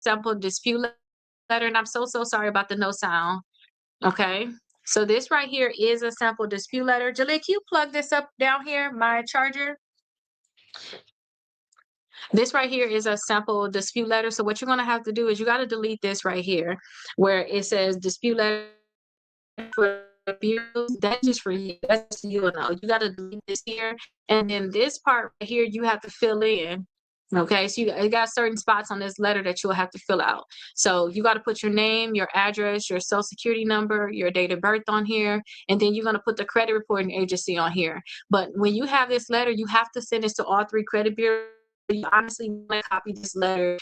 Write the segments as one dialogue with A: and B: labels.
A: sample dispute letter, and I'm so sorry about the no sound. Okay. So this right here is a sample dispute letter. Jaleel, can you plug this up down here, my charger? This right here is a sample dispute letter. So what you're going to have to do is you got to delete this right here where it says dispute letter for bureaus. That's just for you. That's just you and all. You got to delete this here. And then this part right here, you have to fill in. Okay, so you got certain spots on this letter that you'll have to fill out. So you got to put your name, your address, your social security number, your date of birth on here, and then you're going to put the credit reporting agency on here. But when you have this letter, you have to send this to all 3 credit bureaus. You honestly want to copy this letter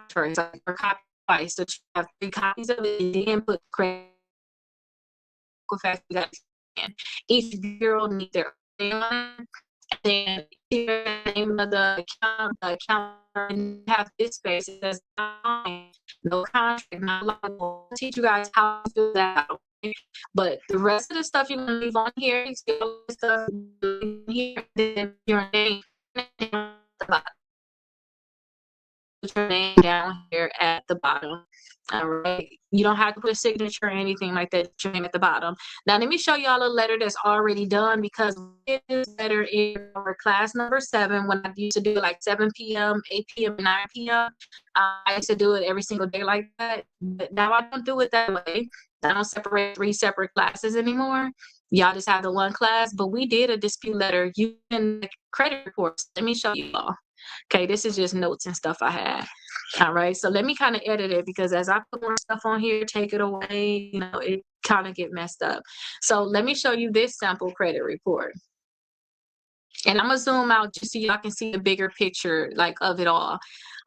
A: first, or copy twice, so you have 3 copies of it, and then put credit. Each bureau needs their name on it. Then the name of the account have this space. It says no contract, not liable. I'll teach you guys how to do that. Okay? But the rest of the stuff you're gonna leave on here, you see all the stuff here, then your name put your name down here at the bottom. All right, you don't have to put a signature or anything like that. Your name at the bottom. Now let me show y'all a letter that's already done, because this letter is for class number 7. When I used to do it like 7 p.m., 8 p.m., 9 p.m., I used to do it every single day like that. But now I don't do it that way. I don't separate 3 separate classes anymore. Y'all just have the one class. But we did a dispute letter using the credit reports. Let me show you all. Okay, this is just notes and stuff I had. All right, so let me kind of edit it, because as I put more stuff on here, take it away, you know, it kind of get messed up. So let me show you this sample credit report. And I'm gonna zoom out just so y'all can see the bigger picture, like, of it all.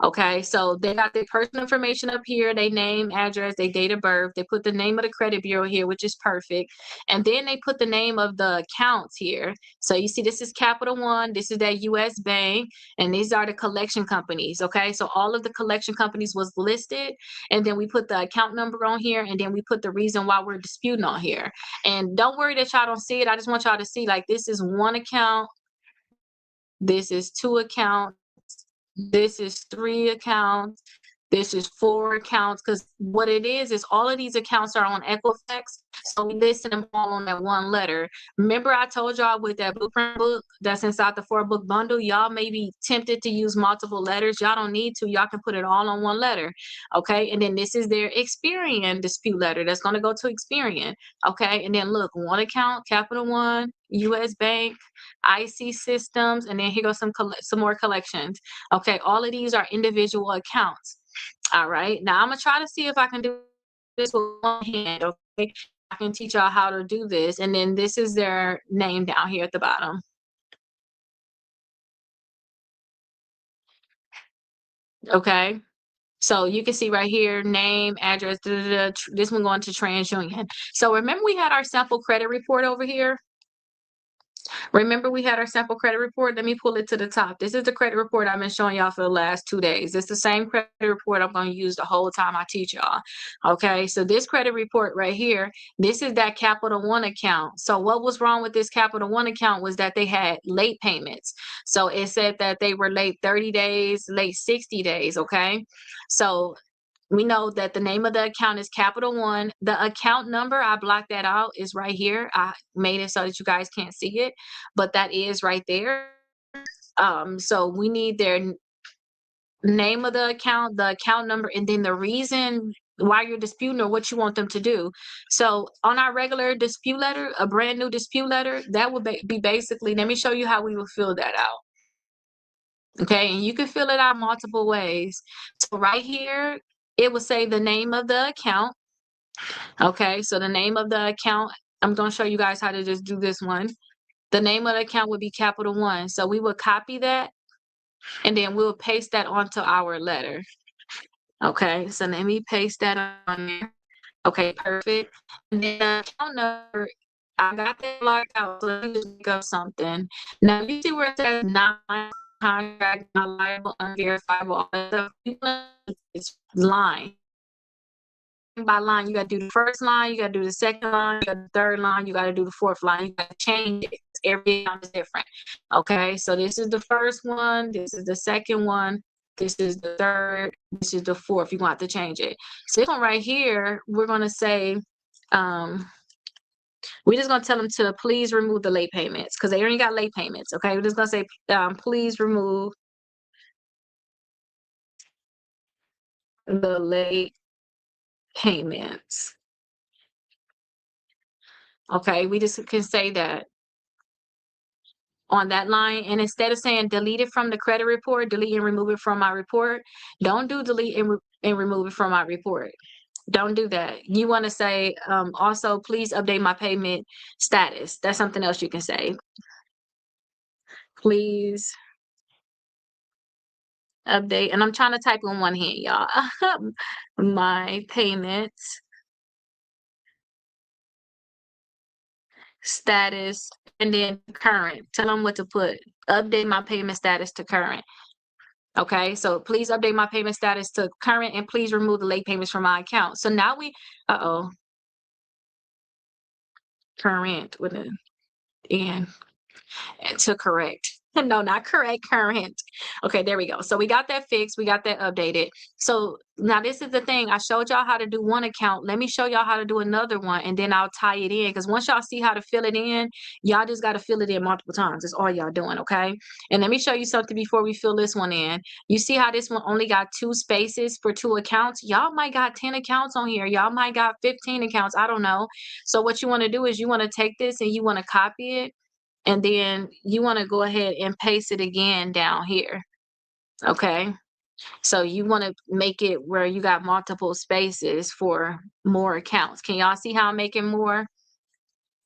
A: Okay, so they got their personal information up here, they name, address, their date of birth. They put the name of the credit bureau here, which is perfect. And then they put the name of the accounts here. So you see, this is Capital One, this is that U.S. Bank, and these are the collection companies. Okay, so all of the collection companies was listed, and then we put the account number on here, and then we put the reason why we're disputing on here. And don't worry that y'all don't see it. I just want y'all to see, like, this is 1 account. This is 2 accounts. This is 3 accounts. This is 4 accounts. Because what it is all of these accounts are on Equifax. So we list them all on that one letter. Remember I told y'all with that blueprint book that's inside the 4-book bundle, y'all may be tempted to use multiple letters. Y'all don't need to. Y'all can put it all on one letter. Okay. And then this is their Experian dispute letter. That's going to go to Experian. Okay. And then look, 1 account, Capital One, U.S. Bank, IC Systems, and then here goes some more collections. Okay. All of these are individual accounts. All right. Now I'm going to try to see if I can do this with one hand. Okay. I can teach y'all how to do this. And then this is their name down here at the bottom. Okay. So you can see right here, name, address, this one going to TransUnion. So remember we had our sample credit report over here? Remember we had our sample credit report? Let me pull it to the top. This is the credit report I've been showing y'all for the last 2 days. It's the same credit report I'm going to use the whole time I teach y'all. Okay, so this credit report right here, this is that Capital One account. So what was wrong with this Capital One account was that they had late payments. So it said that they were late 30 days, late 60 days, okay? So we know that the name of the account is Capital One. The account number, I blocked that out, is right here. I made it so that you guys can't see it, but that is right there. So we need their name of the account number, and then the reason why you're disputing or what you want them to do. So on our regular dispute letter, a brand new dispute letter, that would be basically, let me show you how we will fill that out. Okay, and you can fill it out multiple ways. So right here, it will say the name of the account. Okay, so the name of the account, I'm going to show you guys how to just do this one. The name of the account would be Capital One. So we will copy that, and then we'll paste that onto our letter. Okay, so let me paste that on there. Okay, perfect. And then the account number, I got that locked out, so let me just make up something. Now you see where it says non-contract, not liable, unverifiable, all that stuff. It's line. By line, you got to do the first line, you got to do the second line, you got the third line, you got to do the fourth line. You got to change it. Every time is different. Okay, so this is the first one, this is the second one, this is the third, this is the fourth. You're gonna have to change it. So this one right here, we're gonna say, we're just gonna tell them to please remove the late payments because they already got late payments. Okay, we're just gonna say, please remove the late payments. Okay, we just can say that on that line, and instead of saying delete it from the credit report, delete and remove it from my report, don't do delete and remove it from my report. Don't do that. You want to say, also, please update my payment status. That's something else you can say. Please update, and I'm trying to type in one hand, y'all. My payments status, and then current. Tell them what to put. Update my payment status to current. Okay, so please update my payment status to current and please remove the late payments from my account. So now we, current with an N. To correct. No, not correct, current. Okay, there we go. So we got that fixed. We got that updated. So now this is the thing. I showed y'all how to do one account. Let me show y'all how to do another one, and then I'll tie it in. Because once y'all see how to fill it in, y'all just got to fill it in multiple times. That's all y'all doing, okay? And let me show you something before we fill this one in. You see how this one only got 2 spaces for 2 accounts? Y'all might got 10 accounts on here. Y'all might got 15 accounts. I don't know. So what you want to do is you want to take this and you want to copy it, and then you want to go ahead and paste it again down here. Okay, so you want to make it where you got multiple spaces for more accounts. Can y'all see how I'm making more?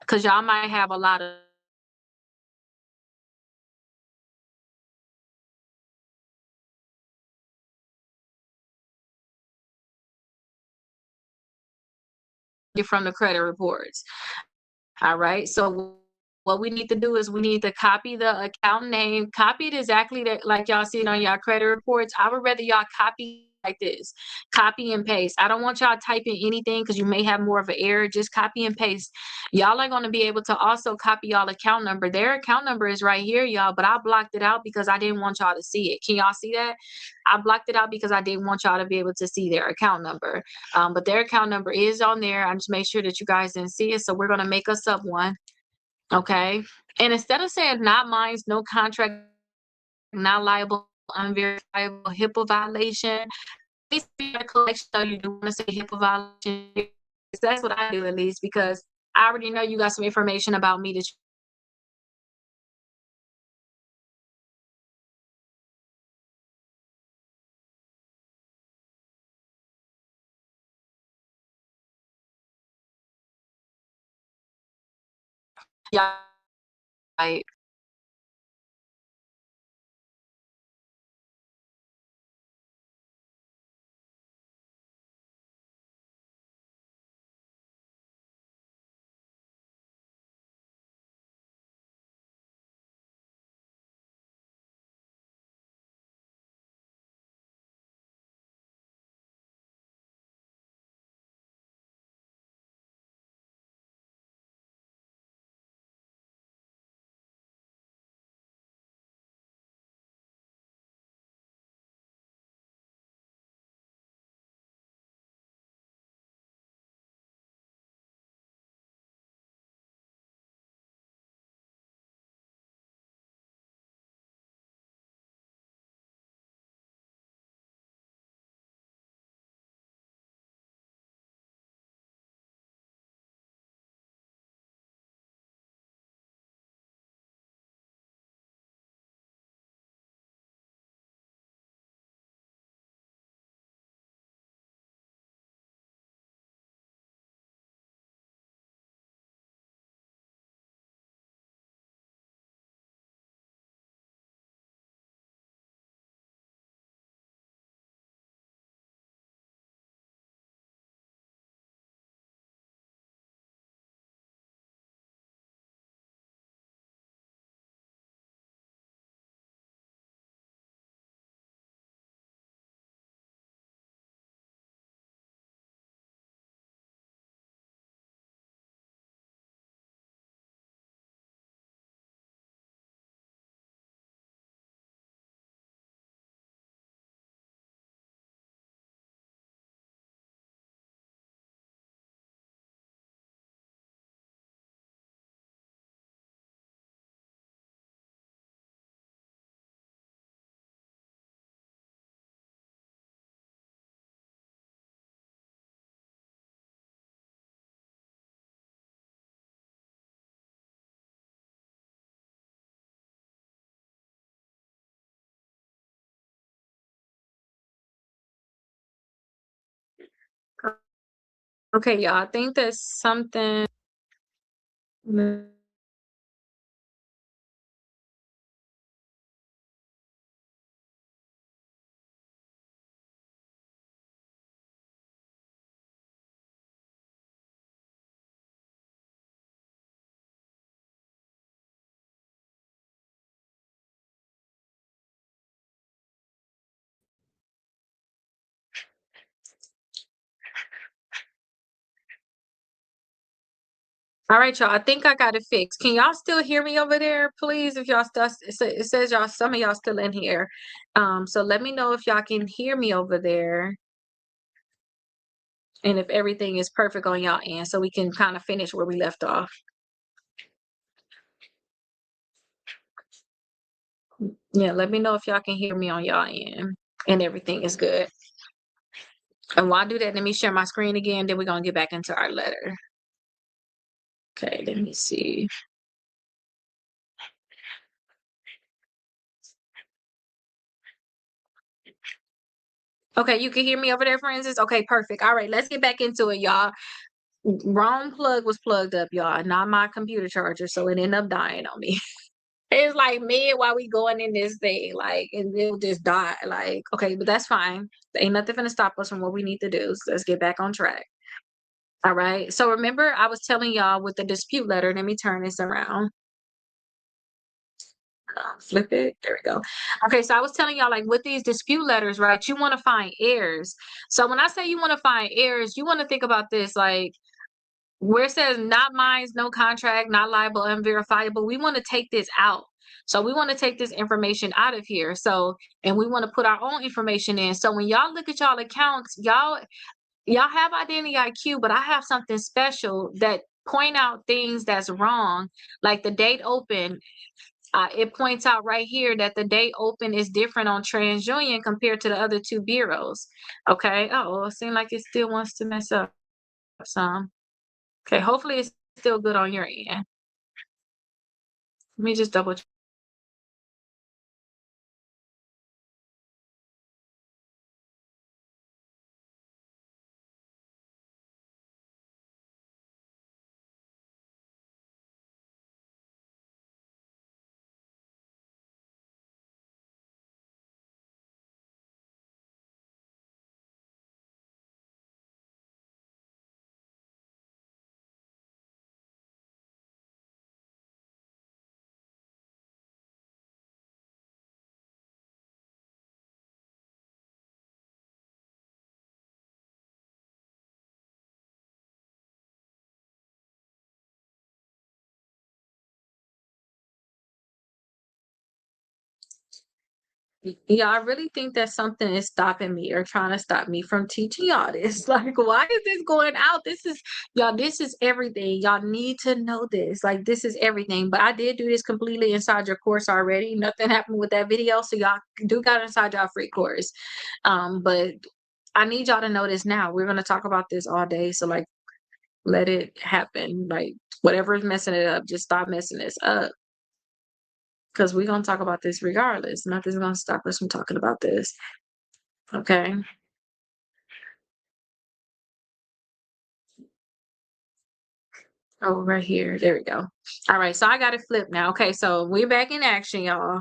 A: Because y'all might have a lot of from the credit reports. All right, so what we need to do is we need to copy the account name, copy it exactly like y'all see it on y'all credit reports. I would rather y'all copy like this, copy and paste. I don't want y'all typing anything because you may have more of an error. Just copy and paste. Y'all are going to be able to also copy y'all account number. Their account number is right here, y'all, but I blocked it out because I didn't want y'all to see it. Can y'all see that? I blocked it out because I didn't want y'all to be able to see their account number. But their account number is on there. I just made sure that you guys didn't see it. So we're going to make us up one. Okay. And instead of saying not mine, no contract, not liable, unverifiable, HIPAA violation, please be a collection so you do want to say HIPAA violation. That's what I do at least because I already know you got some information about me that y'all like Okay, y'all, I think that's something. All right, y'all. I think I got it fixed. Can y'all still hear me over there, please? If y'all still, it says y'all, some of y'all still in here. So let me know if y'all can hear me over there, and if everything is perfect on y'all end, so we can kind of finish where we left off. Yeah, let me know if y'all can hear me on y'all end, and everything is good. And while I do that, let me share my screen again. Then we're gonna get back into our letter. Okay, let me see. Okay, you can hear me over there, Francis? Okay, perfect. All right, let's get back into it, y'all. Wrong plug was plugged up, y'all, not my computer charger, so it ended up dying on me. It's like mid while we going in this thing, like, and it'll just die. Like, okay, but that's fine. Ain't nothing gonna stop us from what we need to do. So let's get back on track. All right. So remember, I was telling y'all with the dispute letter. Let me turn this around. Flip it. There we go. Okay, so I was telling y'all, like, with these dispute letters, right? You want to find errors. So when I say you want to find errors, you want to think about this, like, where it says not mine, no contract, not liable, unverifiable, we want to take this out. So we want to take this information out of here. So, and we want to put our own information in. So when y'all look at y'all accounts, y'all have identity IQ, but I have something special that point out things that's wrong, like the date open. It points out right here that the date open is different on TransUnion compared to the other two bureaus. Okay. Oh, it seems like it still wants to mess up some. Okay, hopefully it's still good on your end. Let me just double check. Yeah, I really think that something is stopping me or trying to stop me from teaching y'all this. Like, why is this going out? This is, y'all, this is everything. Y'all need to know this. Like, this is everything. But I did do this completely inside your course already. Nothing happened with that video. So y'all do got inside y'all free course. But I need y'all to know this now. We're gonna talk about this all day. So like, let it happen. Like, whatever is messing it up, just stop messing this up. Because we're gonna talk about this regardless. Nothing's gonna stop us from talking about this. Okay. Oh, right here. There we go. All right. So I got it flipped now. Okay. So we're back in action, y'all.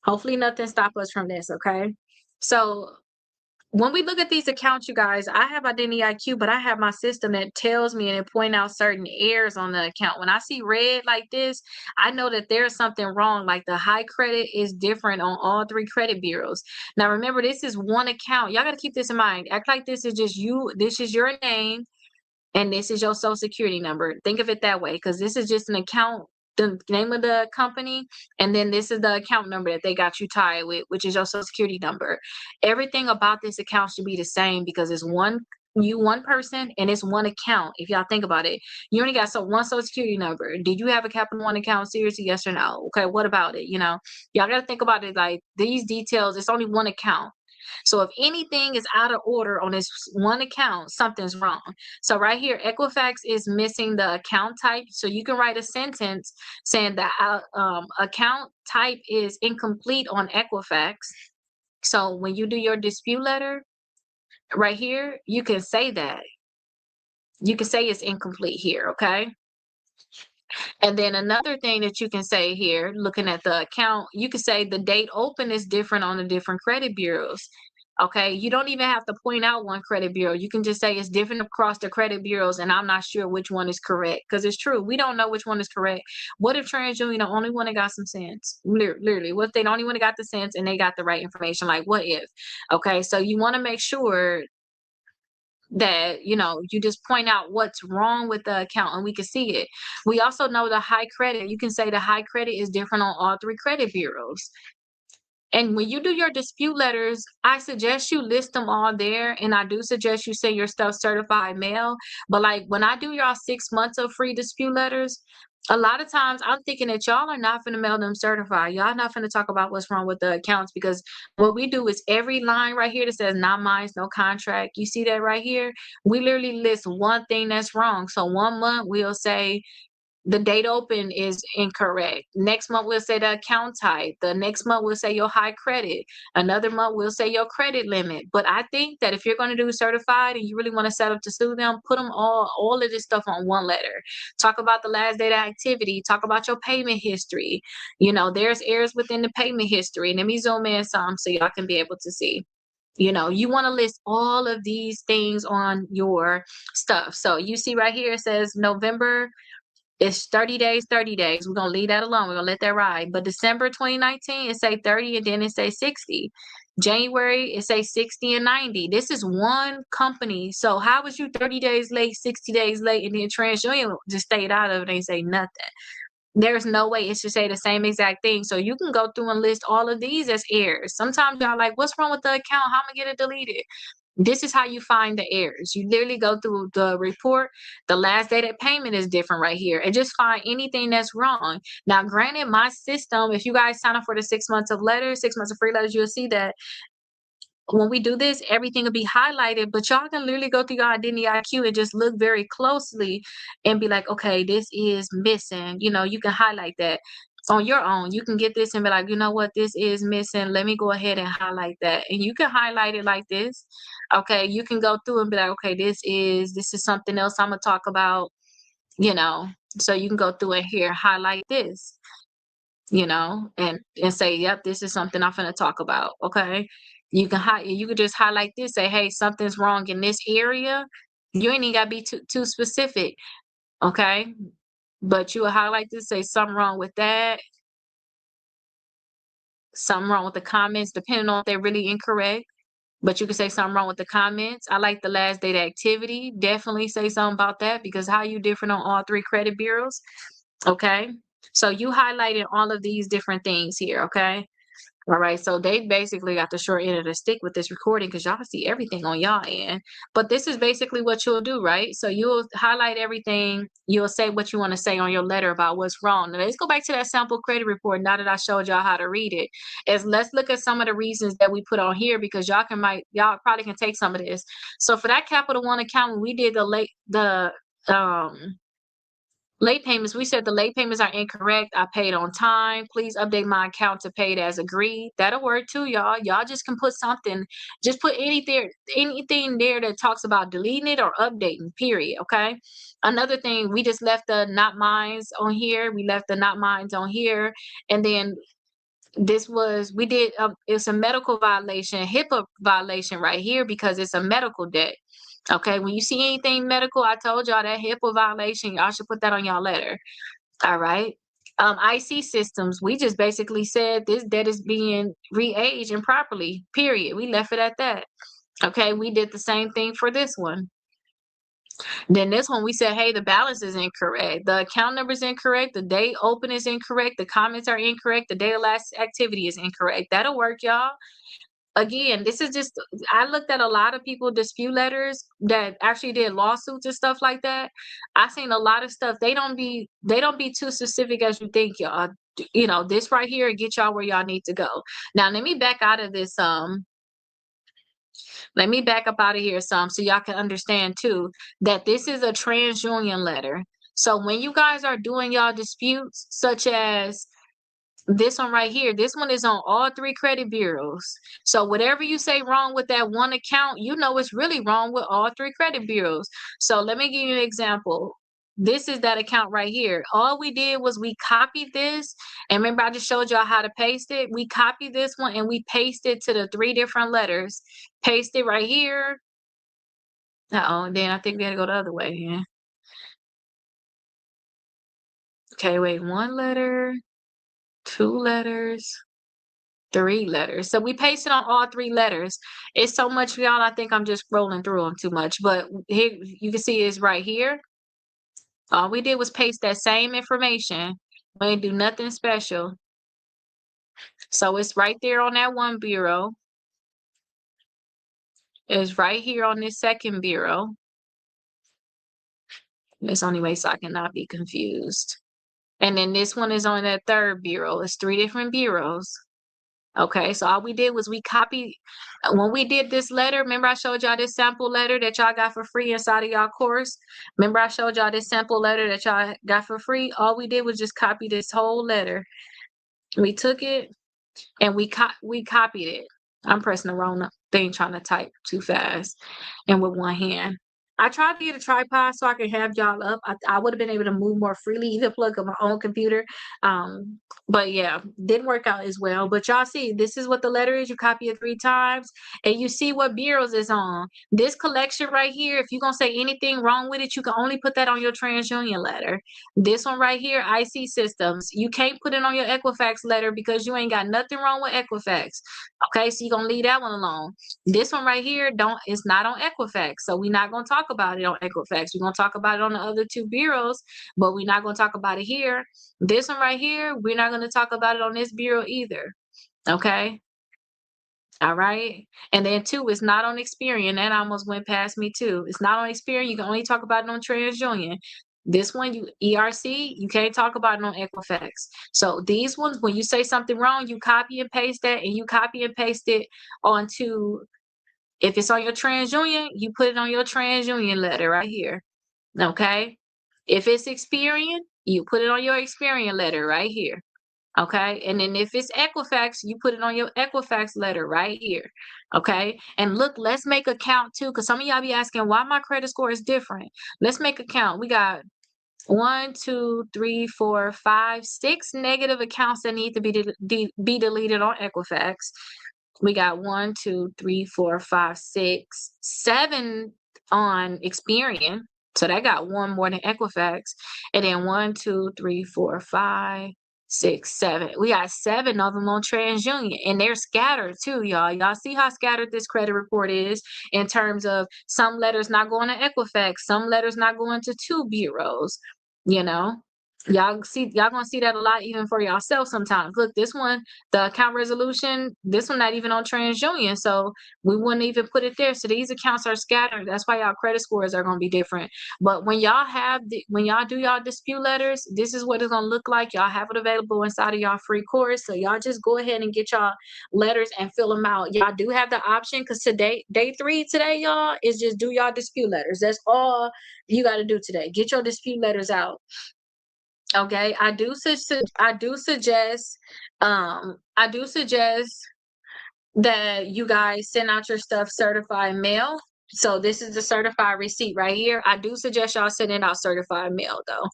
A: Hopefully nothing stop us from this. Okay. So when we look at these accounts, you guys, I have identity IQ, but I have my system that tells me and it point out certain errors on the account. When I see red like this, I know that there's something wrong. Like the high credit is different on all three credit bureaus. Now, remember, this is one account. Y'all got to keep this in mind. Act like this is just you. This is your name and this is your social security number. Think of it that way, because this is just an account, the name of the company, and then this is the account number that they got you tied with, which is your social security number. Everything about this account should be the same because it's one person and it's one account. If y'all think about it, you only got one social security number. Did you have a Capital One account? Seriously, yes or no? Okay, what about it? Y'all got to think about it like these details. It's only one account. So if anything is out of order on this one account, something's wrong. So right here, Equifax is missing the account type. So you can write a sentence saying that account type is incomplete on Equifax. So when you do your dispute letter, right here, you can say that. You can say it's incomplete here, okay? And then another thing that you can say here, looking at the account, you can say the date open is different on the different credit bureaus. Okay, you don't even have to point out one credit bureau. You can just say it's different across the credit bureaus, and I'm not sure which one is correct because it's true. We don't know which one is correct. What if TransUnion the only one that got some sense? Literally, what if they the only one that got the sense and they got the right information? Like, what if? Okay, so you want to make sure that you just point out what's wrong with the account and we can see it. We also know the high credit, you can say the high credit is different on all three credit bureaus. And when you do your dispute letters, I suggest you list them all there, and I do suggest you send your stuff certified mail. But like when I do y'all 6 months of free dispute letters, a lot of times I'm thinking that y'all are not going to mail them certified. Y'all not going to talk about what's wrong with the accounts, because what we do is every line right here that says not mine, no contract. You see that right here? We literally list one thing that's wrong. So 1 month we'll say the date open is incorrect. Next month we'll say the account type. The next month we'll say your high credit. Another month we'll say your credit limit. But I think that if you're going to do certified and you really want to set up to sue them, put them all of this stuff on one letter. Talk about the last date of activity. Talk about your payment history. There's errors within the payment history. Let me zoom in some so y'all can be able to see. You want to list all of these things on your stuff. So you see right here, it says November. It's 30 days, 30 days. We're going to leave that alone. We're going to let that ride. But December 2019, it say 30 and then it say 60. January, it say 60 and 90. This is one company. So how was you 30 days late, 60 days late, and then TransUnion just stayed out of it and say nothing? There's no way it should say the same exact thing. So you can go through and list all of these as errors. Sometimes y'all like, what's wrong with the account? How am I going to get it deleted? This is how you find the errors. You literally go through the report. The last date of payment is different right here, and just find anything that's wrong. Now, granted, my system, if you guys sign up for the 6 months of letters, 6 months of free letters, you'll see that when we do this, everything will be highlighted, but y'all can literally go through your Identity IQ and just look very closely and be like, okay, this is missing. You can highlight that on your own. You can get this and be like, you know what, this is missing. Let me go ahead and highlight that. And you can highlight it like this. Okay, you can go through and be like, okay, this is something else I'm gonna talk about, so you can go through and here, highlight this, and say, yep, this is something I'm gonna talk about. Okay. You can just highlight this, say, hey, something's wrong in this area. You ain't even gotta be too specific. Okay. But you will highlight this, say something wrong with that, something wrong with the comments, depending on if they're really incorrect. But you can say something wrong with the comments. I like the last date activity. Definitely say something about that, because how you different on all three credit bureaus? Okay. So you highlighted all of these different things here. Okay. All right, so they basically got the short end of the stick with this recording, because y'all see everything on y'all end. But this is basically what you'll do, right? So you'll highlight everything. You'll say what you want to say on your letter about what's wrong. Now let's go back to that sample credit report. Now that I showed y'all how to read it, let's look at some of the reasons that we put on here, because y'all probably can take some of this. So for that Capital One account, when we did late payments, we said the late payments are incorrect. I paid on time. Please update my account to paid as agreed. That'll work too, y'all. Y'all just can put something. Just put anything there that talks about deleting it or updating, period. Okay. Another thing, we just left the not mines on here. We left the not mines on here. And then it's a medical violation, HIPAA violation right here, because it's a medical debt. Okay, when you see anything medical, I told y'all that HIPAA violation, y'all should put that on y'all letter. All right. IC systems, we just basically said this debt is being re-aged improperly, period. We left it at that. Okay, we did the same thing for this one. Then this one, we said, hey, the balance is incorrect. The account number is incorrect. The date open is incorrect. The comments are incorrect. The date of last activity is incorrect. That'll work, y'all. Again, this is just, I looked at a lot of people dispute letters that actually did lawsuits and stuff like that. I seen a lot of stuff. They don't be too specific as you think, y'all. This right here get y'all where y'all need to go. Now let me back out of this. Let me back up out of here some, so y'all can understand too that this is a TransUnion letter. So when you guys are doing y'all disputes, such as This one right here, this one is on all 3 credit bureaus. So whatever you say wrong with that one account, you know it's really wrong with all 3 credit bureaus. So let me give you an example. This is that account right here. All we did was we copied this, and remember I just showed y'all how to paste it. We copied this one and we pasted to the 3 different letters. Paste it right here. Uh-oh, and then I think we gotta go the other way. Yeah. Okay, wait, 1 letter, 2 letters, 3 letters. So we pasted on all 3 letters. It's so much, y'all. I think I'm just scrolling through them too much. But here you can see it's right here. All we did was paste that same information. We didn't do nothing special. So it's right there on that one bureau. It's right here on this second bureau. It's the only way so I cannot be confused. And then this one is on that third bureau. It's 3 different bureaus. Okay, so all we did was we copied when we did this letter. Remember I showed y'all this sample letter that y'all got for free inside of y'all course? Remember I showed y'all this sample letter that y'all got for free? All we did was just copy this whole letter. We took it and we copied it. I'm pressing the wrong thing, trying to type too fast and with one hand. I tried to get a tripod so I could have y'all up. I would have been able to move more freely, even plug up my own computer. But yeah, didn't work out as well. But y'all see, this is what the letter is. You copy it 3 times and you see what bureaus it's on. This collection right here, if you're going to say anything wrong with it, you can only put that on your TransUnion letter. This one right here, IC Systems, you can't put it on your Equifax letter because you ain't got nothing wrong with Equifax. Okay, so you're going to leave that one alone. This one right here, it's not on Equifax. So we're not going to talk about it on Equifax. We're going to talk about it on the other 2 bureaus, but we're not going to talk about it here. This one right here, we're not going to talk about it on this bureau either. Okay. All right. And then 2, it's not on Experian. That almost went past me too. It's not on Experian. You can only talk about it on TransUnion. This one, ERC, you can't talk about it on Equifax. So these ones, when you say something wrong, you copy and paste that, and you copy and paste it onto, if it's on your TransUnion, you put it on your TransUnion letter right here. Okay. If it's Experian, you put it on your Experian letter right here. Okay. And then if it's Equifax, you put it on your Equifax letter right here. Okay. And look, let's make a count too, because some of y'all be asking why my credit score is different. Let's make a count. We got 1, 2, 3, 4, 5, 6 negative accounts that need to be deleted on Equifax. We got 1, 2, 3, 4, 5, 6, 7 on Experian. So that got 1 more than Equifax. And then 1, 2, 3, 4, 5, 6, 7. We got 7 of them on TransUnion, and they're scattered too, y'all. Y'all see how scattered this credit report is in terms of some letters not going to Equifax, some letters not going to 2 bureaus, you know? Y'all gonna see that a lot even for yourself sometimes. Look, this one, the account resolution, this one not even on TransUnion, so we wouldn't even put it there. So these accounts are scattered. That's why y'all credit scores are gonna be different. But when y'all do y'all dispute letters, this is what it's gonna look like. Y'all have it available inside of y'all free course. So y'all just go ahead and get y'all letters and fill them out. Y'all do have the option, because today, day 3 today, y'all, is just do y'all dispute letters. That's all you got to do today. Get your dispute letters out. Okay, I do suggest that you guys send out your stuff certified mail. So this is the certified receipt right here. I do suggest y'all sending out certified mail though.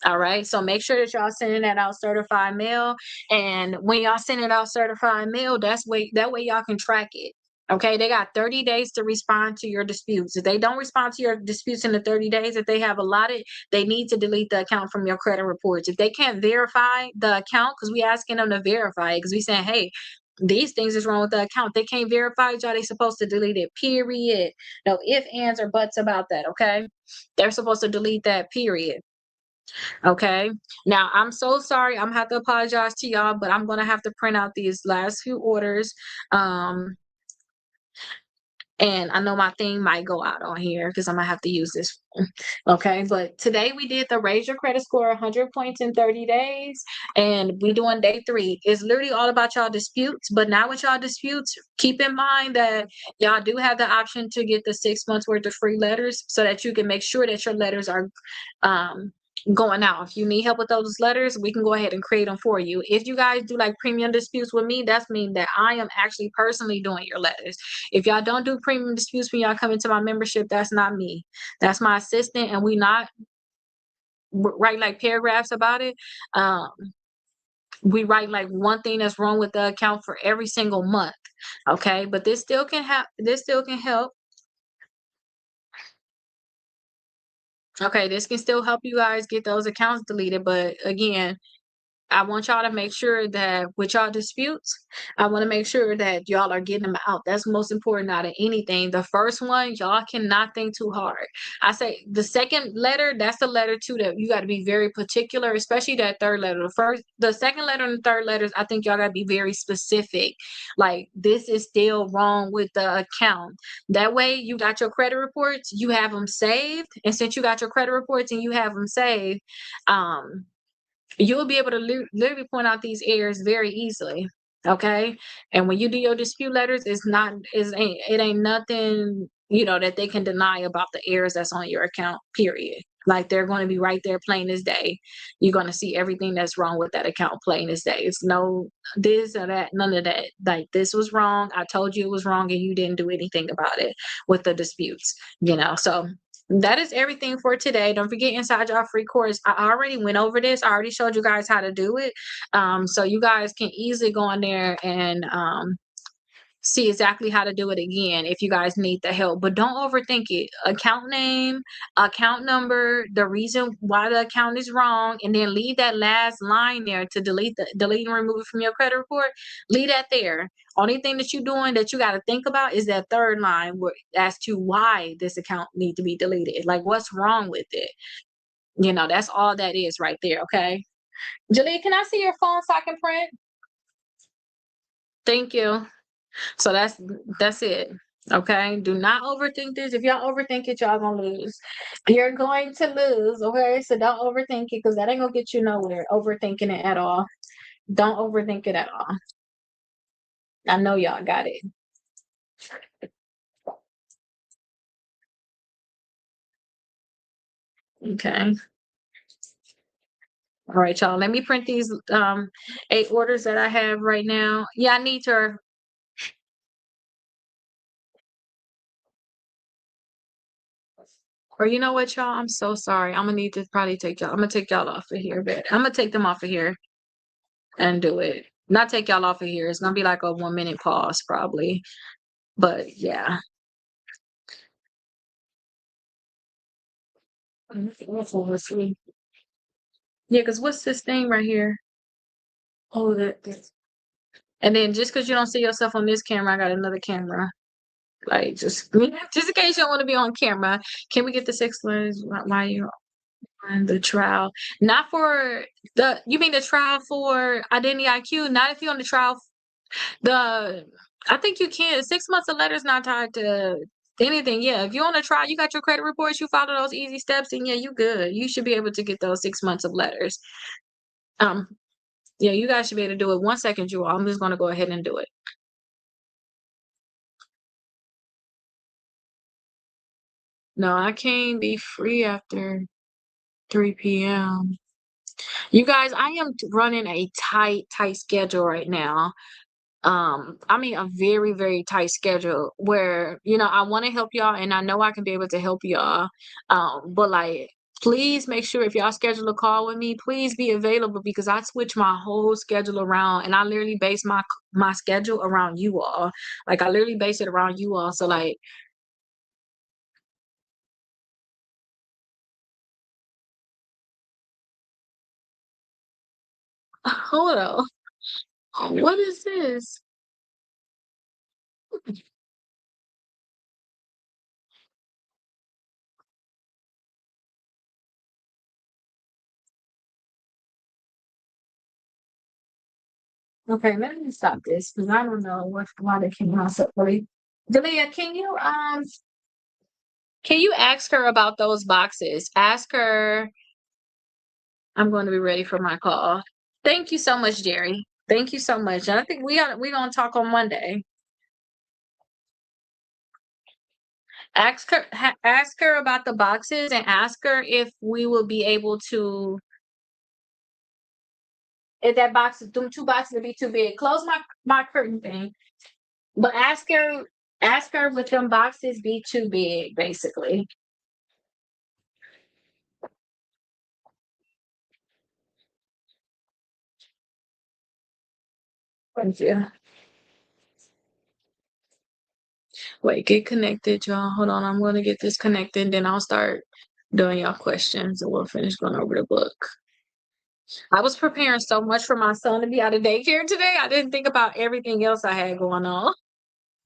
A: All right, so make sure that y'all sending that out certified mail. And when y'all send it out certified mail, that way y'all can track it. Okay, they got 30 days to respond to your disputes. If they don't respond to your disputes in the 30 days that they have allotted, they need to delete the account from your credit reports. If they can't verify the account, because we asking them to verify it, because we saying, hey, these things is wrong with the account. They can't verify it, y'all. They supposed to delete it, period. No ifs, ands, or buts about that, okay? They're supposed to delete that, period. Okay. Now, I'm so sorry. I'm gonna have to apologize to y'all, but I'm gonna have to print out these last few orders. And I know my thing might go out on here because I'm gonna have to use this. Okay, but today we did the raise your credit score 100 points in 30 days, and we doing day 3. It's literally all about y'all disputes. But now with y'all disputes, keep in mind that y'all do have the option to get the 6 months worth of free letters, so that you can make sure that your letters are going out. If you need help with those letters, we can go ahead and create them for you. If you guys do like premium disputes with me, that's mean that I am actually personally doing your letters. If y'all don't do premium disputes when y'all come into my membership, that's not me. That's my assistant, and we not write like paragraphs about it. Um, we write like one thing that's wrong with the account for every single month. Okay, but this still can help. Okay, this can still help you guys get those accounts deleted, but again, I want y'all to make sure that with y'all disputes, I want to make sure that y'all are getting them out. That's most important out of anything. The first one, y'all cannot think too hard. I say the second letter, that's the letter too that you got to be very particular, especially that third letter. The second letter and the third letters, I think y'all got to be very specific. Like this is still wrong with the account. That way, you got your credit reports, you have them saved, and since you got your credit reports and you have them saved, you'll be able to literally point out these errors very easily. Okay. And when you do your dispute letters, it ain't nothing, that they can deny about the errors that's on your account, period. Like they're going to be right there plain as day. You're going to see everything that's wrong with that account plain as day. It's no this or that, none of that. Like this was wrong. I told you it was wrong and you didn't do anything about it with the disputes, so that is everything for today. Don't forget, inside y'all free course, I already went over this. I already showed you guys how to do it. So you guys can easily go on there and see exactly how to do it again if you guys need the help. But don't overthink it. Account name, account number, the reason why the account is wrong, and then leave that last line there to delete and remove it from your credit report. Leave that there. Only thing that you're doing that you got to think about is that third line as to why this account need to be deleted. Like what's wrong with it? That's all that is right there. Okay. Jalea, can I see your phone so I can print? Thank you. So that's it. Okay. Do not overthink this. If y'all overthink it, y'all gonna lose. You're going to lose. Okay. So don't overthink it because that ain't gonna get you nowhere. Overthinking it at all. Don't overthink it at all. I know y'all got it. Okay. All right, y'all. Let me print these 8 orders that I have right now. Yeah, I need to. Or you know what, y'all? I'm so sorry. I'm gonna need to probably take y'all. I'm gonna take y'all off of here, but I'm gonna take them off of here and do it. Not take y'all off of here. It's gonna be like a 1-minute pause, probably. But yeah. Let's see. Yeah, because what's this thing right here? Oh, that. And then just because you don't see yourself on this camera, I got another camera. Like just in case you don't want to be on camera, can we get the 6 letters? Why you on the trial? Not for you mean the trial for Identity IQ? Not if you're on the trial. I think you can. 6 months of letters not tied to anything. Yeah, if you're on a trial, you got your credit reports, you follow those easy steps, and yeah, you good. You should be able to get those 6 months of letters. Um, yeah, you guys should be able to do it. 1 second, you all. I'm just gonna go ahead and do it. No, I can't be free after 3 p.m. You guys, I am running a tight schedule right now. I mean a very, very tight schedule where, I want to help y'all and I know I can be able to help y'all. But like please make sure if y'all schedule a call with me, please be available because I switch my whole schedule around and I literally base my schedule around you all. Like I literally base it around you all. So like hold on. What is this? Okay, let me stop this because I don't know why they came out so early. Delia, can you ask her about those boxes? Ask her. I'm going to be ready for my call. Thank you so much, Jerry. Thank you so much. And I think we gonna talk on Monday. Ask her about the boxes and ask her if we will be able to, if that box, them two boxes would be too big. Close my curtain thing. But ask her would them boxes be too big, basically. Thank you. Wait, get connected, y'all. Hold on, I'm gonna get this connected, then I'll start doing y'all questions and we'll finish going over the book. I was preparing so much for my son to be out of daycare today. I didn't think about everything else I had going on.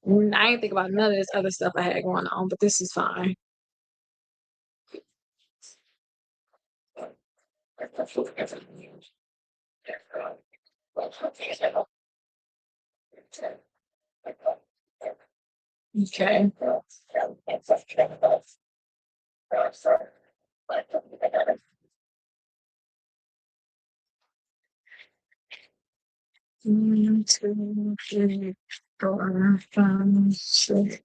A: I didn't think about none of this other stuff I had going on, but this is fine. Okay. One, two, three, four, five, six,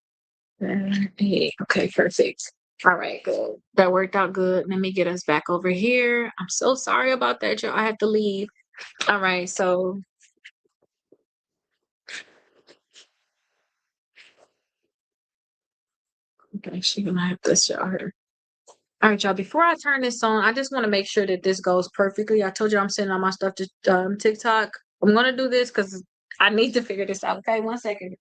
A: 7, 8. Okay, perfect. All right, good. That worked out good. Let me get us back over here. I'm so sorry about that, y'all. I have to leave. All right, so okay, she's gonna have to show her. All right, y'all. Before I turn this on, I just want to make sure that this goes perfectly. I told you I'm sending all my stuff to TikTok. I'm gonna do this because I need to figure this out. Okay, 1 second.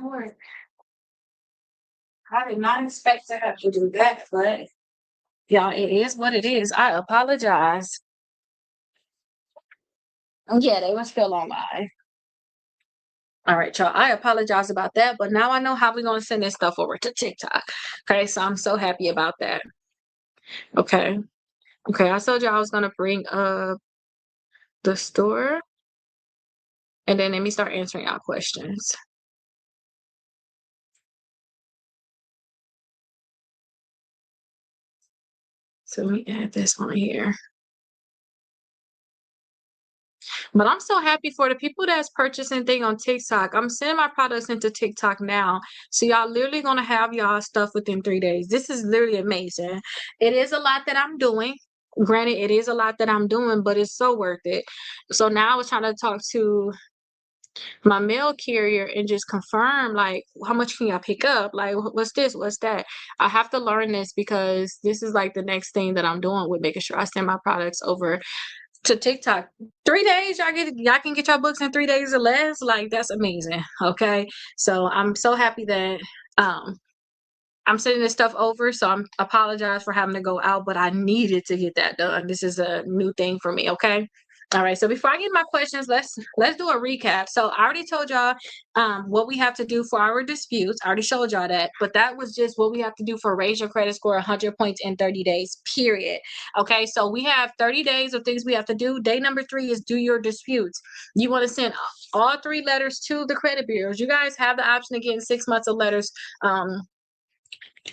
A: Lord, I did not expect to have to do that, but y'all, it is what it is. I apologize. Yeah, they were still online. All right, y'all. I apologize about that, but now I know how we're gonna send this stuff over to TikTok. Okay, so I'm so happy about that. Okay. Okay, I told you I was gonna bring up the store, and then let me start answering y'all questions. So let me add this on here. But I'm so happy for the people that's purchasing thing on TikTok. I'm sending my products into TikTok now. So y'all literally gonna have y'all stuff within 3 days. This is literally amazing. It is a lot that I'm doing. Granted, it is a lot that I'm doing, but it's so worth it. So now I was trying to talk to my mail carrier and just confirm, like, how much can y'all pick up? Like, what's this? What's that? I have to learn this because this is like the next thing that I'm doing with making sure I send my products over to TikTok. 3 days, y'all can get your books in 3 days or less. Like, that's amazing. Okay. So I'm so happy that um I'm sending this stuff over. So I'm apologize for having to go out, but I needed to get that done. This is a new thing for me. Okay. All right. So before I get my questions, let's do a recap. So I already told y'all what we have to do for our disputes. I already showed y'all that, but that was just what we have to do for raise your credit score 100 points in 30 days. Period. Okay. So we have 30 days of things we have to do. Day number 3 is do your disputes. You want to send all 3 letters to the credit bureaus. You guys have the option of getting 6 months of letters.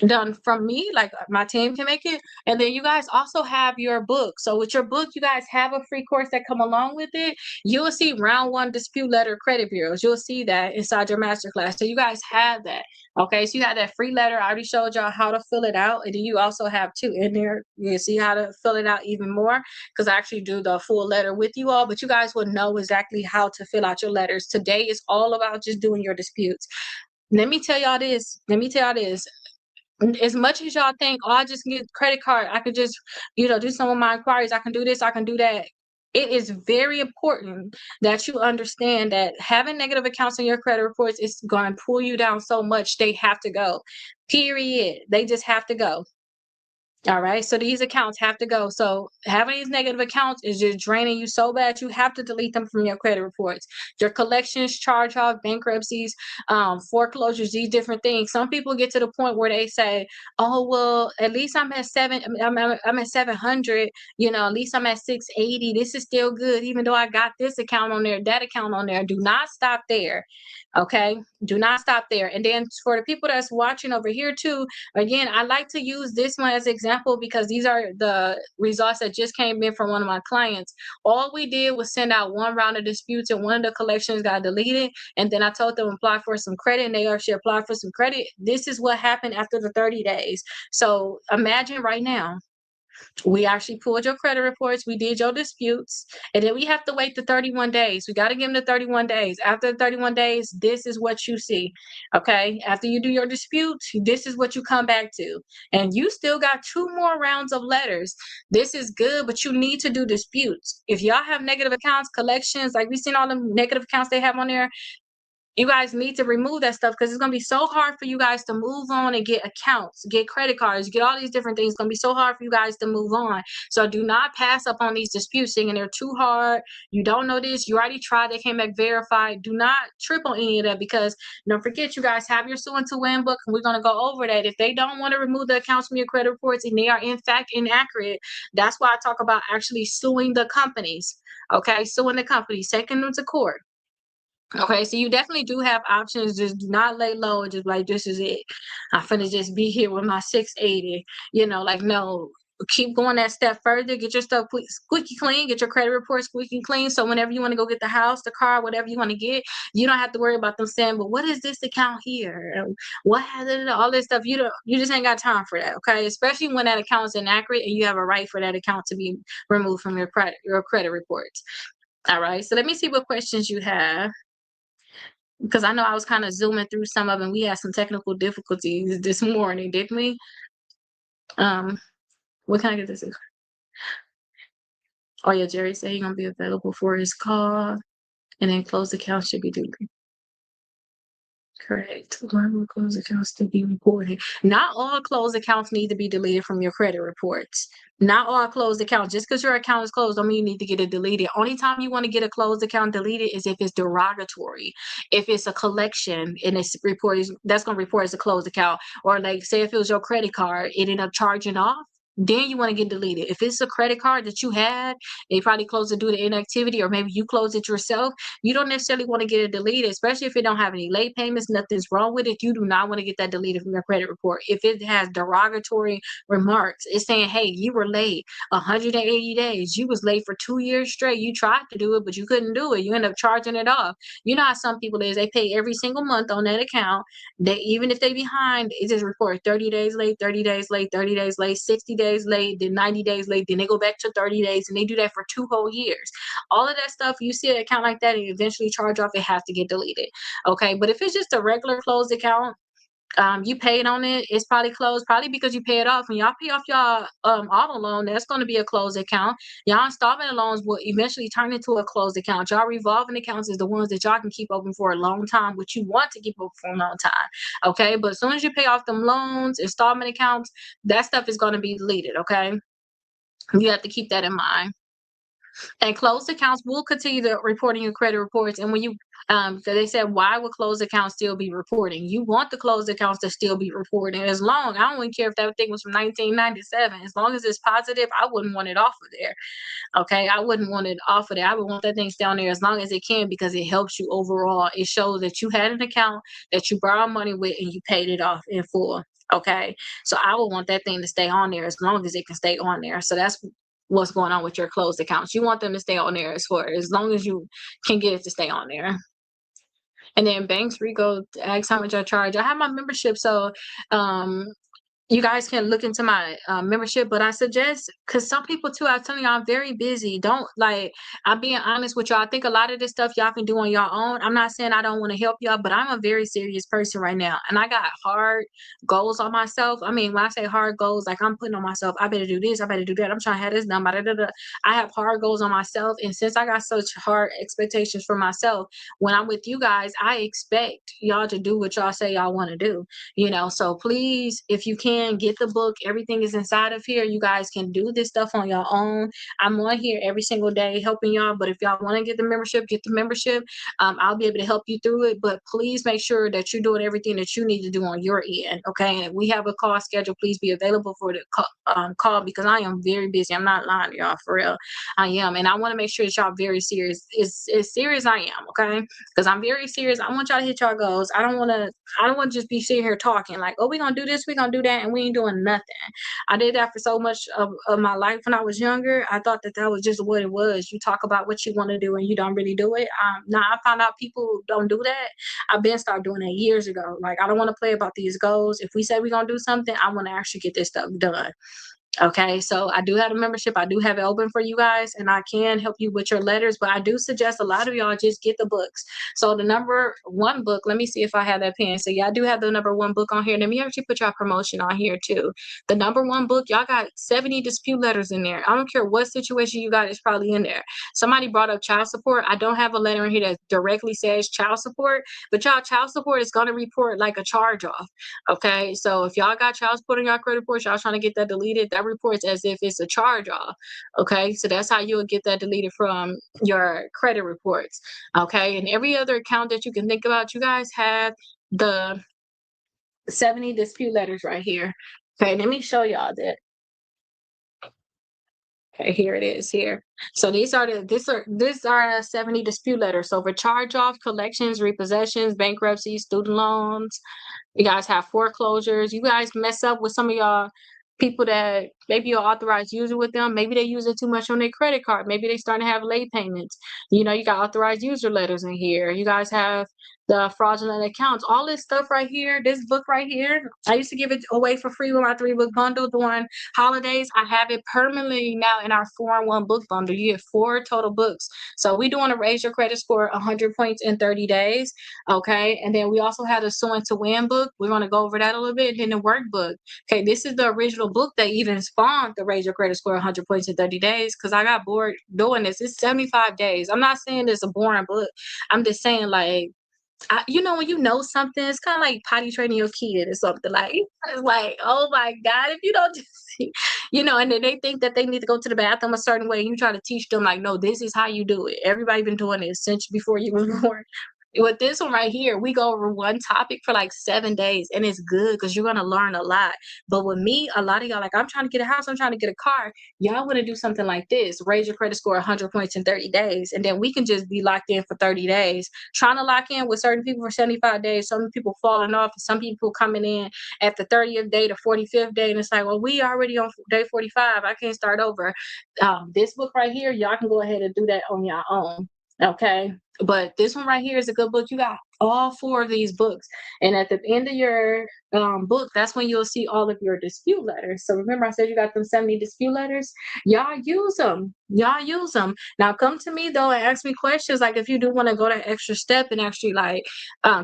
A: Done from me, like my team can make it, and then you guys also have your book. So with your book, you guys have a free course that come along with it. You'll see round 1 dispute letter credit bureaus. You'll see that inside your masterclass. So you guys have that. Okay, so you have that free letter. I already showed y'all how to fill it out, and then you also have 2 in there. You can see how to fill it out even more, because I actually do the full letter with you all, but you guys would know exactly how to fill out your letters. Today is all about just doing your disputes. Let me tell y'all this. As much as y'all think, oh, I just get credit card, I could just, do some of my inquiries, I can do this, I can do that. It is very important that you understand that having negative accounts in your credit reports is going to pull you down so much. They have to go. Period. They just have to go. All right. So these accounts have to go. So having these negative accounts is just draining you so bad. You have to delete them from your credit reports. Your collections, charge off, bankruptcies, foreclosures, these different things. Some people get to the point where they say, oh, well, at least I'm at I'm at 700, at least I'm at 680. This is still good, even though I got this account on there, that account on there. Do not stop there. Okay. Do not stop there. And then for the people that's watching over here too, again, I like to use this one as an example because these are the results that just came in from one of my clients. All we did was send out 1 round of disputes and one of the collections got deleted. And then I told them apply for some credit and they actually applied for some credit. This is what happened after the 30 days. So imagine right now, we actually pulled your credit reports, we did your disputes, and then we have to wait the 31 days. We got to give them the 31 days. After the 31 days, this is what you see. Okay. After you do your disputes, this is what you come back to. And you still got 2 more rounds of letters. This is good, but you need to do disputes. If y'all have negative accounts, collections, like we seen all the negative accounts they have on there, you guys need to remove that stuff because it's going to be so hard for you guys to move on and get accounts, get credit cards, get all these different things. It's going to be so hard for you guys to move on. So do not pass up on these disputes thinking they're too hard. You don't know this. You already tried. They came back verified. Do not trip on any of that because don't forget, you guys have your Suing to Win book, and we're going to go over that. If they don't want to remove the accounts from your credit reports and they are in fact inaccurate, that's why I talk about actually suing the companies. Okay, suing the companies, taking them to court. Okay, so you definitely do have options. Just do not lay low and just like, this is it. I'm finna just be here with my 680. Like, no, keep going that step further. Get your stuff squeaky clean. Get your credit report squeaky clean. So whenever you want to go get the house, the car, whatever you want to get, you don't have to worry about them saying, but what is this account here? What has it? All this stuff. You just ain't got time for that. Okay, especially when that account is inaccurate and you have a right for that account to be removed from your credit reports. All right, so let me see what questions you have, because I know I was kind of zooming through some of them. We had some technical difficulties this morning, didn't we? What can I get this? Oh yeah, Jerry said he's gonna be available for his call, and then closed account should be due. Correct. Why will closed accounts to be reported? Not all closed accounts need to be deleted from your credit reports. Not all closed accounts. Just because your account is closed, don't mean you need to get it deleted. Only time you want to get a closed account deleted is if it's derogatory. If it's a collection and it's reported, that's going to report as a closed account. Or like, say if it was your credit card, it ended up charging off. Then you want to get deleted. If it's a credit card that you had, they probably closed it due to inactivity, or maybe you closed it yourself. You don't necessarily want to get it deleted, especially if it don't have any late payments, nothing's wrong with it. You do not want to get that deleted from your credit report. If it has derogatory remarks, it's saying, hey, you were late 180 days. You was late for 2 years straight. You tried to do it, but you couldn't do it. You end up charging it off. You know how some people is, they pay every single month on that account. They, even if they behind, it just report 30 days late, 30 days late, 30 days late, 60 days late, then 90 days late, then they go back to 30 days, and they do that for 2 whole years. All of that stuff, you see an account like that and you eventually charge off, it has to get deleted. Okay, but if it's just a regular closed account, you paid on it, it's probably closed, probably because you pay it off. When y'all pay off y'all auto loan, that's going to be a closed account. Y'all installment loans will eventually turn into a closed account. Y'all revolving accounts is the ones that y'all can keep open for a long time, which you want to keep open for a long time. Okay, but as soon as you pay off them loans, installment accounts, that stuff is going to be deleted. Okay, you have to keep that in mind. And closed accounts will continue to reporting your credit reports. And when you, so they said, why would closed accounts still be reporting? You want the closed accounts to still be reporting. As long, I don't even care if that thing was from 1997. As long as it's positive, I wouldn't want it off of there. Okay, I wouldn't want it off of there. I would want that thing down there as long as it can, because it helps you overall. It shows that you had an account that you borrowed money with and you paid it off in full. Okay, so I would want that thing to stay on there as long as it can stay on there. So that's what's going on with your closed accounts. You want them to stay on there as long as you can get it to stay on there. And then Banks Rico asks how much I charge. I have my membership, so you guys can look into my membership, but I suggest, because some people too, I'm telling you, I'm very busy. Don't, like, I'm being honest with y'all. I think a lot of this stuff y'all can do on your own. I'm not saying I don't want to help y'all, but I'm a very serious person right now, and I got hard goals on myself. I mean, when I say hard goals, like I'm putting on myself, I better do this, I better do that. I'm trying to have this done. I have hard goals on myself, and since I got such hard expectations for myself, when I'm with you guys, I expect y'all to do what y'all say y'all want to do. So please, if you can, get the book. Everything is inside of here. You guys can do this stuff on your own. I'm on here every single day helping y'all, but if y'all want to get the membership, get the membership. I'll be able to help you through it, but please make sure that you're doing everything that you need to do on your end. Okay, and if we have a call schedule, please be available for the call, because I am very busy. I'm not lying to y'all, for real. I am, and I want to make sure that y'all very serious. As serious I am, okay, because I'm very serious. I want y'all to hit y'all goals. I don't want to just be sitting here talking like, oh, we're gonna do this, we're gonna do that, and we ain't doing nothing. I did that for so much of my life when I was younger. I thought that was just what it was. You talk about what you want to do and you don't really do it. Now I found out people don't do that. I've been started doing that years ago. Like, I don't want to play about these goals. If we say we're gonna do something, I want to actually get this stuff done. Okay, so I do have a membership. I do have it open for you guys, and I can help you with your letters, but I do suggest a lot of y'all just get the books. So the number one book, let me see if I have that pen. So yeah, I do have the number one book on here. Let me actually put y'all promotion on here too. The number one book, y'all got 70 dispute letters in there. I don't care what situation you got, it's probably in there. Somebody brought up child support. I don't have a letter in here that directly says child support, but y'all, child support is gonna report like a charge off. Okay, so if y'all got child support on y'all credit reports, y'all trying to get that deleted, that reports as if it's a charge off. Okay, so that's how you'll get that deleted from your credit reports. Okay, and every other account that you can think about, you guys have the 70 dispute letters right here. Okay, let me show y'all that. Okay, here it is here. So these are 70 dispute letters. So for charge off, collections, repossessions, bankruptcy, student loans, you guys have foreclosures. You guys mess up with some of y'all people that maybe you're authorized user with them. Maybe they use it too much on their credit card. Maybe they starting to have late payments. You got authorized user letters in here. You guys have the fraudulent accounts. All this stuff right here, this book right here, I used to give it away for free with my 3-book bundle during holidays. I have it permanently now in our 4-in-1 book bundle. You get 4 total books. So we do want to raise your credit score 100 points in 30 days. Okay, and then we also have the Sewing to Win book. We're going to go over that a little bit. And then the workbook. Okay, this is the original book that even spawned the Raise Your Credit Score 100 points in 30 days, because I got bored doing this. It's 75 days. I'm not saying it's a boring book. I'm just saying, like, when you know something, it's kind of like potty training your kid or something. Like it's like, oh my god, if you don't just, and then they think that they need to go to the bathroom a certain way, and you try to teach them like, no, this is how you do it. Everybody been doing this since before you were born. With this one right here, we go over one topic for like 7 days, and it's good because you're gonna learn a lot. But with me, a lot of y'all like, I'm trying to get a house, I'm trying to get a car. Y'all want to do something like this: raise your credit score 100 points in 30 days, and then we can just be locked in for 30 days. Trying to lock in with certain people for 75 days. Some people falling off, some people coming in at the 30th day, the 45th day, and it's like, well, we already on day 45. I can't start over. This book right here, y'all can go ahead and do that on your own. Okay, but this one right here is a good book. You got all 4 of these books, and at the end of your book, that's when you'll see all of your dispute letters. So remember, I said you got them 70 dispute letters. Y'all use them. Y'all use them. Now come to me though and ask me questions. Like if you do want to go that extra step and actually like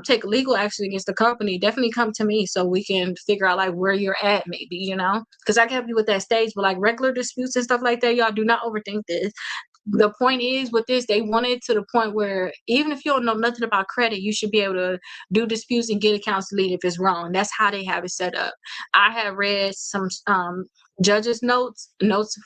A: take legal action against the company, definitely come to me so we can figure out like where you're at, maybe, because I can help you with that stage. But like regular disputes and stuff like that, y'all do not overthink this. The point is with this, they want it to the point where even if you don't know nothing about credit, you should be able to do disputes and get accounts deleted if it's wrong. That's how they have it set up. I have read some judges notes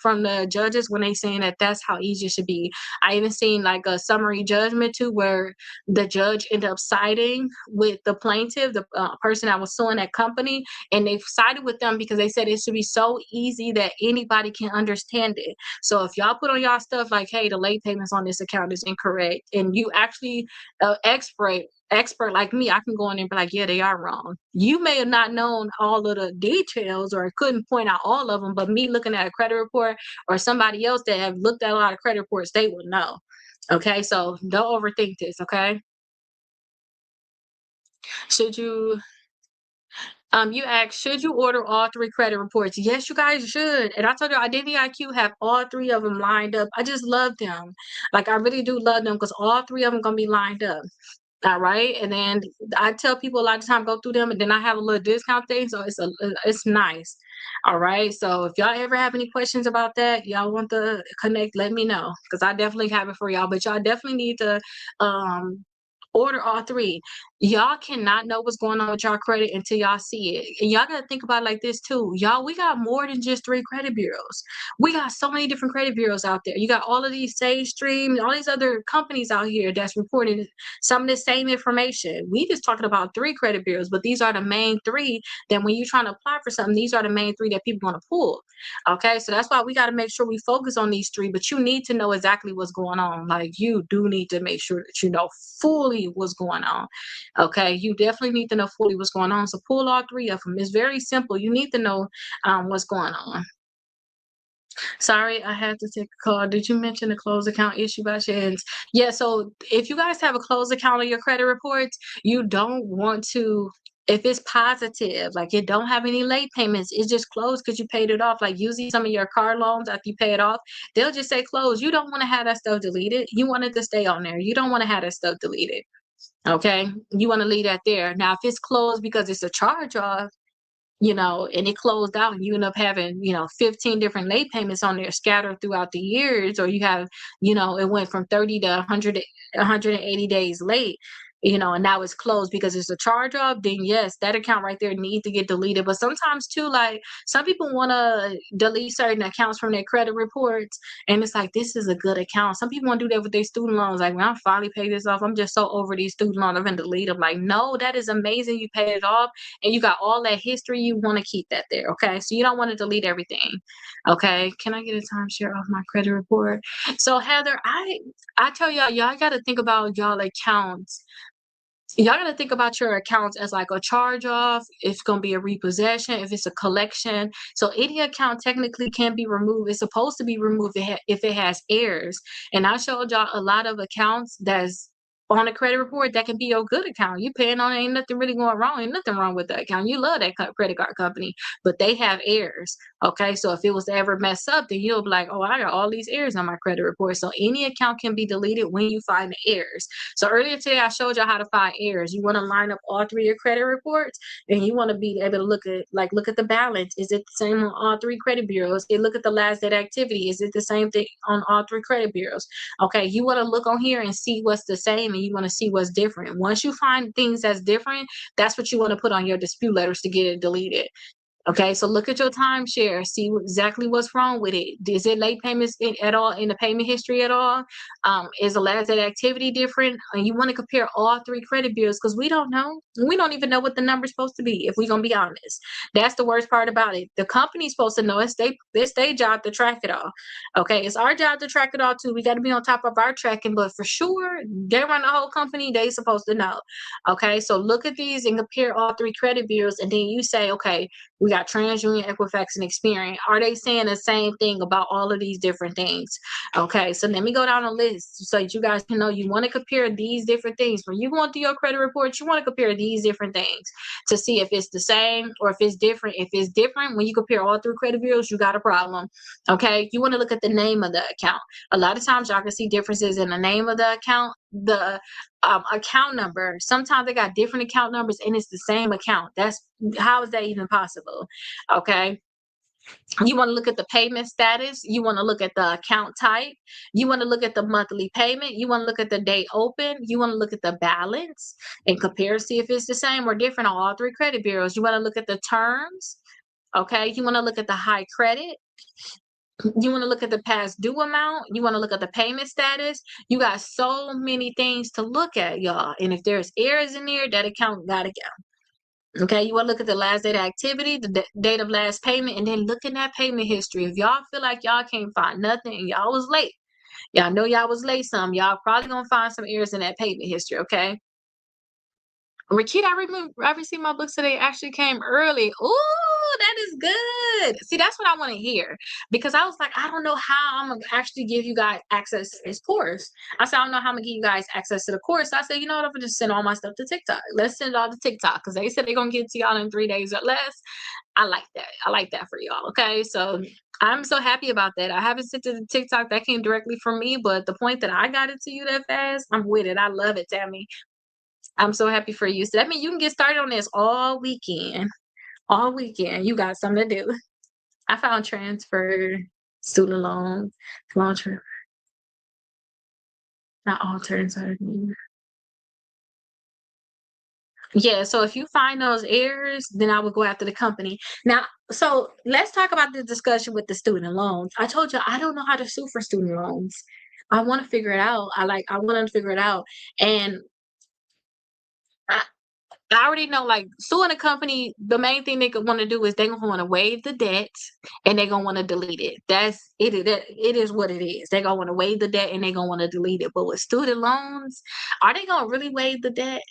A: from the judges when they saying that that's how easy it should be. I even seen like a summary judgment too, where the judge ended up siding with the plaintiff, the person that was suing that company, and they sided with them because they said it should be so easy that anybody can understand it. So if y'all put on y'all stuff like, hey, the late payments on this account is incorrect, and you actually expert like me, I can go in and be like, yeah, they are wrong. You may have not known all of the details or couldn't point out all of them, but me looking at a credit report or somebody else that have looked at a lot of credit reports, they would know. Okay, so don't overthink this. Okay, should you you asked, should you order all 3 credit reports? Yes, you guys should. And I told you, Identity IQ have all 3 of them lined up. I just love them. Like I really do love them because all 3 of them gonna be lined up. All right, and then I tell people a lot of time go through them, and then I have a little discount thing, so it's nice. All right, so if y'all ever have any questions about that, y'all want to connect, let me know because I definitely have it for y'all. But y'all definitely need to order all 3. Y'all cannot know what's going on with y'all credit until y'all see it. And y'all gotta think about it like this too. Y'all, we got more than just 3 credit bureaus. We got so many different credit bureaus out there. You got all of these SageStream, all these other companies out here that's reporting some of the same information. We just talking about 3 credit bureaus, but these are the main 3 that when you're trying to apply for something, these are the main 3 that people want to pull. Okay, so that's why we got to make sure we focus on these 3, but you need to know exactly what's going on. Like you do need to make sure that you know fully what's going on. Okay, you definitely need to know fully what's going on. So pull all 3 of them. It's very simple. You need to know what's going on. Sorry, I had to take a call. Did you mention the closed account issue by chance? Yeah, so if you guys have a closed account on your credit reports, you don't want to, if it's positive, like it don't have any late payments, it's just closed because you paid it off. Like usually some of your car loans after you pay it off, they'll just say closed. You don't want to have that stuff deleted. You want it to stay on there. You don't want to have that stuff deleted. Okay, you want to leave that there. Now, if it's closed because it's a charge off, and it closed out and you end up having, 15 different late payments on there scattered throughout the years, or you have, it went from 30 to 180 days late, and now it's closed because it's a charge off, then yes, that account right there needs to get deleted. But sometimes too, like some people want to delete certain accounts from their credit reports, and it's like, this is a good account. Some people want to do that with their student loans. Like, when I finally pay this off, I'm just so over these student loans, I'm going to delete them. Like, no, that is amazing. You paid it off and you got all that history. You want to keep that there. Okay. So you don't want to delete everything. Okay. Can I get a timeshare off my credit report? So Heather, I tell y'all got to think about y'all accounts. Y'all got to think about your accounts as like a charge off. It's going to be a repossession. If it's a collection, so any account technically can be removed. It's supposed to be removed if it has errors. And I showed y'all a lot of accounts that's on a credit report that can be your good account. You paying on it, ain't nothing really going wrong. Ain't nothing wrong with that account. You love that credit card company, but they have errors. Okay, so if it was to ever mess up, then you'll be like, oh, I got all these errors on my credit report. So any account can be deleted when you find the errors. So earlier today, I showed you how to find errors. You want to line up all three of your credit reports, and you want to be able to look at the balance. Is it the same on all three credit bureaus? And look at the last date activity. Is it the same thing on all three credit bureaus? Okay, you want to look on here and see what's the same, and you want to see what's different. Once you find things that's different, that's what you want to put on your dispute letters to get it deleted. Okay, so look at your timeshare, see exactly what's wrong with it. Is it late payments at all in the payment history at all? Is the last date activity different? And you want to compare all three credit bureaus because we don't know. We don't even know what the number's supposed to be, if we're gonna be honest. That's the worst part about it. The company's supposed to know. It's their job to track it all. Okay, it's our job to track it all too. We got to be on top of our tracking, but for sure, they run the whole company, they supposed to know. Okay, so look at these and compare all three credit bureaus, and then you say, okay, we got TransUnion, Equifax, and Experian. Are they saying the same thing about all of these different things? Okay, so let me go down a list so that you guys can know. You want to compare these different things. When you go into your credit report, you want to compare these different things to see if it's the same or if it's different. If it's different, when you compare all three credit bureaus, you got a problem. Okay, you want to look at the name of the account. A lot of times y'all can see differences in the name of the account, the account number. Sometimes they got different account numbers and it's the same account. How is that even possible? Okay, you want to look at the payment status, you want to look at the account type, you want to look at the monthly payment, you want to look at the day open, you want to look at the balance and compare, see if it's the same or different on all three credit bureaus. You want to look at the terms. Okay, you want to look at the high credit, you want to look at the past due amount, you want to look at the payment status. You got so many things to look at, y'all, and if there's errors in there, that account gotta go. Okay, you want to look at the last date of activity, the date of last payment, and then look in that payment history. If y'all feel like y'all can't find nothing and y'all was late, y'all know y'all was late some, y'all probably gonna find some errors in that payment history. Okay, Rakita, I received my books today. Actually came early. Ooh, that is good. See, that's what I want to hear, because I was like, I don't know how I'm gonna actually give you guys access to this course. I said, I don't know how I'm gonna give you guys access to the course. I said, you know what? I'm gonna just send all my stuff to TikTok. Let's send it all to TikTok because they said they're gonna get to y'all in 3 days or less. I like that. I like that for y'all. Okay, so I'm so happy about that. I haven't sent it to TikTok. That came directly from me, but the point that I got it to you that fast, I'm with it. I love it, Tammy. I'm so happy for you. So that means you can get started on this all weekend. All weekend. You got something to do. I found transfer, student loans, loan transfer. Not all turns are. Yeah, so if you find those errors, then I would go after the company. Now, so let's talk about the discussion with the student loans. I told you I don't know how to sue for student loans. I want to figure it out. I want to figure it out. And I, I already know, like, suing a company, the main thing they could want to do is they're gonna want to waive the debt and they're gonna want to delete it. That's it. It is what it is. They're gonna want to waive the debt and they're gonna want to delete it. But with student loans, are they gonna really waive the debt?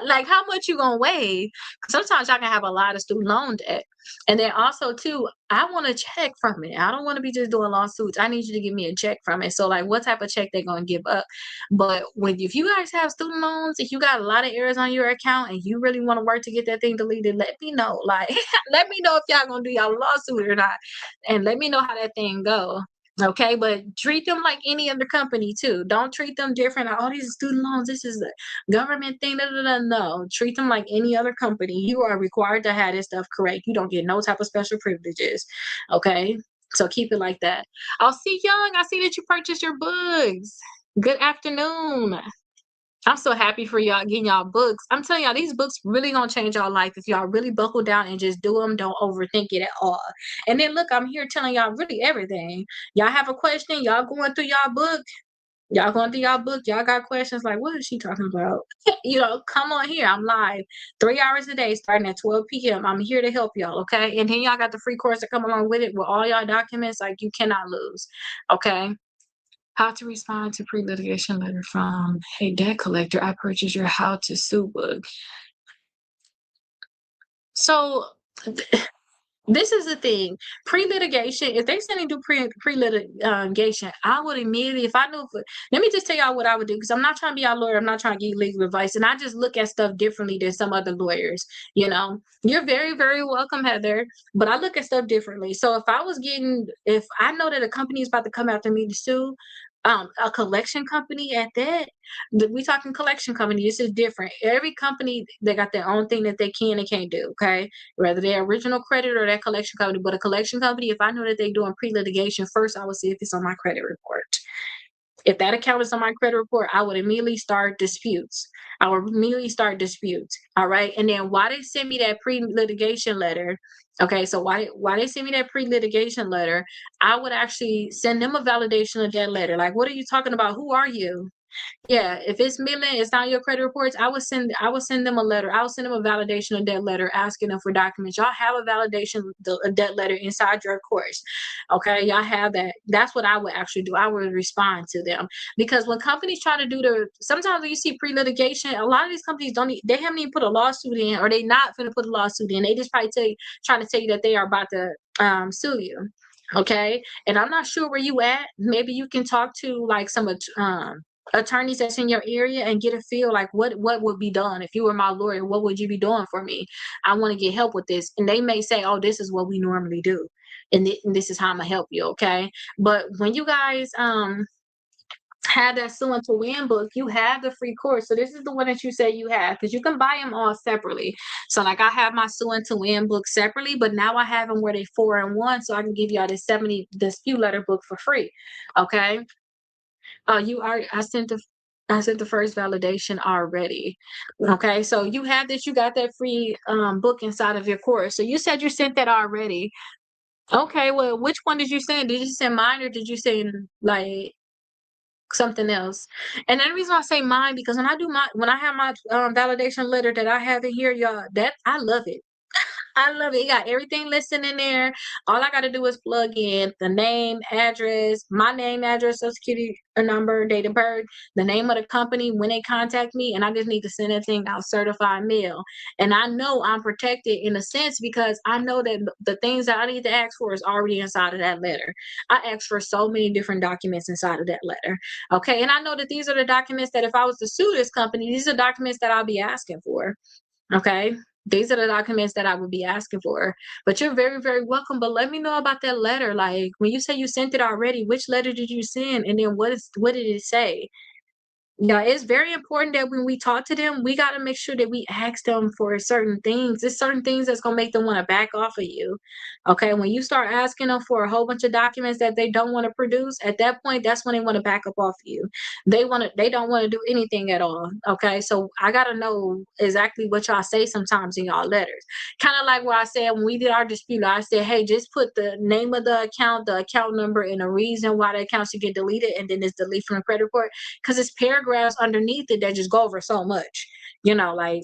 A: Like, how much you gonna waive? 'Cause sometimes y'all can have a lot of student loan debt. And then also too, I want a check from it. I don't want to be just doing lawsuits. I need you to give me a check from it. So like, what type of check they're gonna give up? But if you guys have student loans, if you got a lot of errors on your account and you really want to work to get that thing deleted, let me know. Like, let me know if y'all gonna do y'all lawsuit or not, and let me know how that thing go. Okay, but treat them like any other company too. Don't treat them different. Like, oh, these are student loans. This is a government thing. Da, da, da. No, treat them like any other company. You are required to have this stuff correct. You don't get no type of special privileges. Okay, so keep it like that. I'll see Young. I see that you purchased your books. Good afternoon. I'm so happy for y'all getting y'all books. I'm telling y'all, these books really gonna change y'all life if y'all really buckle down and just do them. Don't overthink it at all. And then look, I'm here telling y'all really everything. Y'all have a question, y'all going through y'all book. Y'all going through y'all book, y'all got questions like, what is she talking about? Come on here. I'm live 3 hours a day starting at 12 p.m. I'm here to help y'all, okay? And then y'all got the free course that come along with it with all y'all documents, like you cannot lose, okay? How to respond to pre-litigation letter from a debt collector. I purchased your how to sue book. So This is the thing. Pre-litigation, if they say they do pre-litigation, I would immediately, if I knew, let me just tell y'all what I would do, because I'm not trying to be our lawyer. I'm not trying to give you legal advice. And I just look at stuff differently than some other lawyers. You know, you're very, very welcome, Heather. But I look at stuff differently. So if I know that a company is about to come after me to sue, a collection company at that, we talking collection company, this is different. Every company, they got their own thing that they can and can't do, okay? Whether they're original credit or that collection company. But a collection company, if I know that they're doing pre-litigation, first I would see if it's on my credit report. If that account is on my credit report, I would immediately start disputes. All right. And then why they send me that pre-litigation letter? Okay, so why they send me that pre-litigation letter? I would actually send them a validation of that letter. Like, what are you talking about? Who are you? Yeah, if it's Midland, it's not your credit reports. I would send them a letter. I would send them a validation of debt letter asking them for documents. Y'all have a validation a debt letter inside your course. Okay, y'all have that. That's what I would actually do. I would respond to them because when companies try to do sometimes when you see pre-litigation, a lot of these companies they haven't even put a lawsuit in, or they not going to put a lawsuit in. They just probably trying to tell you that they are about to sue you. Okay, and I'm not sure where you at. Maybe you can talk to like some attorneys that's in your area and get a feel like what would be done if you were my lawyer. What would you be doing for me? I want to get help with this. And they may say, oh, this is what we normally do, and this is how I'm gonna help you. Okay, but when you guys have that Sue to Win book, you have the free course. So this is the one that you say you have, because you can buy them all separately. So like I have my Sue to Win book separately, but now I have them where they 4-in-1, so I can give y'all this 70 dispute letter book for free. Okay. You are. I sent the first validation already. Okay, so you have this. You got that free book inside of your course. So you said you sent that already. Okay, well, which one did you send? Did you send mine or did you send like something else? And then the reason I say mine, because when I have my validation letter that I have in here, y'all, that I love it. I love it. It got everything listed in there. All I got to do is plug in the name, address, my name, address, social security number, date of birth, the name of the company when they contact me, and I just need to send that thing out certified mail. And I know I'm protected in a sense because I know that the things that I need to ask for is already inside of that letter. I asked for so many different documents inside of that letter. Okay, and I know that these are the documents that if I was to sue this company, these are documents that I'll be asking for. Okay, these are the documents that I would be asking for. But you're very, very welcome. But let me know about that letter. Like when you say you sent it already, which letter did you send? And then what did it say? Yeah, it's very important that when we talk to them, we got to make sure that we ask them for certain things. There's certain things that's going to make them want to back off of you. Okay. When you start asking them for a whole bunch of documents that they don't want to produce, at that point, that's when they want to back up off of you. They don't want to do anything at all. Okay. So I got to know exactly what y'all say sometimes in y'all letters. Kind of like what I said when we did our dispute, I said, hey, just put the name of the account number, and a reason why the account should get deleted, and then it's delete from the credit report, because it's paragraphs underneath it that just go over so much. Like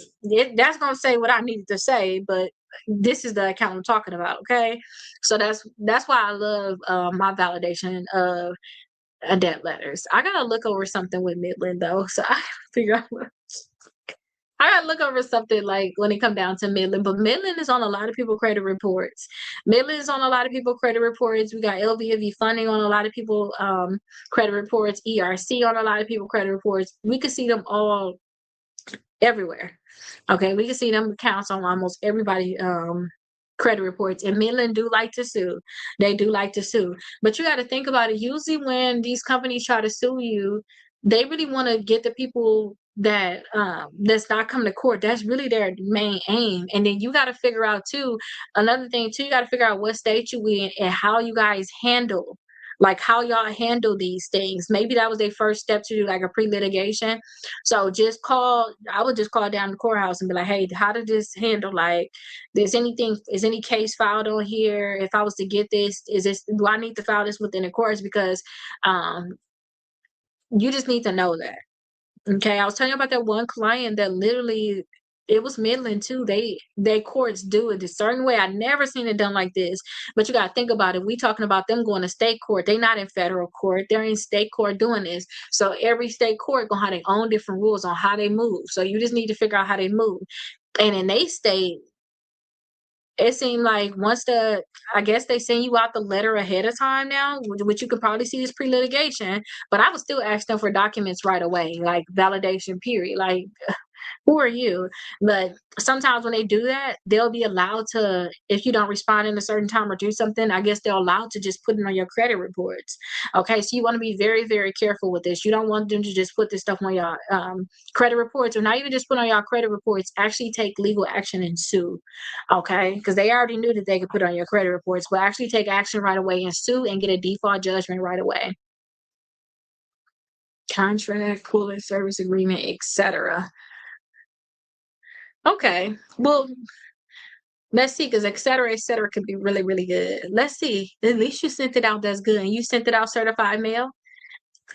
A: that's gonna say what I needed to say, but this is the account I'm talking about. Okay, so that's why I love my validation of debt letters. I gotta look over something with Midland though, so I figure out. I gotta look over something like when it come down to Midland, but Midland is on a lot of people credit reports. Midland is on a lot of people credit reports. We got LVMV funding on a lot of people credit reports. ERC on a lot of people credit reports. We could see them all everywhere. Okay, we can see them accounts on almost everybody credit reports, and Midland do like to sue. They do like to sue, but you got to think about it. Usually when these companies try to sue you, they really want to get the people that's not coming to court. That's really their main aim. And then you got to figure out too, another thing too, you got to figure out what state you in and how you guys handle, like how y'all handle these things. Maybe that was their first step to do like a pre-litigation. So I would just call down the courthouse and be like, hey, how did this handle? Like, is any case filed on here? If I was to get this, do I need to file this within the courts? Because you just need to know that. Okay, I was telling you about that one client that literally, it was Midland too. They courts do it a certain way. I never seen it done like this. But you gotta think about it. We talking about them going to state court. They not in federal court. They're in state court doing this. So every state court gonna have their own different rules on how they move. So you just need to figure out how they move. And in they state, it seemed like once I guess they send you out the letter ahead of time now, which you could probably see as pre-litigation, but I would still ask them for documents right away, like validation period. Like, who are you? But sometimes when they do that, they'll be allowed to, if you don't respond in a certain time or do something, I guess they're allowed to just put it on your credit reports. Okay, so you want to be very, very careful with this. You don't want them to just put this stuff on your credit reports, or not even just put on your credit reports. Actually, take legal action and sue. Okay, because they already knew that they could put on your credit reports, but actually take action right away and sue and get a default judgment right away. Contract, cooling service agreement, etc. Okay. Well, let's see, because et cetera could be really, really good. Let's see. At least you sent it out. That's good. And you sent it out certified mail.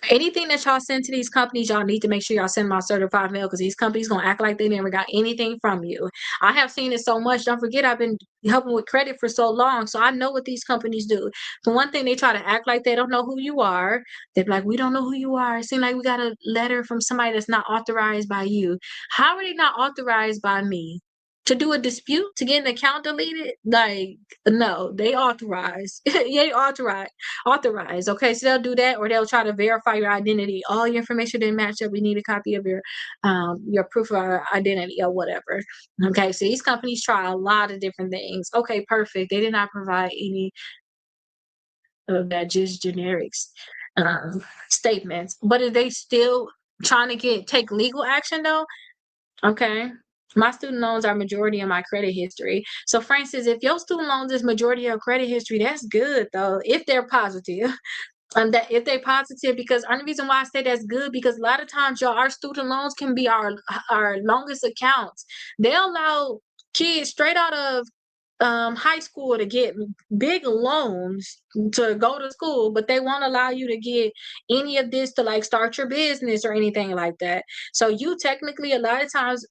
A: Anything that y'all send to these companies, y'all need to make sure y'all send my certified mail, because these companies gonna act like they never got anything from you. I have seen it so much. Don't forget, I've been helping with credit for so long, so I know what these companies do. For one thing, they try to act like they don't know who you are. They're like, we don't know who you are. It seems like we got a letter from somebody that's not authorized by you. How are they not authorized by me? To do a dispute, to get an account deleted? Like, no, they authorize. Yeah, authorize. Okay, so they'll do that, or they'll try to verify your identity. All your information didn't match up. We need a copy of your proof of identity or whatever. Okay, so these companies try a lot of different things. Okay, perfect. They did not provide any of that, just generics statements. But are they still trying to take legal action though? Okay. My student loans are majority of my credit history. So, for instance, if your student loans is majority of credit history, that's good though, if they're positive. That if they're positive, because only reason why I say that's good, because a lot of times, y'all, our student loans can be our longest accounts. They allow kids straight out of high school to get big loans to go to school, but they won't allow you to get any of this to like start your business or anything like that. So you technically, a lot of times,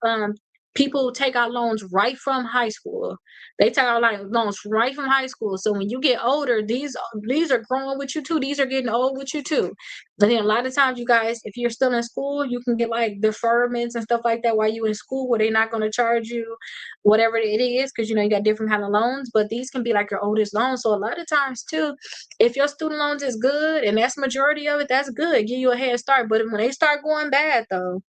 A: people take out loans right from high school. They take out like loans right from high school. So when you get older, these are growing with you too. These are getting old with you too. And then a lot of times, you guys, if you're still in school, you can get like deferments and stuff like that while you in school, where they're not going to charge you whatever it is, because you got different kind of loans. But these can be like your oldest loans. So a lot of times too, if your student loans is good and that's majority of it, that's good. Give you a head start. But when they start going bad though,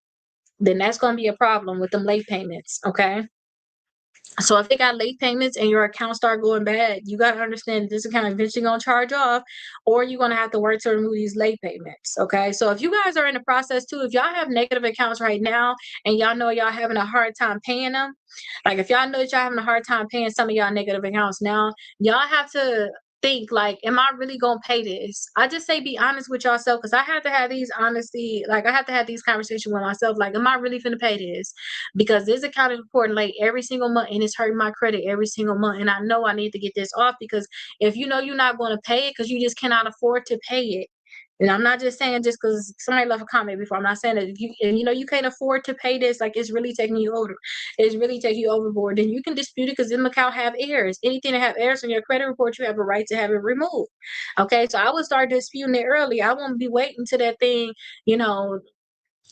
A: then that's going to be a problem with them late payments. Okay. So if they got late payments and your account start going bad, you got to understand this account eventually going to charge off, or you're going to have to work to remove these late payments. Okay. So if you guys are in the process too, if y'all have negative accounts right now and y'all know y'all having a hard time paying them, like if y'all know that y'all having a hard time paying some of y'all negative accounts now, y'all have to think like, am I really gonna pay this? I just say be honest with yourself, because I have to have these honesty, like I have to have these conversations with myself. Like, am I really finna pay this? Because this account is reporting late every single month and it's hurting my credit every single month. And I know I need to get this off, because if you know you're not going to pay it because you just cannot afford to pay it. And I'm not just saying just because somebody left a comment before. I'm not saying that if you can't afford to pay this, like it's really taking you over. It's really taking you overboard. Then you can dispute it, because them account have errors. Anything that have errors on your credit report, you have a right to have it removed. Okay, so I would start disputing it early. I won't be waiting to that thing, you know,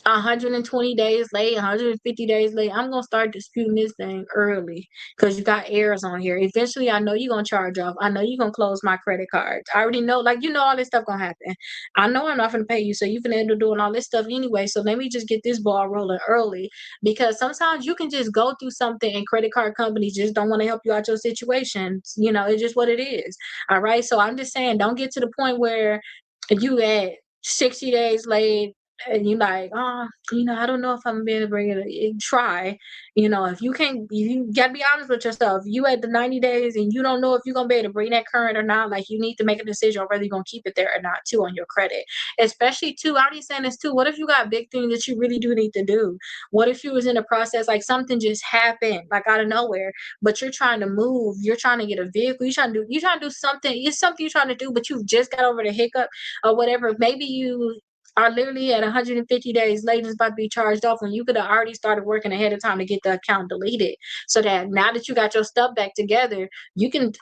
A: 120 days late, 150 days late. I'm gonna start disputing this thing early, because you got errors on here. Eventually, I know you're gonna charge off. I know you're gonna close my credit card. I already know, like, all this stuff gonna happen. I know I'm not gonna pay you, so you're gonna end up doing all this stuff anyway. So let me just get this ball rolling early, because sometimes you can just go through something and credit card companies just don't want to help you out your situation. It's just what it is. All right. So I'm just saying, don't get to the point where you at 60 days late and you like, I don't know if I'm gonna be able to bring it. Try, if you can't, you gotta be honest with yourself. You at the 90 days and you don't know if you're gonna be able to bring that current or not. Like, you need to make a decision on whether you're gonna keep it there or not too on your credit. Especially too, I already saying this too. What if you got big things that you really do need to do? What if you was in a process, like something just happened, like out of nowhere, but you're trying to move, you're trying to get a vehicle, you're trying to do something, it's something you're trying to do, but you've just got over the hiccup or whatever. Maybe you are literally at 150 days late, it's about to be charged off, when you could have already started working ahead of time to get the account deleted, so that now that you got your stuff back together, you can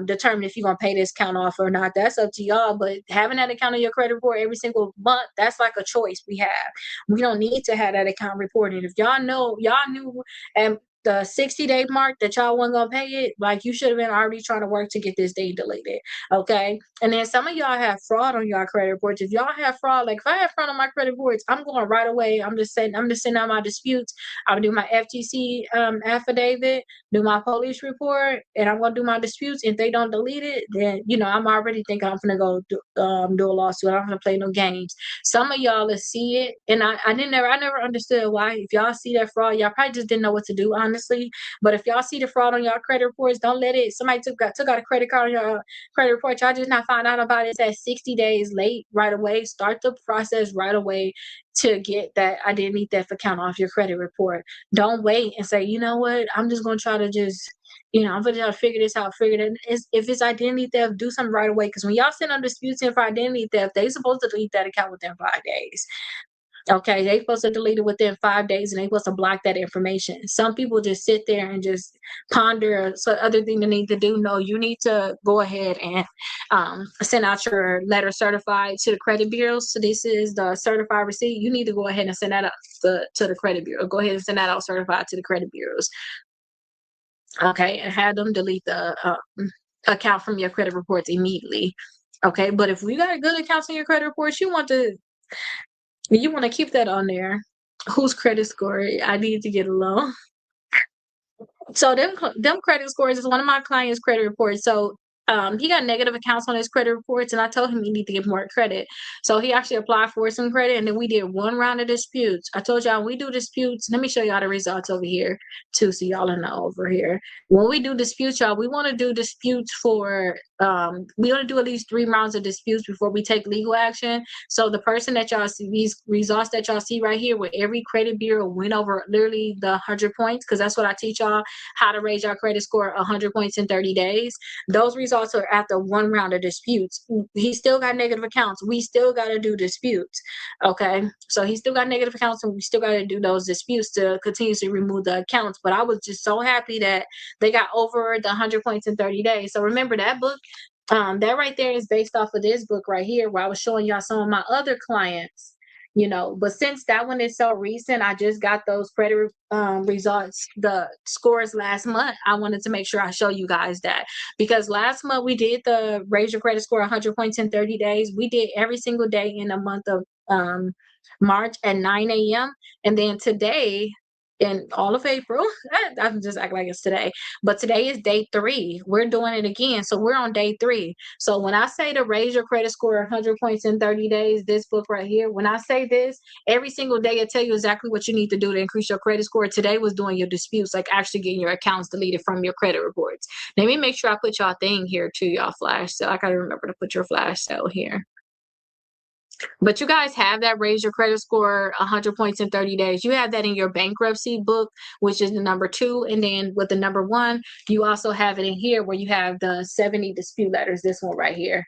A: determine if you're going to pay this account off or not. That's up to y'all. But having that account on your credit report every single month, that's like a choice we have. We don't need to have that account reported. If y'all knew, and the 60-day mark that y'all wasn't gonna pay it, like you should have been already trying to work to get this thing deleted. Okay. And then some of y'all have fraud on your credit reports. If y'all have fraud, like if I have fraud on my credit reports, I'm going right away. I'm just sending out my disputes. I'm gonna do my FTC affidavit, do my police report, and I'm gonna do my disputes. If they don't delete it, then I'm already thinking I'm gonna go do a lawsuit. I'm not gonna play no games. Some of y'all will see it, and I never understood why. If y'all see that fraud, y'all probably just didn't know what to do, honestly. But if y'all see the fraud on your credit reports, don't let it. Somebody took out a credit card on your credit report. Y'all just not find out about it at 60 days late right away. Start the process right away to get that identity theft account off your credit report. Don't wait and say, you know what, I'm just gonna try to just. I'm gonna try to figure this out. If it's identity theft, do something right away. Because when y'all send on disputes in for identity theft, they supposed to delete that account within 5 days. Okay, they supposed to delete it within 5 days, and they supposed to block that information. Some people just sit there and just ponder so other thing they need to do. No, you need to go ahead and send out your letter certified to the credit bureaus. So this is the certified receipt. You need to go ahead and send that out to the credit bureau. Go ahead and send that out certified to the credit bureaus. Okay, and have them delete the account from your credit reports immediately. Okay, but if we got good accounts in your credit reports, you want to keep that on there. Whose credit score? I need to get a loan. So them credit scores is one of my clients' credit reports. So he got negative accounts on his credit reports, and I told him he need to get more credit. So he actually applied for some credit, and then we did one round of disputes. I told y'all we do disputes. Let me show y'all the results over here too, so y'all know over here. When we do disputes, y'all, we want to do disputes for we want to do at least 3 rounds of disputes before we take legal action. So the person that y'all see, these results that y'all see right here, where every credit bureau went over literally the 100 points, because that's what I teach y'all, how to raise your credit score 100 points in 30 days. Those results are after 1 round of disputes. He still got negative accounts. We still got to do disputes. Okay. So he still got negative accounts, and we still got to do those disputes to continuously remove the accounts. But I was just so happy that they got over the 100 points in 30 days. So remember that book, that right there is based off of this book right here, where I was showing y'all some of my other clients. But since that one is so recent, I just got those credit results, the scores last month. I wanted to make sure I show you guys that, because last month we did the raise your credit score 100 points in 30 days. We did every single day in the month of March at 9 a.m. And then today, in all of April, I'm just acting like it's today, but today is day 3. We're doing it again. So we're on day 3. So when I say to raise your credit score 100 points in 30 days, this book right here, when I say this, every single day it tell you exactly what you need to do to increase your credit score. Today was doing your disputes, like actually getting your accounts deleted from your credit reports. Let me make sure I put y'all thing here too, y'all flash sale. I gotta remember to put your flash sale here. But you guys have that raise your credit score 100 points in 30 days. You have that in your bankruptcy book, which is the number 2. And then with the number 1, you also have it in here where you have the 70 dispute letters, this one right here.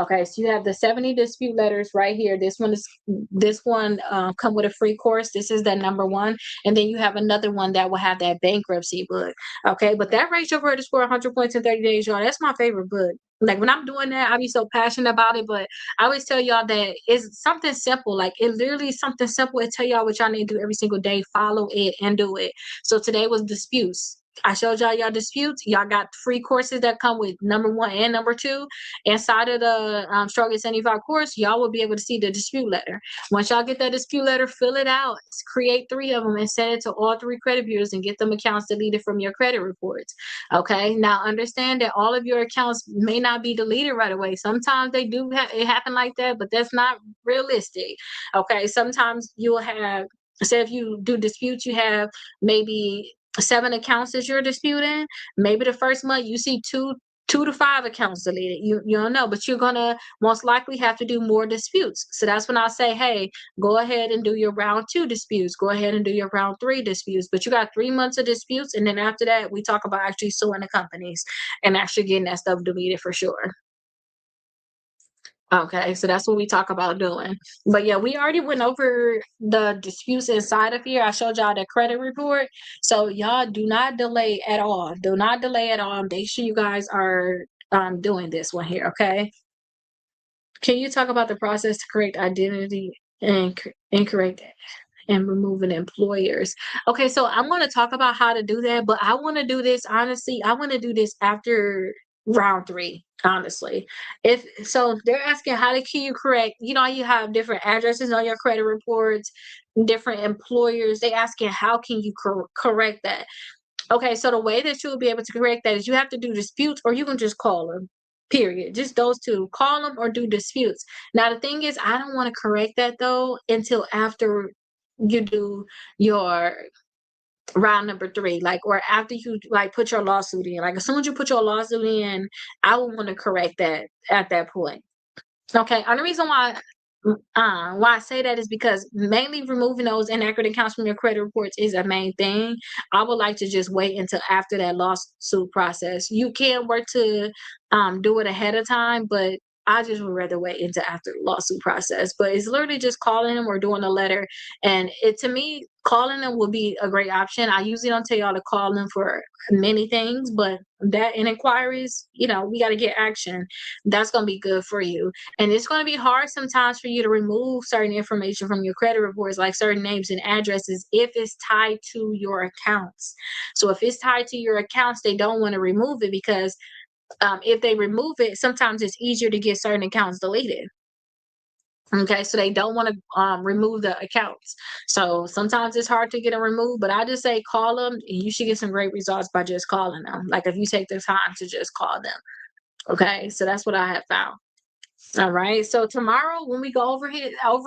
A: Okay, so you have the 70 dispute letters right here. This one come with a free course. This is the number 1. And then you have another one that will have that bankruptcy book. Okay, but that raise your credit score 100 points in 30 days, y'all, that's my favorite book. Like when I'm doing that, I be so passionate about it. But I always tell y'all that it's something simple. Like it literally is something simple. It tell y'all what y'all need to do every single day. Follow it and do it. So today was disputes. I showed y'all disputes. Y'all got free courses that come with number 1 and number 2. Inside of the Struggle 75 course, y'all will be able to see the dispute letter. Once y'all get that dispute letter, fill it out, create 3 of them, and send it to all 3 credit bureaus and get them accounts deleted from your credit reports. Okay, now understand that all of your accounts may not be deleted right away. Sometimes they do it happen like that, but that's not realistic. Okay, sometimes you'll have, say if you do disputes, you have maybe 7 accounts that you're disputing. Maybe the first month you see 2 to 5 accounts deleted. You don't know, but you're gonna most likely have to do more disputes. So that's when I say, hey, go ahead and do your round 2 disputes. Go ahead and do your round 3 disputes. But you got 3 months of disputes, and then after that, we talk about actually suing the companies and actually getting that stuff deleted for sure. Okay, so that's what we talk about doing. But yeah, we already went over the disputes inside of here. I showed y'all the credit report. So y'all do not delay at all. Do not delay at all. Make sure you guys are doing this one here, okay? Can you talk about the process to create identity and incorrect and removing employers. Okay, so I'm going to talk about how to do that, but I want to do this honestly. I want to do this after round 3, honestly. If so, they're asking how to can you correct, you have different addresses on your credit reports, different employers. They asking how can you correct that. Okay, so the way that you'll be able to correct that is you have to do disputes or you can just call them. Period. Just those two. Call them or do disputes. Now the thing is, I don't want to correct that though until after you do your round number 3, like, or after you like put your lawsuit in. Like as soon as you put your lawsuit in, I will want to correct that at that point. Okay, and the reason why I say that is because mainly removing those inaccurate accounts from your credit reports is a main thing. I would like to just wait until after that lawsuit process. You can work to do it ahead of time, but I just would rather wait until after the lawsuit process. But it's literally just calling them or doing a letter. And it to me, calling them would be a great option. I usually don't tell y'all to call them for many things, but that in inquiries, we got to get action. That's going to be good for you. And it's going to be hard sometimes for you to remove certain information from your credit reports, like certain names and addresses, if it's tied to your accounts. So if it's tied to your accounts, they don't want to remove it because if they remove it, sometimes it's easier to get certain accounts deleted. Okay, so they don't want to remove the accounts. So sometimes it's hard to get them removed, but I just say call them, and you should get some great results by just calling them. Like if you take the time to just call them. Okay, so that's what I have found. All right. So tomorrow when we go over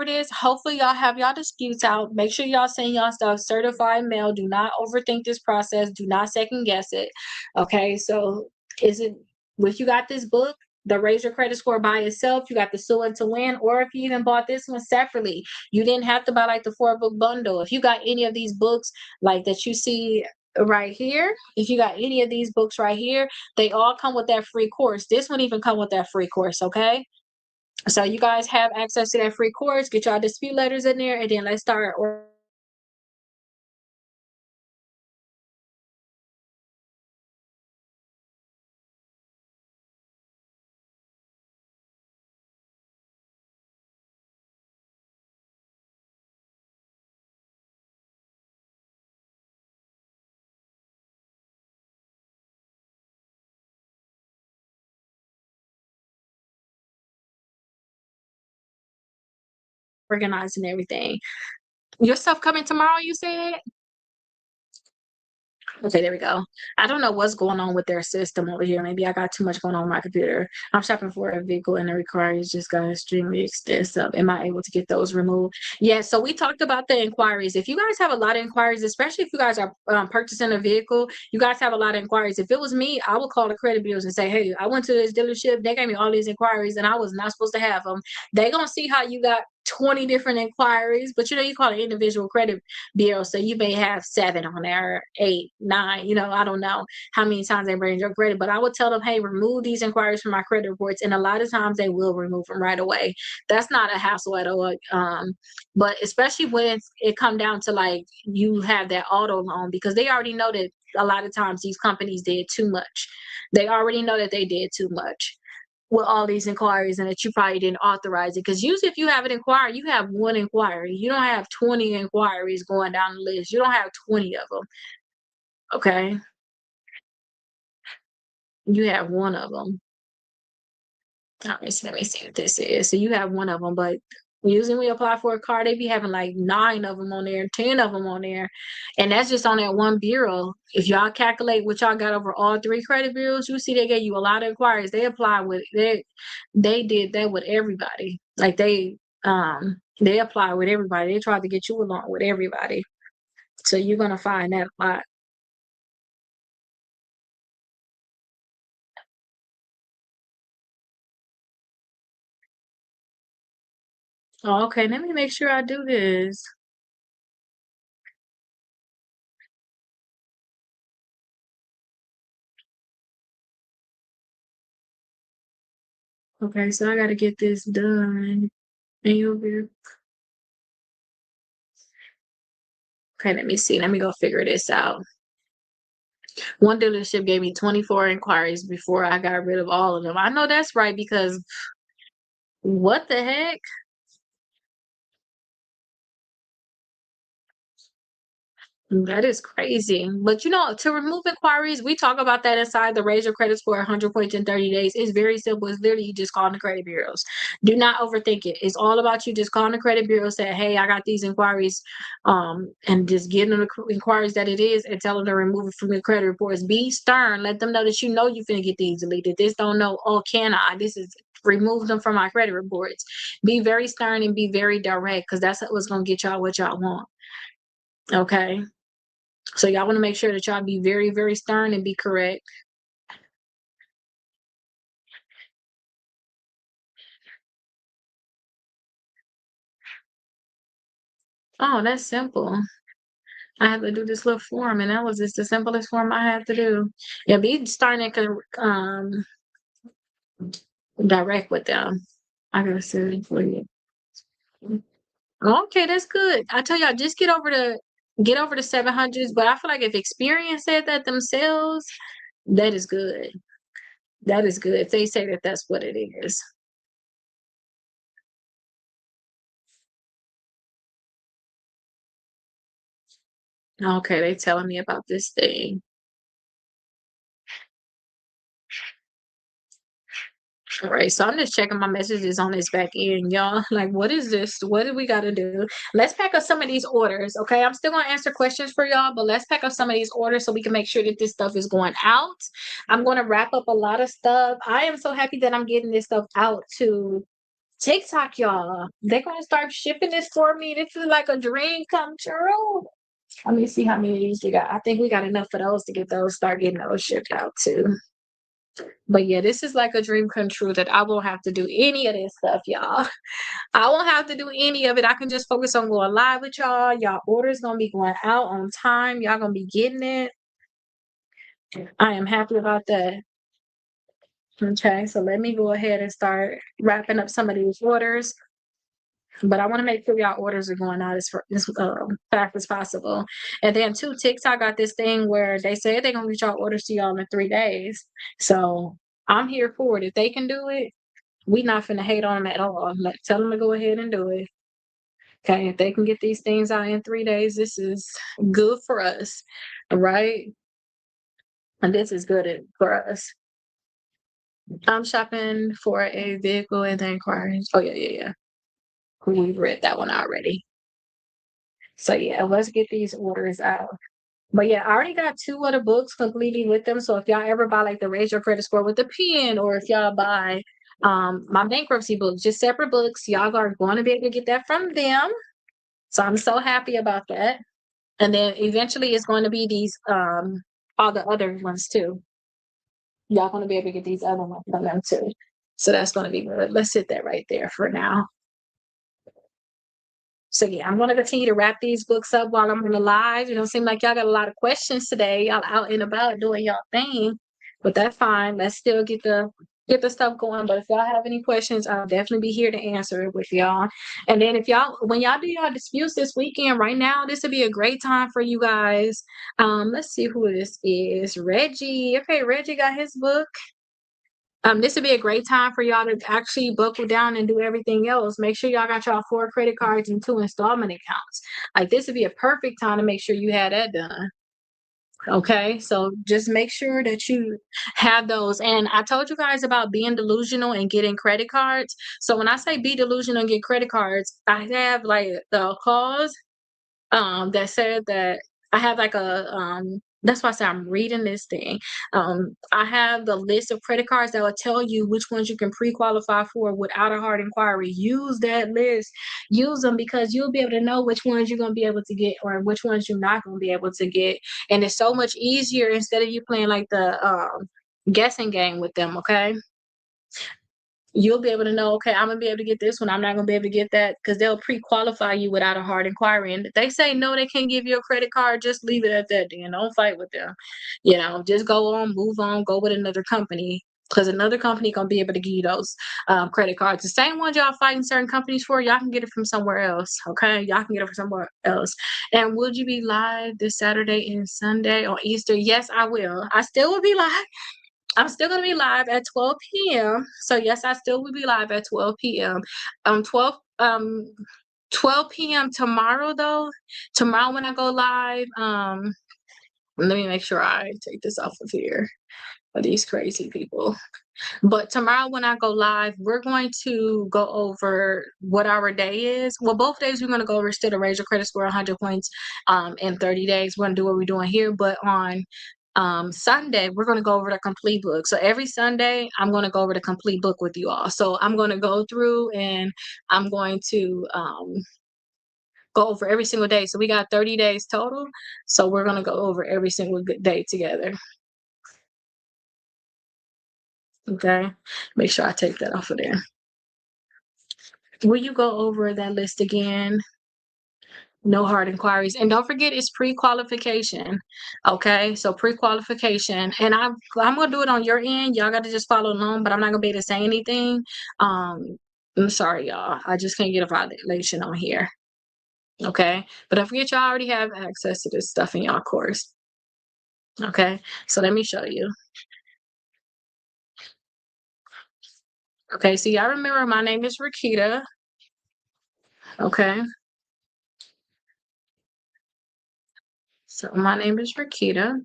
A: this, hopefully y'all have y'all disputes out. Make sure y'all send y'all stuff certified mail. Do not overthink this process. Do not second guess it. Okay. So is it if you got this book, the Raise Your Credit Score by itself, you got the Sue to Win, or if you even bought this one separately, you didn't have to buy like the 4-book bundle. If you got any of these books like that you see right here, if you got any of these books right here, they all come with that free course. This one even come with that free course. Okay. So you guys have access to that free course. Get y'all dispute letters in there, and then let's start organizing everything. Your stuff coming tomorrow, you said? Okay, there we go. I don't know what's going on with their system over here. Maybe I got too much going on my computer. I'm shopping for a vehicle and the requires just got extremely extensive. Am I able to get those removed? Yeah, so we talked about the inquiries. If you guys have a lot of inquiries, especially if you guys are purchasing a vehicle, you guys have a lot of inquiries. If it was me, I would call the credit bureaus and say, hey, I went to this dealership. They gave me all these inquiries and I was not supposed to have them. They're going to see how you got 20 different inquiries, but you call an individual credit bureau, so you may have 7 on there, 8, 9, I don't know how many times they bring your credit, but I would tell them, hey, remove these inquiries from my credit reports, and a lot of times they will remove them right away. That's not a hassle at all. But especially when it come down to like you have that auto loan, because they already know that a lot of times these companies did too much. They already know that they did too much with all these inquiries and that you probably didn't authorize it. Because usually if you have an inquiry, you have one inquiry. You don't have 20 inquiries going down the list. You don't have 20 of them. Okay. You have one of them. All right, so let me see what this is. So you have one of them, but usually we apply for a car, they be having like 9 of them on there, 10 of them on there. And that's just on that one bureau. If y'all calculate what y'all got over all 3 credit bureaus, you see they gave you a lot of inquiries. They apply with they did that with everybody. Like they apply with everybody. They tried to get you along with everybody. So you're gonna find that a lot. Oh, okay, let me make sure I do this. Okay, so I gotta get this done. And you'll be okay. Let me see. Let me go figure this out. One dealership gave me 24 inquiries before I got rid of all of them. I know that's right because what the heck? That is crazy. But to remove inquiries, we talk about that inside the Raise Your Credit Score 100 points in 30 days. It's very simple. It's literally you just calling the credit bureaus. Do not overthink it. It's all about you just calling the credit bureau, say, hey, I got these inquiries, and just getting them the inquiries that it is and tell them to remove it from your credit reports. Be stern. Let them know that you know you're finna get these deleted. This don't know, oh, can I? This is remove them from my credit reports. Be very stern and be very direct because that's what's gonna get y'all what y'all want. Okay. So y'all want to make sure that y'all be very, very stern and be correct. Oh, that's simple. I have to do this little form, and that was just the simplest form I had to do. Yeah, be starting to direct with them. I gotta say it for you. Okay, that's good. I tell y'all, just get over the 700s. But I feel like if experience said that themselves, that is good. That is good. If they say that that's what it is. Okay, they telling me about this thing. All right, so I'm just checking my messages on this back end, y'all. Like, what is this? What do we got to do? Let's pack up some of these orders, okay? I'm still gonna answer questions for y'all, but let's pack up some of these orders so we can make sure that this stuff is going out. I'm gonna wrap up a lot of stuff. I am so happy that I'm getting this stuff out to TikTok, y'all. They're gonna start shipping this for me. This is like a dream come true. Let me see how many of these we got. I think we got enough for those to get those, start getting those shipped out too. But yeah, this is like a dream come true that I won't have to do any of this stuff, y'all. I won't have to do any of it. I can just focus on going live with y'all. Y'all orders gonna be going out on time. Y'all gonna be getting it. I am happy about that. Okay, so let me go ahead and start wrapping up some of these orders. But I want to make sure y'all orders are going out as fast as possible. And then too, TikTok got this thing where they say they're gonna reach out orders to y'all in 3 days. So I'm here for it. If they can do it, we not finna hate on them at all. Tell them to go ahead and do it. Okay, if they can get these things out in 3 days, this is good for us. All right. And this is good for us. I'm shopping for a vehicle and the inquiries. Oh yeah. We've read that one already. So yeah, let's get these orders out. But yeah, I already got 2 other books completely with them. So if y'all ever buy like the Raise Your Credit Score with a pen, or if y'all buy my bankruptcy books, just separate books, y'all are going to be able to get that from them. So I'm so happy about that. And then eventually it's going to be these all the other ones too. Y'all going to be able to get these other ones from them too. So that's going to be good. Let's sit that right there for now. So yeah, I'm gonna continue to wrap these books up while I'm on the live. Seem like y'all got a lot of questions today. Y'all out and about doing y'all thing, but that's fine. Let's still get the stuff going. But if y'all have any questions, I'll definitely be here to answer it with y'all. And then when y'all do y'all disputes this weekend, right now, this would be a great time for you guys. Let's see who this is. Reggie. Okay, Reggie got his book. This would be a great time for y'all to actually buckle down and do everything else. Make sure y'all got y'all 4 credit cards and 2 installment accounts. Like this would be a perfect time to make sure you had that done. Okay, so just make sure that you have those. And I told you guys about being delusional and getting credit cards. So when I say be delusional and get credit cards, I have like the clause that said that I have like that's why I say I'm reading this thing. I have the list of credit cards that will tell you which ones you can pre-qualify for without a hard inquiry. Use that list. Use them because you'll be able to know which ones you're going to be able to get or which ones you're not going to be able to get. And it's so much easier instead of you playing like the guessing game with them, okay? You'll be able to know, okay, I'm gonna be able to get this one. I'm not gonna be able to get that because they'll pre-qualify you without a hard inquiry. And if they say no, they can't give you a credit card, just leave it at that. Then don't fight with them. Just go on, move on, go with another company because another company gonna be able to give you those credit cards. The same ones y'all fighting certain companies for, y'all can get it from somewhere else. Okay, y'all can get it from somewhere else. And would you be live this Saturday and Sunday on Easter? Yes, I will. I still will be live. I'm still gonna be live at 12 p.m. So yes, I still will be live at 12 p.m. 12 12 p.m. tomorrow though. Tomorrow when I go live, let me make sure I take this off of here for these crazy people. But tomorrow when I go live, we're going to go over what our day is. Well, both days we're going to go over still to raise your credit score 100 points in 30 days. We're going to do what we're doing here. But on Sunday, we're going to go over the complete book. So every Sunday, I'm going to go over the complete book with you all. So I'm going to go through and I'm going to go over every single day. So we got 30 days total. So we're going to go over every single day together. Okay. Make sure I take that off of there. Will you go over that list again? No hard inquiries. And don't forget it's pre-qualification. Okay, so pre-qualification. And I'm gonna do it on your end. Y'all gotta just follow along, but I'm not gonna be able to say anything. I'm sorry, y'all. I just can't get a violation on here. Okay. But don't forget y'all already have access to this stuff in y'all course. Okay, so let me show you. Okay, so y'all remember my name is Rakita. Okay. So my name is Rakita.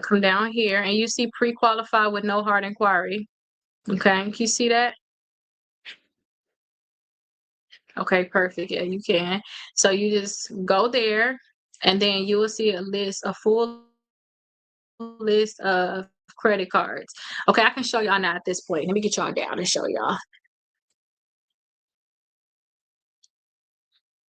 A: Come down here and you see pre-qualified with no hard inquiry. Okay, can you see that? Okay, perfect. Yeah, you can. So you just go there and then you will see a full list of credit cards. Okay, I can show y'all now at this point. Let me get y'all down and show y'all.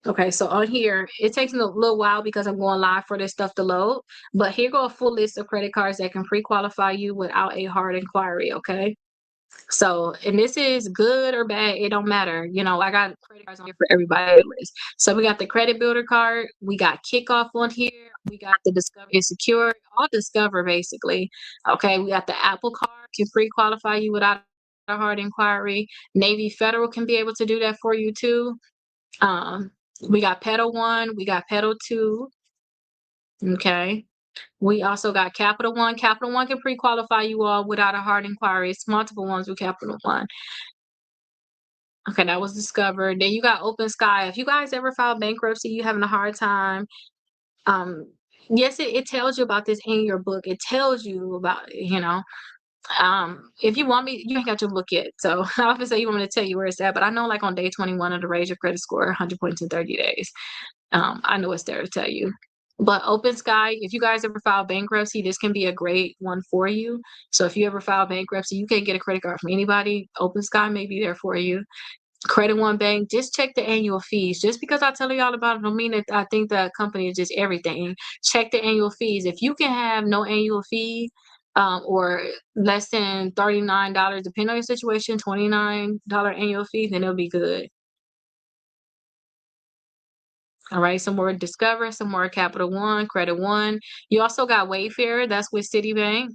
A: Okay, so on here, it takes me a little while because I'm going live for this stuff to load. But here go a full list of credit cards that can pre-qualify you without a hard inquiry, okay? So, and this is good or bad, it don't matter. You know, I got credit cards on here for everybody anyways. So we got the credit builder card, we got kickoff on here, we got the Discover Insecure, all Discover basically. Okay, we got the Apple card, can pre-qualify you without a hard inquiry. Navy Federal can be able to do that for you too. We got Pedal One, we got Pedal Two. Okay. We also got Capital One. Capital One can pre-qualify you all without a hard inquiry. It's multiple ones with Capital One. Okay, that was discovered. Then you got Open Sky. If you guys ever file bankruptcy, you having a hard time. Um, yes, it tells you about this in your book. It tells you about it, you know. If you want me, you ain't got your book yet. So I often say you want me to tell you where it's at, but I know like on day 21 of the raise your credit score 100 points in 30 days. I know it's there to tell you. But Open Sky, if you guys ever file bankruptcy, this can be a great one for you. So if you ever file bankruptcy, you can't get a credit card from anybody. Open Sky may be there for you. Credit One Bank, just check the annual fees. Just because I tell y'all about it don't mean that I think the company is just everything. Check the annual fees. If you can have no annual fee, or less than $39, depending on your situation, $29 annual fee, then it'll be good. All right, some more Discover, some more Capital One, Credit One. You also got Wayfair, that's with Citibank.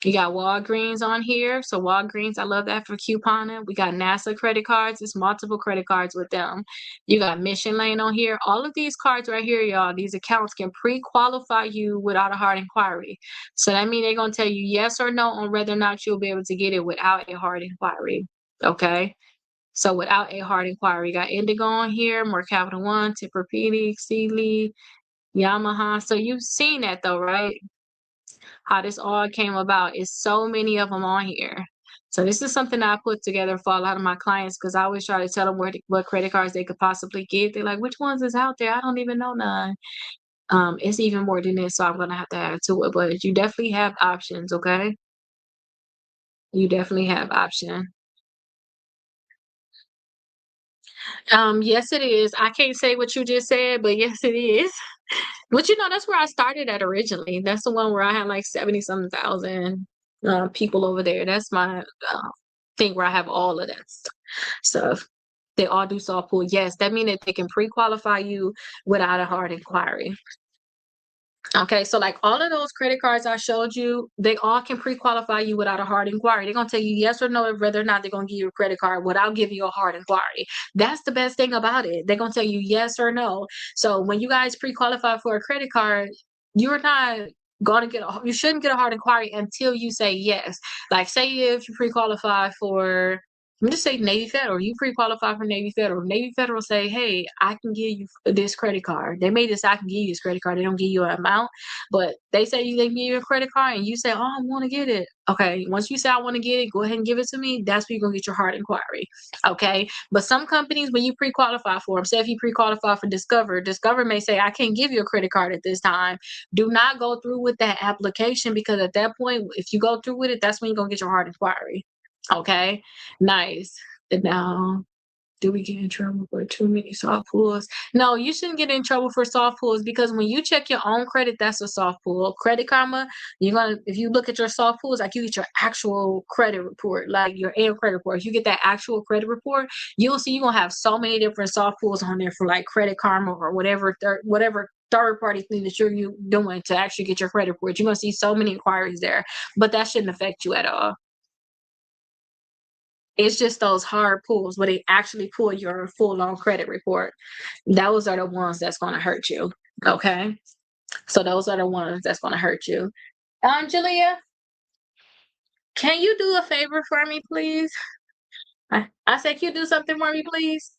A: You got Walgreens on here. So Walgreens, I love that for couponing. We got NASA credit cards. It's multiple credit cards with them. You got Mission Lane on here. All of these cards right here, y'all, these accounts can pre-qualify you without a hard inquiry. So that means they're going to tell you yes or no on whether or not you'll be able to get it without a hard inquiry. Okay? So without a hard inquiry, you got Indigo on here, more Capital One, Tempur-Pedic, Sealy, Yamaha. So you've seen that though, right? How this all came about is so many of them on here. So this is something I put together for a lot of my clients because I always try to tell them what credit cards they could possibly get. They're like, which ones is out there? I don't even know none. It's even more than this, so I'm gonna have to add to it. But you definitely have options, okay? You definitely have option. Yes, it is. I can't say what you just said, but yes, it is. But you know, that's where I started at originally. That's the one where I had like 70 something thousand people over there. That's my thing where I have all of that stuff. They all do soft pull. Yes, that means that they can pre-qualify you without a hard inquiry. Okay, so like all of those credit cards I showed you, they all can pre-qualify you without a hard inquiry. They're gonna tell you yes or no whether or not they're gonna give you a credit card without giving you a hard inquiry. That's the best thing about it. They're gonna tell you yes or no. So when you guys pre-qualify for a credit card, you're not gonna you shouldn't get a hard inquiry until you say yes. Like say if you pre-qualify for I'm just say Navy Federal. You pre-qualify for Navy Federal. Navy Federal say, hey, I can give you this credit card. They may decide I can give you this credit card. They don't give you an amount, but they say they give you a credit card and you say, oh, I want to get it. Okay. Once you say I want to get it, go ahead and give it to me. That's where you're going to get your hard inquiry. Okay. But some companies, when you pre-qualify for them, say if you pre-qualify for Discover may say, I can't give you a credit card at this time. Do not go through with that application, because at that point, if you go through with it, that's when you're going to get your hard inquiry. Okay, nice. And now, do we get in trouble for too many soft pulls? No, you shouldn't get in trouble for soft pulls, because when you check your own credit, that's a soft pull. Credit Karma, if you look at your soft pulls, like you get your actual credit report, like your annual credit report. If you get that actual credit report, you'll see you're gonna have so many different soft pulls on there for like Credit Karma or whatever third party thing that you're doing to actually get your credit report. You're gonna see so many inquiries there, but that shouldn't affect you at all. It's just those hard pulls where they actually pull your full-on credit report. Those are the ones that's going to hurt you. Okay. So those are the ones that's going to hurt you. Julia, can you do a favor for me, please? I said, can you do something for me, please?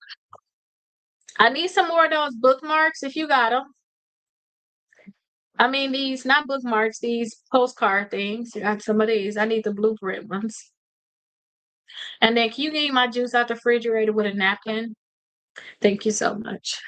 A: I need some more of those bookmarks if you got them. I mean, these, not bookmarks, these postcard things. You got some of these. I need the blueprint ones. And then can you get my juice out the refrigerator with a napkin? Thank you so much.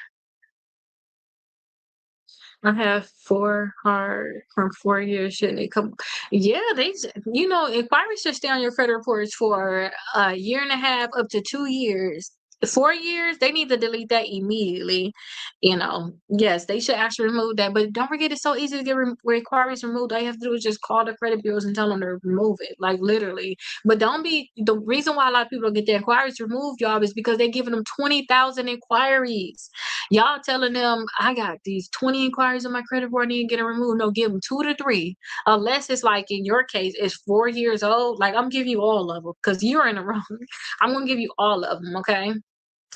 A: I have 4 hard from 4 years. Shouldn't it come? Yeah, inquiries should stay on your credit reports for a year and a half up to 2 years. 4 years, they need to delete that immediately. Yes, they should actually remove that. But don't forget, it's so easy to get inquiries removed. All you have to do is just call the credit bureaus and tell them to remove it, like literally. But the reason why a lot of people get their inquiries removed, y'all, is because they're giving them 20,000 inquiries. Y'all telling them, I got these 20 inquiries on my credit report, I need to get it removed. No, give them 2 to 3. Unless it's like in your case, it's 4 years old. Like, I'm giving you all of them because you're in the wrong. I'm going to give you all of them, okay?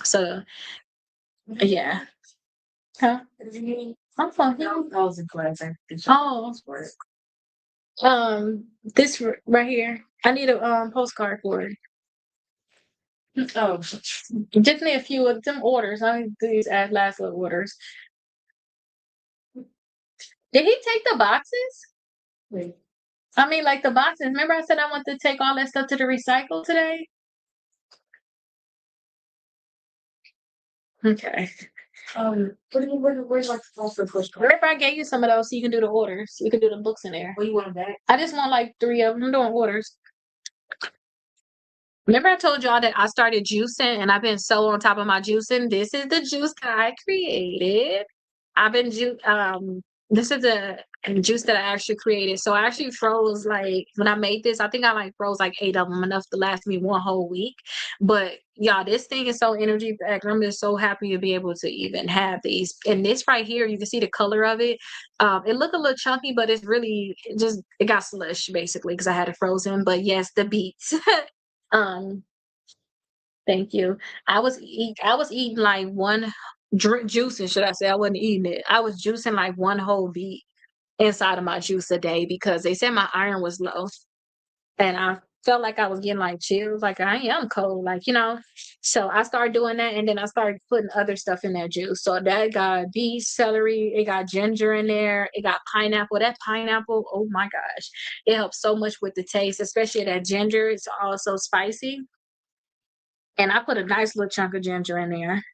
A: So, yeah. Huh? I'm fine. I was in class. This right here. I need a postcard for it. Oh, just need a few of them orders. I need these as last little orders. Did he take the boxes? Wait. I mean, like the boxes. Remember, I said I want to take all that stuff to the recycle today. Okay. Where's like the first? Remember, I gave you some of those so you can do the orders. You can do the books in there. What you want back? I just want like 3 of them. I'm doing orders. Remember, I told y'all that I started juicing and I've been so on top of my juicing. This is the juice that I created. I've been this is the juice that I actually created. So I actually froze, like when I made this, I think I froze like 8 of them, enough to last me 1 whole week. But y'all, this thing is so energy packed. I'm just so happy to be able to even have these. And this right here, you can see the color of it. It looked a little chunky, but it's really it got slush basically because I had it frozen. But yes, the beets. Thank you. I was eating like one juicing, should I say? I wasn't eating it. I was juicing like 1 whole beet inside of my juice a day because they said my iron was low, and I felt like I was getting like chills, like I am cold, So I started doing that, and then I started putting other stuff in that juice. So that got beet, celery, it got ginger in there, it got pineapple. That pineapple, oh my gosh, it helps so much with the taste, especially that ginger. It's also spicy. And I put a nice little chunk of ginger in there.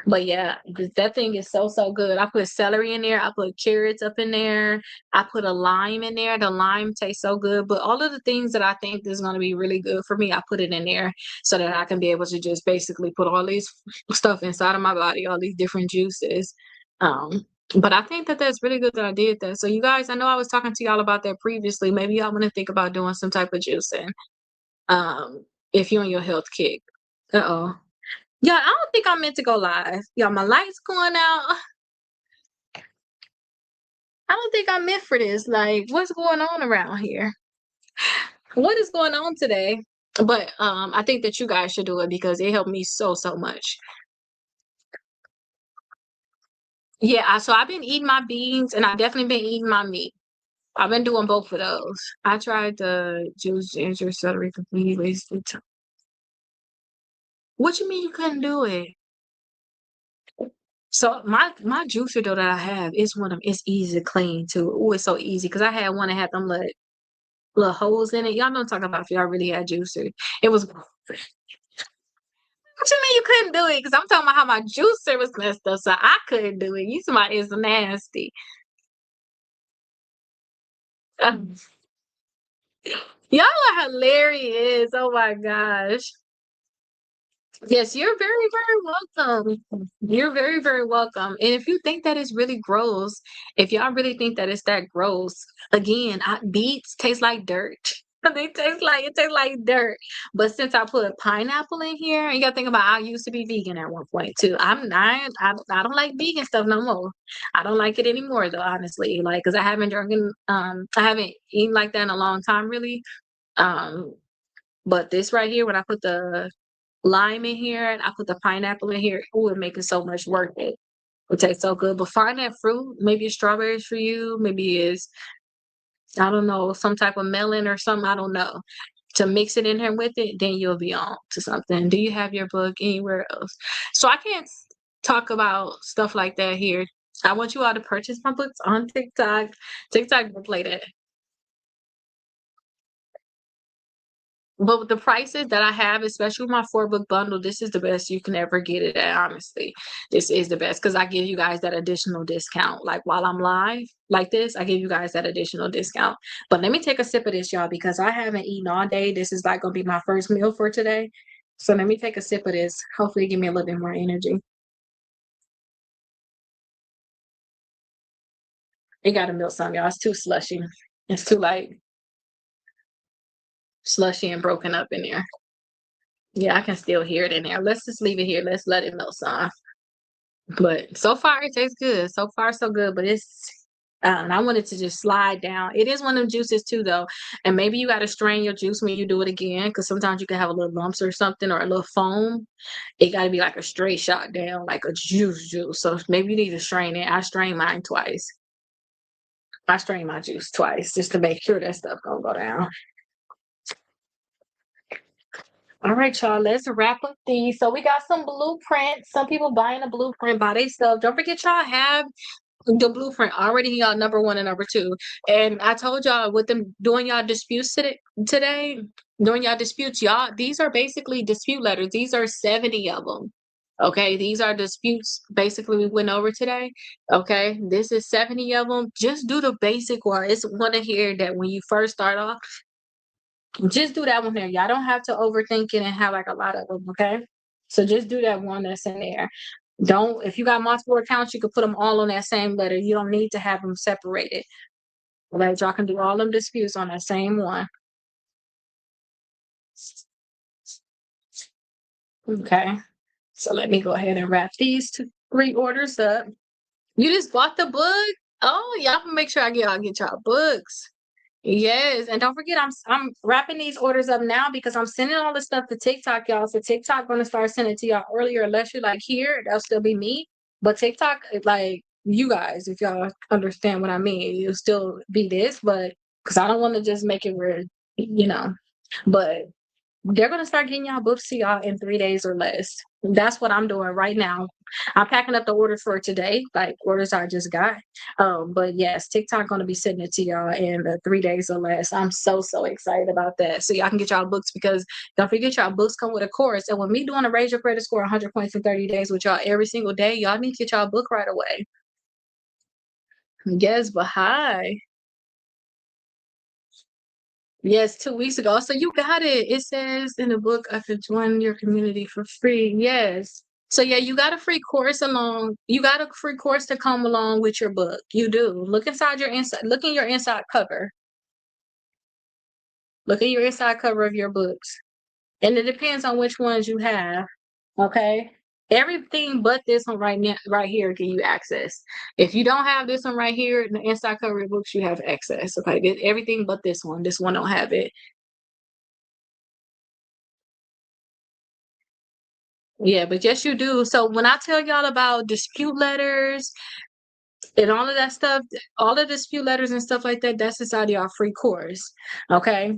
A: But yeah, that thing is so good. I put celery in there. I put carrots up in there. I put a lime in there. The lime tastes so good. But all of the things that I think is going to be really good for me, I put it in there so that I can be able to just basically put all these stuff inside of my body, all these different juices. But I think that that's really good that I did that. So you guys, I know I was talking to y'all about that previously. Maybe y'all want to think about doing some type of juicing. If you're on your health kick. Uh-oh. Yeah, I don't think I meant to go live. Y'all, my light's going out. I don't think I meant for this. Like, what's going on around here? What is going on today? But I think that you guys should do it because it helped me so much. Yeah, so I've been eating my beans and I've definitely been eating my meat. I've been doing both of those. I tried the juice, ginger, celery, completely wasted time. What you mean you couldn't do it? So my juicer though that I have is one of it's easy to clean too. Oh, it's so easy because I had one that had them little holes in it. Y'all know what I'm talking about if y'all really had juicer. It was what you mean you couldn't do it? Because I'm talking about how my juicer was messed up, so I couldn't do it. You somebody is nasty. Uh, Y'all are hilarious. Oh my gosh. Yes, you're very, very welcome. You're very, very welcome. And if you think that is really gross, if y'all really think that it's that gross, again, beets taste like dirt. They taste like dirt. But since I put pineapple in here, and you gotta think about I used to be vegan at one point too. I don't like vegan stuff no more. I don't like it anymore though, honestly. Like, cause I haven't eaten like that in a long time really. Um, but this right here, when I put the lime in here and I put the pineapple in here, it would make it so much worth it. It tastes so good. But find that fruit. Maybe it's strawberries for you. Maybe it's, I don't know, some type of melon or something. I don't know. To mix it in here with it, then you'll be on to something. Do you have your book anywhere else? So I can't talk about stuff like that here. I want you all to purchase my books on TikTok. TikTok will play that. But with the prices that I have, especially with my 4-book bundle, this is the best you can ever get it at, honestly. This is the best because I give you guys that additional discount. Like while I'm live like this, I give you guys that additional discount. But let me take a sip of this, y'all, because I haven't eaten all day. This is like gonna be my first meal for today. So let me take a sip of this. Hopefully give me a little bit more energy. It got to milk some, y'all. It's too slushy. It's too like slushy and broken up in there. Yeah, I can still hear it in there. Let's just leave it here. Let's let it melt some. But so far it tastes good. So far so good. But it's and I wanted to just slide down. It is one of them juices too though. And maybe you gotta strain your juice when you do it again because sometimes you can have a little lumps or something or a little foam. It gotta be like a straight shot down, like a juice. So maybe you need to strain it. I strain mine twice. I strain my juice twice just to make sure that stuff don't go down. All right, y'all, let's wrap up these. So we got some blueprints. Some people buying a blueprint by they stuff. Don't forget y'all have the blueprint already y'all number one and number two. And I told y'all with them doing y'all disputes today, doing y'all disputes, y'all, these are basically dispute letters. These are 70 of them. Okay, these are disputes basically we went over today. Okay, this is 70 of them. Just do the basic one. It's one in here that when you first start off, just do that one there. Y'all don't have to overthink it and have like a lot of them, okay? So just do that one that's in there. Don't, if you got multiple accounts, you can put them all on that same letter. You don't need to have them separated. Like y'all can do all them disputes on that same one. Okay. So let me go ahead and wrap these 3 orders up. You just bought the book? Oh, y'all can make sure I'll get y'all books. Yes, and don't forget, I'm wrapping these orders up now because I'm sending all the stuff to TikTok, y'all. So TikTok gonna start sending it to y'all earlier, unless you're like here, that'll still be me. But TikTok, like you guys, if y'all understand what I mean, it'll still be this, but because I don't want to just make it where, you know, but they're gonna start getting y'all books to y'all in 3 days or less. That's what I'm doing right now. I'm packing up the orders for today, like orders I just got. But yes, TikTok gonna be sending it to y'all in 3 days or less. I'm so excited about that. So y'all can get y'all books because don't forget y'all books come with a course. And with me doing a raise your credit score 100 points in 30 days with y'all every single day, y'all need to get y'all book right away. Yes, but hi. Yes, 2 weeks ago. So you got it. It says in the book, I could join your community for free. Yes. So yeah, you got a free course along. You got a free course to come along with your book. You do. Look inside your inside. Look in your inside cover. Look at your inside cover of your books. And it depends on which ones you have. Okay. Everything but this one right now, right here, can you access. If you don't have this one right here, the inside cover of your books, you have access. Okay. Everything but this one. This one don't have it. Yeah, but yes, you do. So when I tell y'all about dispute letters, And all of that stuff, all of the dispute letters and stuff like that, that's inside of your free course. Okay.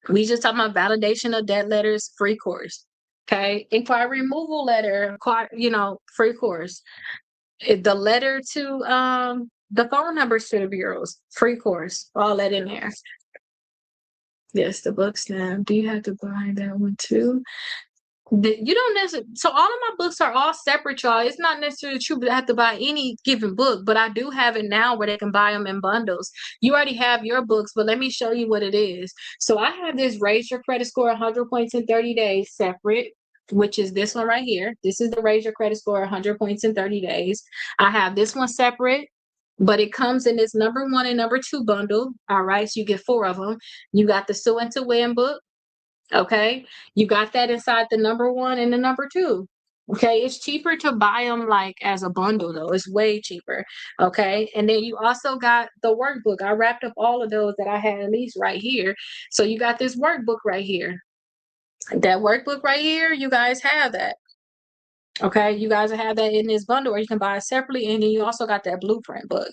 A: We just talking about validation of debt letters, free course. Okay. Inquiry removal letter, free course. The letter to the phone numbers to the bureaus, free course, all that in there. Yes, the book snap. Do you have to buy that one too? You don't necessarily. So all of my books are all separate, y'all. It's not necessarily true that I have to buy any given book, but I do have it now where they can buy them in bundles. You already have your books, but let me show you what it is. So I have this Raise Your Credit Score 100 points in 30 days separate, which is this one right here. This is the Raise Your Credit Score 100 points in 30 days. I have this one separate, but it comes in this number 1 and number 2 bundle. All right, so you get 4 of them. You got the Sue and to Win book. Okay, you got that inside the number 1 and the number 2. Okay, it's cheaper to buy them like as a bundle though. It's way cheaper. Okay, and then you also got the workbook. I wrapped up all of those that I had at least right here. So you got this workbook right here. That workbook right here, you guys have that. Okay, you guys have that in this bundle, or you can buy it separately, and then you also got that blueprint book.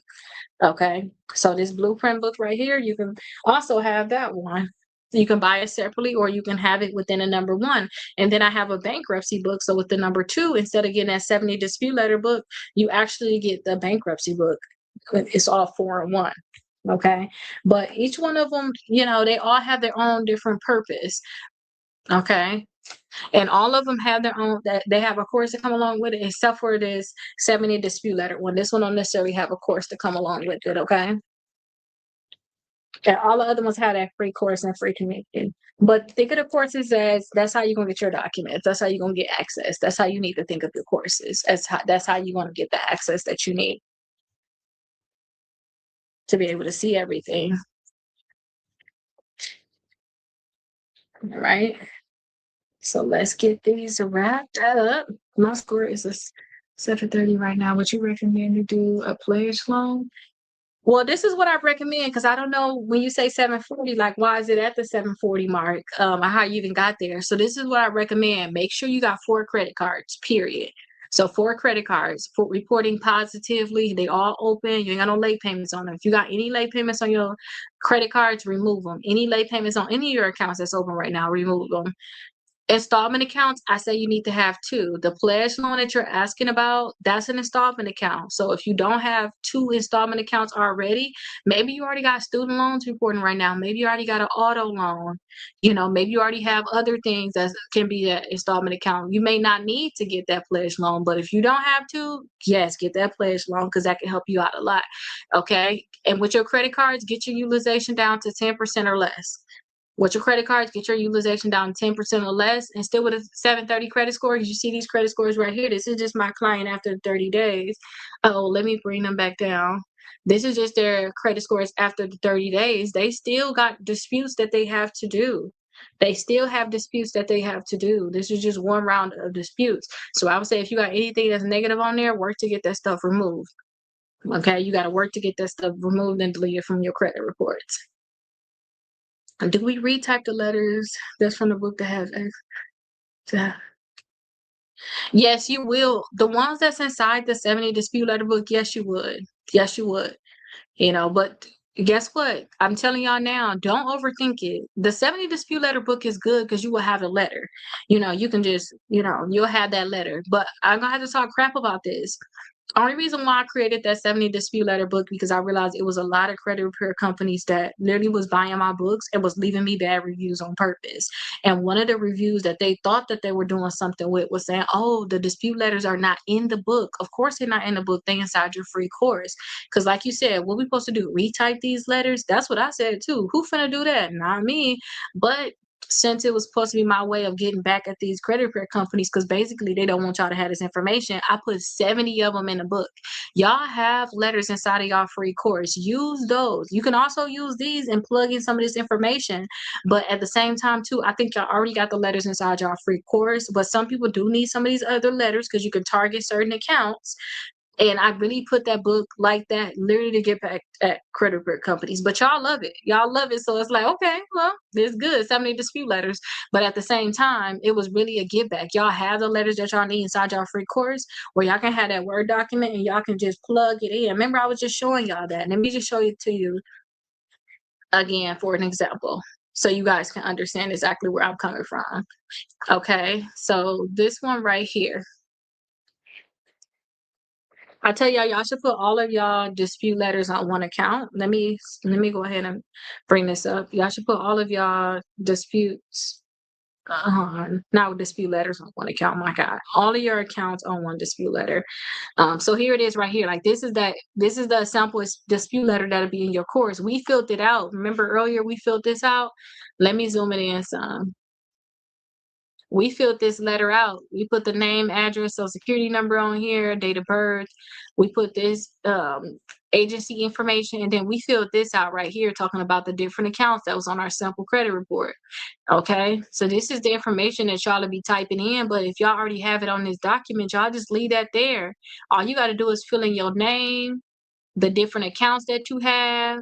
A: Okay, so this blueprint book right here, you can also have that one. You can buy it separately, or you can have it within a number 1. And then I have a bankruptcy book. So with the number 2, instead of getting that 70 dispute letter book, you actually get the bankruptcy book. It's all 4 in 1. Okay, but each one of them, they all have their own different purpose. Okay, and all of them have their own, that they have a course to come along with it, except for this 70 dispute letter one. This one don't necessarily have a course to come along with it. Okay. And all the other ones have that free course and free community. But think of the courses as that's how you're gonna get your documents. That's how you're gonna get access. That's how you need to think of your courses. That's how you're gonna get the access that you need to be able to see everything. All right. So let's get these wrapped up. My score is a 730 right now. Would you recommend to do a pledge loan? Well, this is what I recommend, because I don't know, when you say 740, like why is it at the 740 mark? How you even got there. So this is what I recommend. Make sure you got 4 credit cards, period. So 4 credit cards for reporting positively. They all open. You ain't got no late payments on them. If you got any late payments on your credit cards, remove them. Any late payments on any of your accounts that's open right now, remove them. Installment accounts, I say you need to have 2. The pledge loan that you're asking about, that's an installment account. So if you don't have 2 installment accounts already, maybe you already got student loans reporting right now. Maybe you already got an auto loan. Maybe you already have other things that can be an installment account. You may not need to get that pledge loan, but if you don't have to, yes, get that pledge loan, because that can help you out a lot. Okay. And with your credit cards, get your utilization down to 10% or less. With your credit cards, get your utilization down 10% or less, and still with a 730 credit score. You see these credit scores right here. This is just my client after 30 days. Oh, let me bring them back down. This is just their credit scores after the 30 days. They still got disputes that they have to do. They still have disputes that they have to do. This is just one round of disputes. So I would say if you got anything that's negative on there, work to get that stuff removed. Okay, you got to work to get that stuff removed and deleted from your credit reports. Do we retype the letters that's from the book that have X? Yes, you will. The ones that's inside the 70 dispute letter book, yes, you would. Yes, you would. But guess what? I'm telling y'all now, don't overthink it. The 70 dispute letter book is good because you will have a letter. You can just, you'll have that letter. But I'm gonna have to talk crap about this. Only reason why I created that 70 dispute letter book, because I realized it was a lot of credit repair companies that literally was buying my books and was leaving me bad reviews on purpose. And one of the reviews that they thought that they were doing something with was saying, oh, the dispute letters are not in the book. Of course they're not in the book. They inside your free course. Because like you said, what we supposed to do? Retype these letters? That's what I said too. Who finna do that? Not me. But since it was supposed to be my way of getting back at these credit repair companies, because basically they don't want y'all to have this information, I put 70 of them in the book. Y'all have letters inside of y'all free course. Use those. You can also use these and plug in some of this information. But at the same time, too, I think y'all already got the letters inside y'all free course. But some people do need some of these other letters because you can target certain accounts. And I really put that book like that, literally to get back at credit report companies. But y'all love it. Y'all love it. So it's like, okay, well, it's good. 70 dispute letters. But at the same time, it was really a give back. Y'all have the letters that y'all need inside y'all free course where y'all can have that Word document and y'all can just plug it in. Remember, I was just showing y'all that. Let me just show it to you again for an example, so you guys can understand exactly where I'm coming from. Okay, so this one right here, I tell y'all should put all of y'all dispute letters on one account. Let me go ahead and bring this up. Y'all should put all of y'all disputes on, not dispute letters on one account. My God, all of your accounts on one dispute letter. So here it is right here. Like this is the sample dispute letter that'll be in your course. We filled it out. Remember earlier we filled this out? Let me zoom it in some. We filled this letter out. We put the name, address, social security number on here, date of birth. We put this agency information, and then we filled this out right here talking about the different accounts that was on our sample credit report. Okay, so this is the information that y'all will be typing in, but if y'all already have it on this document, y'all just leave that there. All you got to do is fill in your name, the different accounts that you have,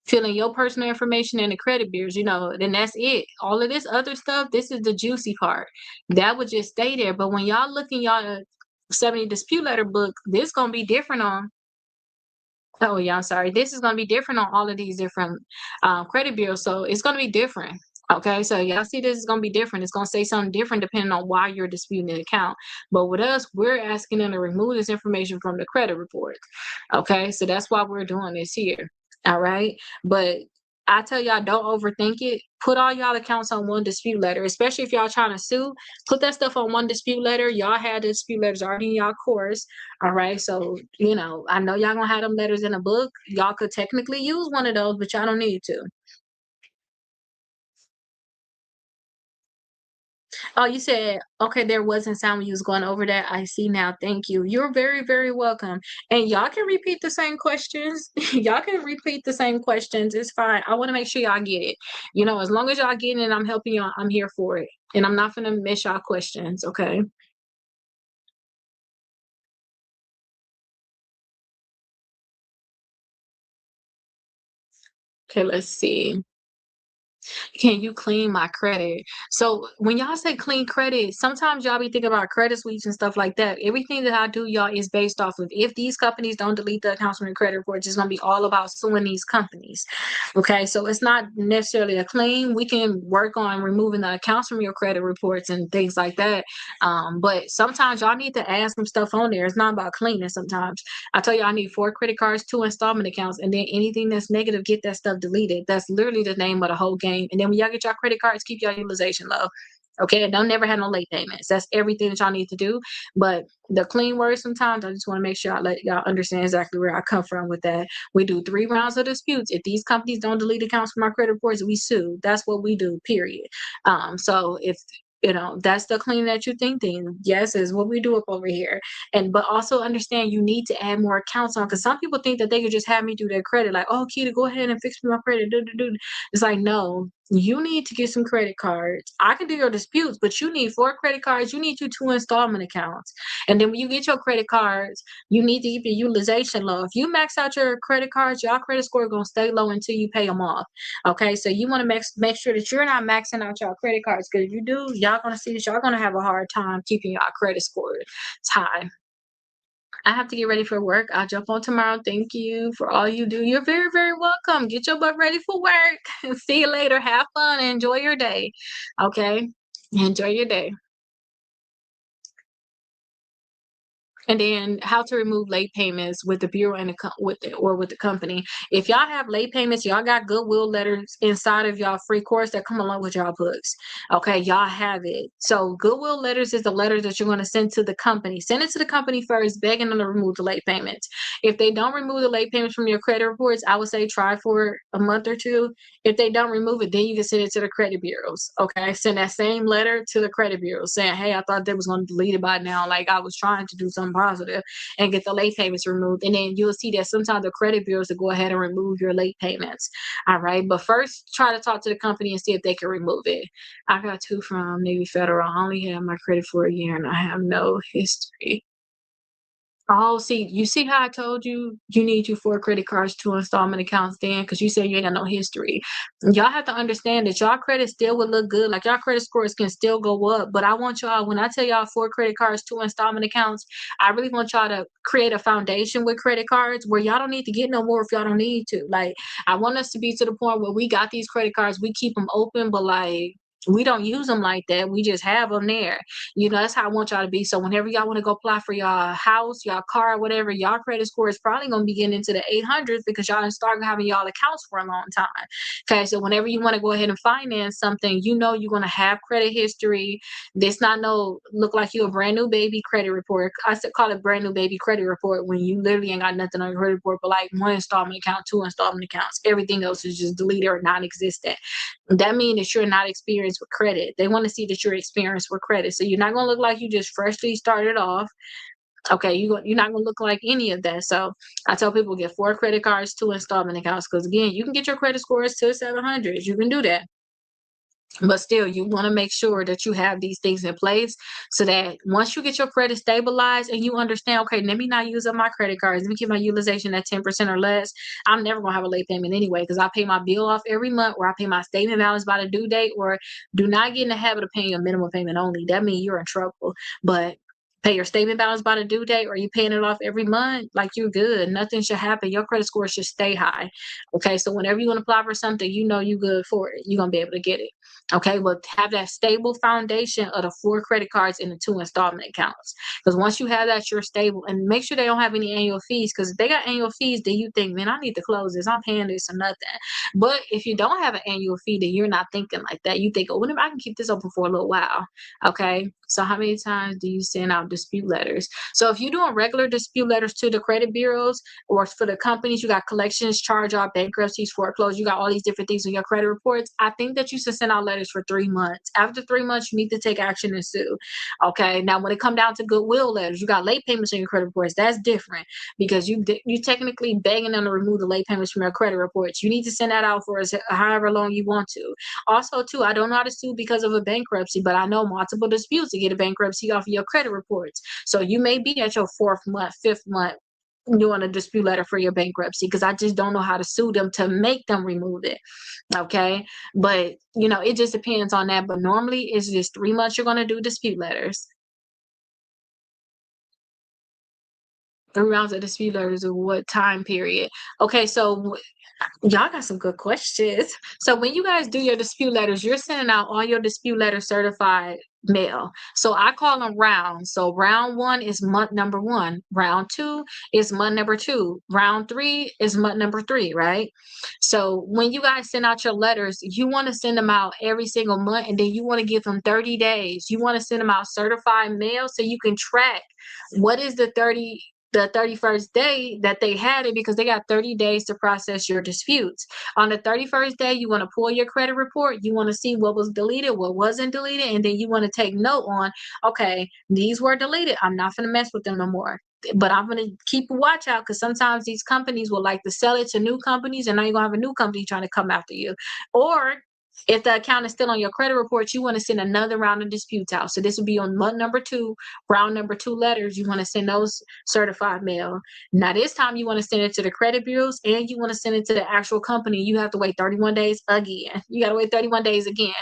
A: fill in your personal information and the credit bureaus, then that's it. All of this other stuff, this is the juicy part. That would just stay there. But when y'all look in y'all 70 dispute letter book, this gonna be different on, oh yeah, I'm sorry. This is gonna be different on all of these different credit bureaus. So it's gonna be different. Okay, so y'all see this is gonna be different. It's gonna say something different depending on why you're disputing the account. But with us, we're asking them to remove this information from the credit report. Okay, so that's why we're doing this here. All right, but I tell y'all, don't overthink it. Put all y'all accounts on one dispute letter, especially if y'all trying to sue. Put that stuff on one dispute letter. Y'all had the dispute letters already in y'all course. All right, so I know y'all gonna have them letters in a book. Y'all could technically use one of those, but y'all don't need to. Oh, you said, okay, there wasn't sound when you was going over that. I see now. Thank you. You're very, very welcome. And y'all can repeat the same questions. Y'all can repeat the same questions. It's fine. I want to make sure y'all get it. As long as y'all getting it, I'm helping y'all. I'm here for it. And I'm not going to miss y'all questions. Okay. Okay, let's see. Can you clean my credit? So when y'all say clean credit, sometimes y'all be thinking about credit sweeps and stuff like that. Everything that I do, y'all, is based off of if these companies don't delete the accounts from the credit reports, it's gonna be all about suing these companies. Okay, so it's not necessarily a clean. We can work on removing the accounts from your credit reports and things like that. But sometimes y'all need to add some stuff on there. It's not about cleaning sometimes. I tell you, I need 4 credit cards, 2 installment accounts, and then anything that's negative, get that stuff deleted. That's literally the name of the whole game. And then when y'all get y'all credit cards, keep y'all utilization low. Okay, don't never have no late payments. That's everything that y'all need to do. But the clean words, sometimes I just want to make sure I let y'all understand exactly where I come from with that. We do 3 rounds of disputes. If these companies don't delete accounts from our credit reports, we sue. That's what we do, period. So if that's the clean that you think thing. Yes, is what we do up over here. But also understand you need to add more accounts on, because some people think that they could just have me do their credit, like, oh, Keita, go ahead and fix me my credit. It's like, no, you need to get some credit cards. I can do your disputes, but you need 4 credit cards. You need 2 installment accounts. And then when you get your credit cards, you need to keep your utilization low. If you max out your credit cards, your credit score is going to stay low until you pay them off. Okay, so you want to make sure that you're not maxing out your credit cards, because if you do, y'all going to see that y'all going to have a hard time keeping your credit score high. I have to get ready for work. I'll jump on tomorrow. Thank you for all you do. You're very, very welcome. Get your butt ready for work. See you later. Have fun and enjoy your day. Okay? Enjoy your day. And then how to remove late payments with the bureau and with the company. If y'all have late payments, y'all got goodwill letters inside of y'all free course that come along with y'all books. Okay, y'all have it. So goodwill letters is the letters that you're going to send to the company. Send it to the company first, begging them to remove the late payments. If they don't remove the late payments from your credit reports, I would say try for a month or 2. If they don't remove it, then you can send it to the credit bureaus. Okay, send that same letter to the credit bureaus saying, hey, I thought they was going to delete it by now. Like, I was trying to do something positive and get the late payments removed. And then you'll see that sometimes the credit bureaus will go ahead and remove your late payments. All right. But first, try to talk to the company and see if they can remove it. I got 2 from Navy Federal. I only have my credit for a year and I have no history. Oh, see, you see how I told you you need you 4 credit cards, 2 installment accounts then, because you said you ain't got no history. Y'all have to understand that y'all credit still would look good, like, y'all credit scores can still go up, but I want y'all when I tell y'all 4 credit cards, 2 installment accounts, I really want y'all to create a foundation with credit cards where y'all don't need to get no more if y'all don't need to. Like, I want us to be to the point where we got these credit cards, we keep them open, but, like, we don't use them like that, we just have them there. That's how I want y'all to be. So whenever y'all want to go apply for y'all house, y'all car, whatever, y'all credit score is probably gonna be getting into the 800s because y'all done start having y'all accounts for a long time. Okay, so whenever you want to go ahead and finance something, you're gonna have credit history. This not no look like you a brand new baby credit report. I said call it brand new baby credit report when you literally ain't got nothing on your credit report but like one installment account, two installment accounts. Everything else is just deleted or non-existent. That means that you're not experienced with credit. They want to see that you're experienced with credit. So you're not going to look like you just freshly started off. Okay, you're not going to look like any of that. So I tell people get 4 credit cards, 2 installment accounts, because again, you can get your credit scores to 700s. You can do that. But still, you want to make sure that you have these things in place so that once you get your credit stabilized and you understand, okay, let me not use up my credit cards, let me keep my utilization at 10% or less. I'm never gonna have a late payment anyway because I pay my bill off every month, or I pay my statement balance by the due date, or do not get in the habit of paying a minimum payment only. That means you're in trouble. But pay your statement balance by the due date, or you paying it off every month, like you're good. Nothing should happen. Your credit score should stay high. Okay, so whenever you want to apply for something, you good for it. You're gonna be able to get it. Okay, but have that stable foundation of the 4 credit cards and the 2 installment accounts. Because once you have that, you're stable. And make sure they don't have any annual fees. Because if they got annual fees, then you think, man, I need to close this. I'm paying this or nothing. But if you don't have an annual fee, then you're not thinking like that. You think, oh, whenever I can keep this open for a little while. Okay. So how many times do you send out dispute letters? So if you're doing regular dispute letters to the credit bureaus or for the companies, you got collections, charge off, bankruptcies, foreclosure, you got all these different things on your credit reports. I think that you should send out letters for 3 months. After 3 months, you need to take action and sue. Okay. Now, when it come down to goodwill letters, you got late payments on your credit reports. That's different because you technically begging them to remove the late payments from your credit reports. You need to send that out for however long you want to. Also, too, I don't know how to sue because of a bankruptcy, but I know multiple disputes to get a bankruptcy off of your credit reports. So you may be at your 4th month, 5th month doing a dispute letter for your bankruptcy because I just don't know how to sue them to make them remove it. Okay. But, it just depends on that. But normally it's just 3 months you're going to do dispute letters. 3 rounds of dispute letters of what time period? Okay. So y'all got some good questions. So when you guys do your dispute letters, you're sending out all your dispute letter certified mail. So I call them rounds. So round 1 is month number 1. Round 2 is month number 2. Round 3 is month number 3, right? So when you guys send out your letters, you want to send them out every single month and then you want to give them 30 days. You want to send them out certified mail so you can track what is the 31st day that they had it because they got 30 days to process your disputes. On the 31st day, you want to pull your credit report. You want to see what was deleted, what wasn't deleted, and then you want to take note on, okay, these were deleted. I'm not going to mess with them no more. But I'm going to keep a watch out because sometimes these companies will like to sell it to new companies, and now you're going to have a new company trying to come after you. Or if the account is still on your credit report, you want to send another round of disputes out. So this would be on month number 2, round number 2 letters. You want to send those certified mail. Now this time you want to send it to the credit bureaus and you want to send it to the actual company. You have to wait 31 days again. You got to wait 31 days again.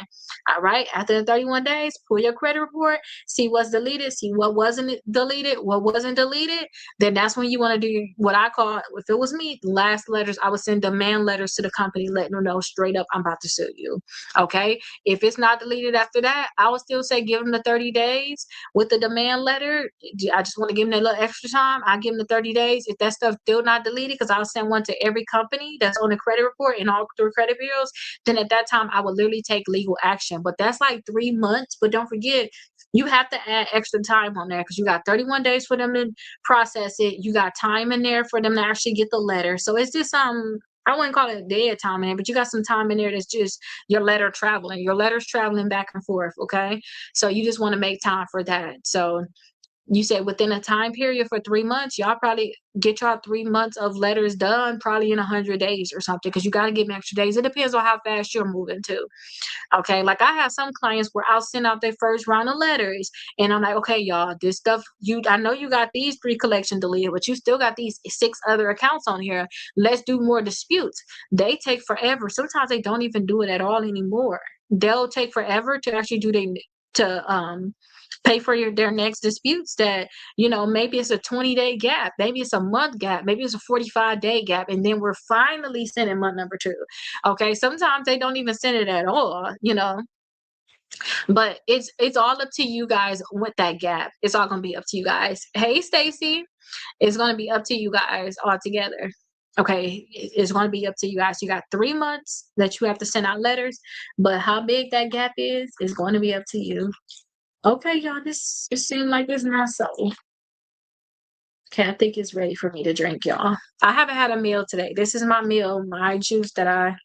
A: All right. After the 31 days, pull your credit report, see what's deleted, see what wasn't deleted, what wasn't deleted. Then that's when you want to do what I call, if it was me, last letters, I would send demand letters to the company, letting them know straight up, I'm about to sue you. Okay. If it's not deleted after that, I would still say give them the 30 days with the demand letter. I just want to give them a little extra time. I give them the 30 days. If that stuff still not deleted, because I'll send one to every company that's on the credit report and all through credit bureaus, then at that time I would literally take legal action. But that's like 3 months. But don't forget, you have to add extra time on there because you got 31 days for them to process it. You got time in there for them to actually get the letter. So it's just I wouldn't call it dead time in there, but you got some time in there that's just your letter traveling. Your letter's traveling back and forth, okay? So you just want to make time for that. So You said within a time period for 3 months, y'all probably get y'all 3 months of letters done probably in 100 days or something, because you gotta give me extra days. It depends on how fast you're moving too. Okay, like I have some clients where I'll send out their first round of letters, and I'm like, okay, y'all, this stuff I know you got these 3 collection deleted, but you still got these 6 other accounts on here. Let's do more disputes. They take forever. Sometimes they don't even do it at all anymore. They'll take forever to actually do to pay for their next disputes that, maybe it's a 20-day gap, maybe it's a month gap, maybe it's a 45-day gap, and then we're finally sending month number 2. Okay, sometimes they don't even send it at all. But it's all up to you guys with that gap. It's all gonna be up to you guys. Hey, Stacy, it's gonna be up to you guys all together. Okay, it's gonna be up to you guys. You got 3 months that you have to send out letters, but how big that gap is going to be up to you. Okay, y'all, this it seemed like it's not so. Okay, I think it's ready for me to drink, y'all. I haven't had a meal today. This is my meal, my juice that I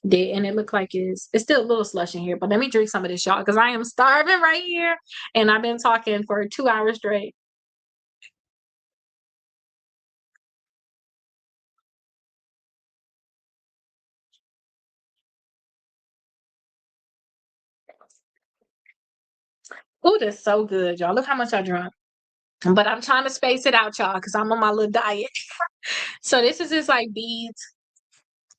A: did, and it looked like it's still a little slush in here, but let me drink some of this, y'all, because I am starving right here, and I've been talking for 2 hours straight. Oh, that's so good, y'all. Look how much I drank. But I'm trying to space it out, y'all, because I'm on my little diet. So this is just like beets,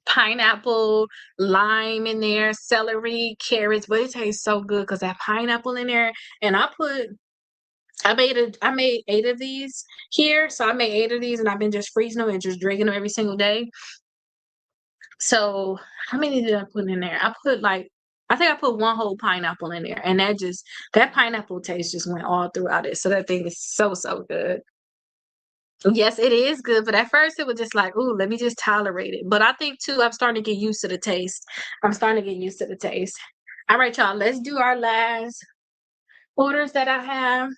A: pineapple, lime in there, celery, carrots, but it tastes so good because that pineapple in there. And I made 8 of these here. So I made 8 of these, and I've been just freezing them and just drinking them every single day. So how many did I put in there? I think I put 1 whole pineapple in there, and that pineapple taste just went all throughout it. So that thing is so good. Yes, it is good, but at first it was just like, "Ooh, let me just tolerate it." But I think too, I'm starting to get used to the taste. I'm starting to get used to the taste. All right, y'all, let's do our last orders that I have.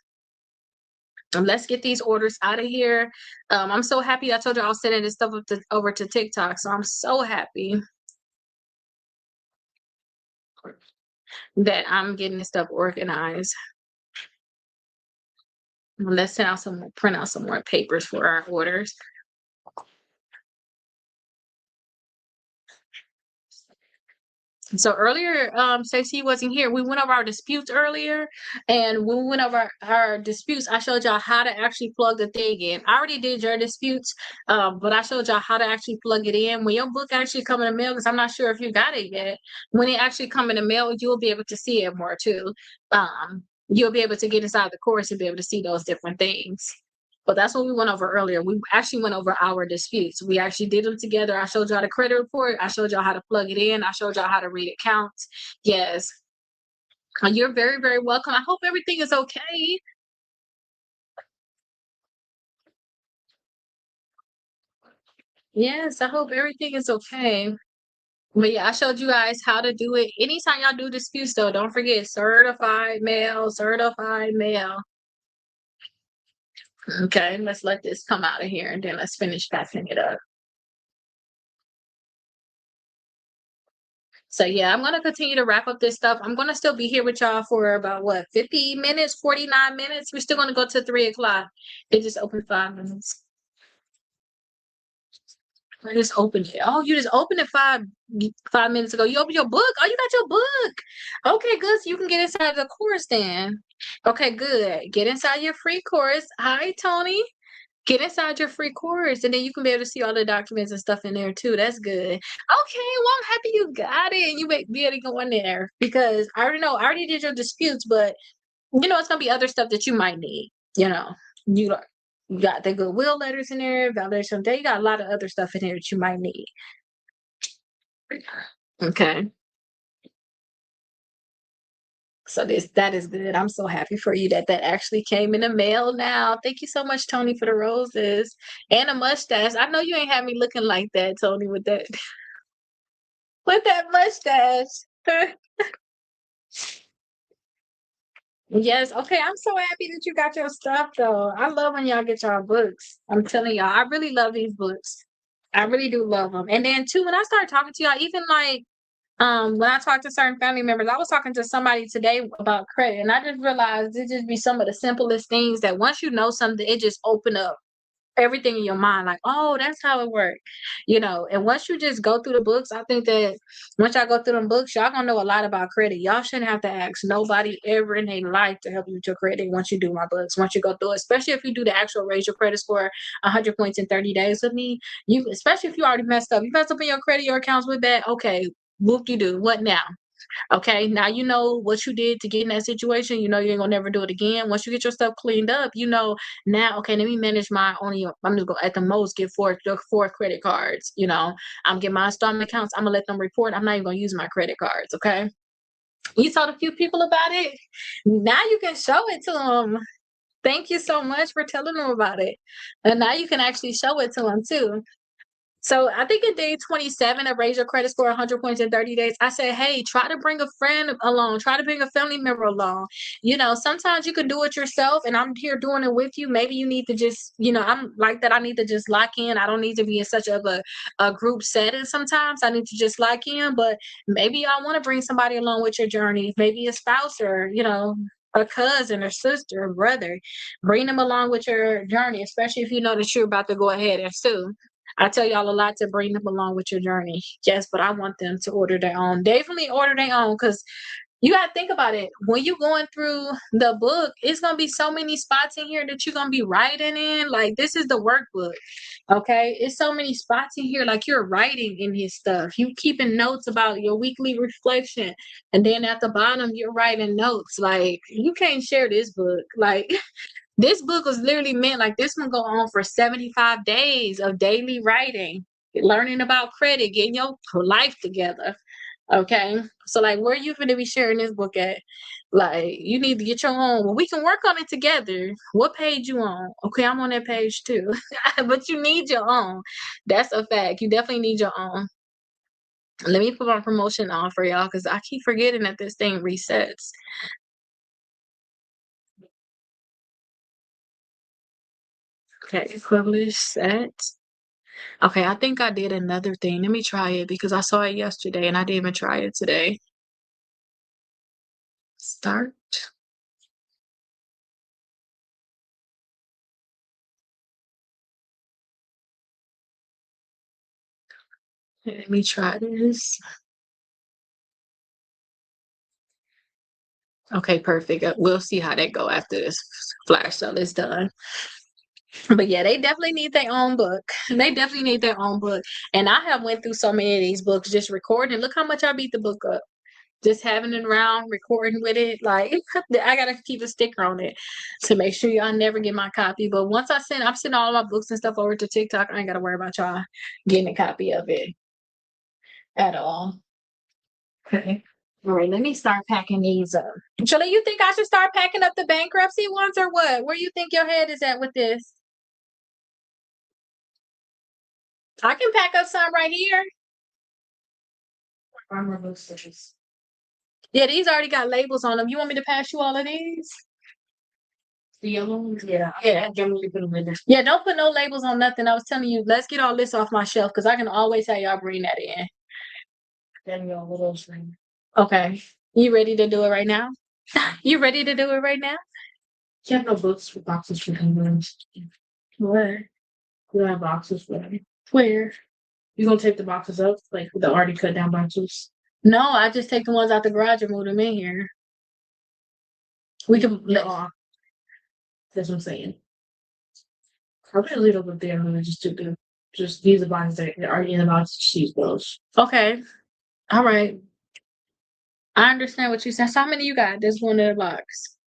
A: Let's get these orders out of here. I'm so happy. I told you I was sending this stuff over to TikTok, so I'm so happy that I'm getting this stuff organized. Let's print out some more papers for our orders. So earlier, Stacey wasn't here. We went over our disputes earlier, and when we went over our disputes, I showed y'all how to actually plug the thing in. I already did your disputes, but I showed y'all how to actually plug it in. When your book actually come in the mail, because I'm not sure if you got it yet. When it actually come in the mail, you'll be able to see it more too. You'll be able to get inside the course and be able to see those different things. But that's what we went over earlier. We actually went over our disputes. We actually did them together. I showed y'all the credit report. I showed y'all how to plug it in. I showed y'all how to read accounts. Yes. You're very, very welcome. I hope everything is okay. Yes, I hope everything is okay. But yeah, I showed you guys how to do it. Anytime y'all do disputes, though, don't forget certified mail, certified mail. Okay, let's let this come out of here and then let's finish packing it up. So yeah, I'm gonna continue to wrap up this stuff. I'm gonna still be here with y'all for about what, 50 minutes, 49 minutes. We're still gonna go to 3 o'clock. It just opened 5 minutes. I just opened it. Oh, you just opened it 5 minutes ago. You opened your book. Oh, you got your book. Okay, good. So you can get inside the course then. Okay, good. Get inside your free course. Hi, Tony. Get inside your free course, and then you can be able to see all the documents and stuff in there too. That's good. Okay, well, I'm happy you got it, and you may be able to go in there because I already know. I already did your disputes, but it's gonna be other stuff that you might need. You you got the goodwill letters in there, validation day. You got a lot of other stuff in here that you might need. Okay. So that is good. I'm so happy for you that actually came in the mail now. Thank you so much, Tony, for the roses and a mustache. I know you ain't had me looking like that, Tony, with that with that mustache. Yes, okay. I'm so happy that you got your stuff though. I love when y'all get y'all books. I'm telling y'all, I really love these books. I really do love them. And then too, when I start talking to y'all, even like When I talk to certain family members, I was talking to somebody today about credit, and I just realized it just be some of the simplest things that once you know something, it just open up everything in your mind, like, oh, that's how it works, and once you just go through the books, I think that once y'all go through them books, y'all gonna know a lot about credit. Y'all shouldn't have to ask nobody ever in their life to help you with your credit once you do my books, once you go through it, especially if you do the actual raise your credit score 100 points in 30 days with me. You, especially if you already messed up in your credit, your accounts with that, okay, whoop de doo, what now? Okay, now you know what you did to get in that situation. You know you ain't gonna never do it again. Once you get your stuff cleaned up, now, okay, let me manage my only. I'm gonna go at the most get four credit cards. I'm getting my installment accounts. I'm gonna let them report. I'm not even gonna use my credit cards. Okay, you told a few people about it. Now you can show it to them. Thank you so much for telling them about it. And now you can actually show it to them too. So I think in day 27 of Raise Your Credit Score 100 points in 30 days, I said, hey, try to bring a friend along, try to bring a family member along. Sometimes you can do it yourself, and I'm here doing it with you. Maybe you need to just, I'm like that. I need to just lock in. I don't need to be in such of a group setting sometimes. I need to just lock in, but maybe I want to bring somebody along with your journey, maybe a spouse or, a cousin or sister or brother. Bring them along with your journey, especially if you know that you're about to go ahead and sue. I tell y'all a lot to bring them along with your journey. Yes, but I want them to order their own. Definitely order their own, because you got to think about it. When you're going through the book, it's going to be so many spots in here that you're going to be writing in. Like, this is the workbook. Okay. It's so many spots in here. Like, you're writing in his stuff. You keeping notes about your weekly reflection. And then at the bottom, you're writing notes. Like, you can't share this book. Like, this book was literally meant, like, this one go on for 75 days of daily writing, learning about credit, getting your life together. Okay. So, like, where you gonna be sharing this book at? Like, you need to get your own. Well, we can work on it together. What page you on? Okay, I'm on that page too. But you need your own. That's a fact. You definitely need your own. Let me put my promotion on for y'all, because I keep forgetting that this thing resets. Okay, publish set. Okay, I think I did another thing. Let me try it because I saw it yesterday and I didn't even try it today. Start. Let me try this. Okay, perfect. We'll see how that go after this flash sale is done. But yeah, they definitely need their own book. They definitely need their own book. And I have went through so many of these books just recording. Look how much I beat the book up. Just having it around, recording with it. Like, I gotta keep a sticker on it to make sure y'all never get my copy. But once I'm sending all my books and stuff over to TikTok, I ain't gotta worry about y'all getting a copy of it at all. Okay. All right, let me start packing these up. Julie, you think I should start packing up the bankruptcy ones or what? Where you think your head is at with this? I can pack up some right here. Armor boosters. Yeah, these already got labels on them. You want me to pass you all of these? The yellow ones? Yeah. Yeah, generally put them in there. Yeah, don't put no labels on nothing. I was telling you, let's get all this off my shelf because I can always have y'all bring that in. Then your little thing. Okay. You ready to do it right now? You ready to do it right now? You have no books for boxes for England. Where? You have boxes for them. Where? You gonna take the boxes up, like the already cut down boxes? No, I just take the ones out the garage and move them in here. We can. No. That's what I'm saying. I'll put a little bit there and just do the just these are boxes that are already in the box. She's those. Okay. All right. I understand what you said. So how many you got? There's one in the box.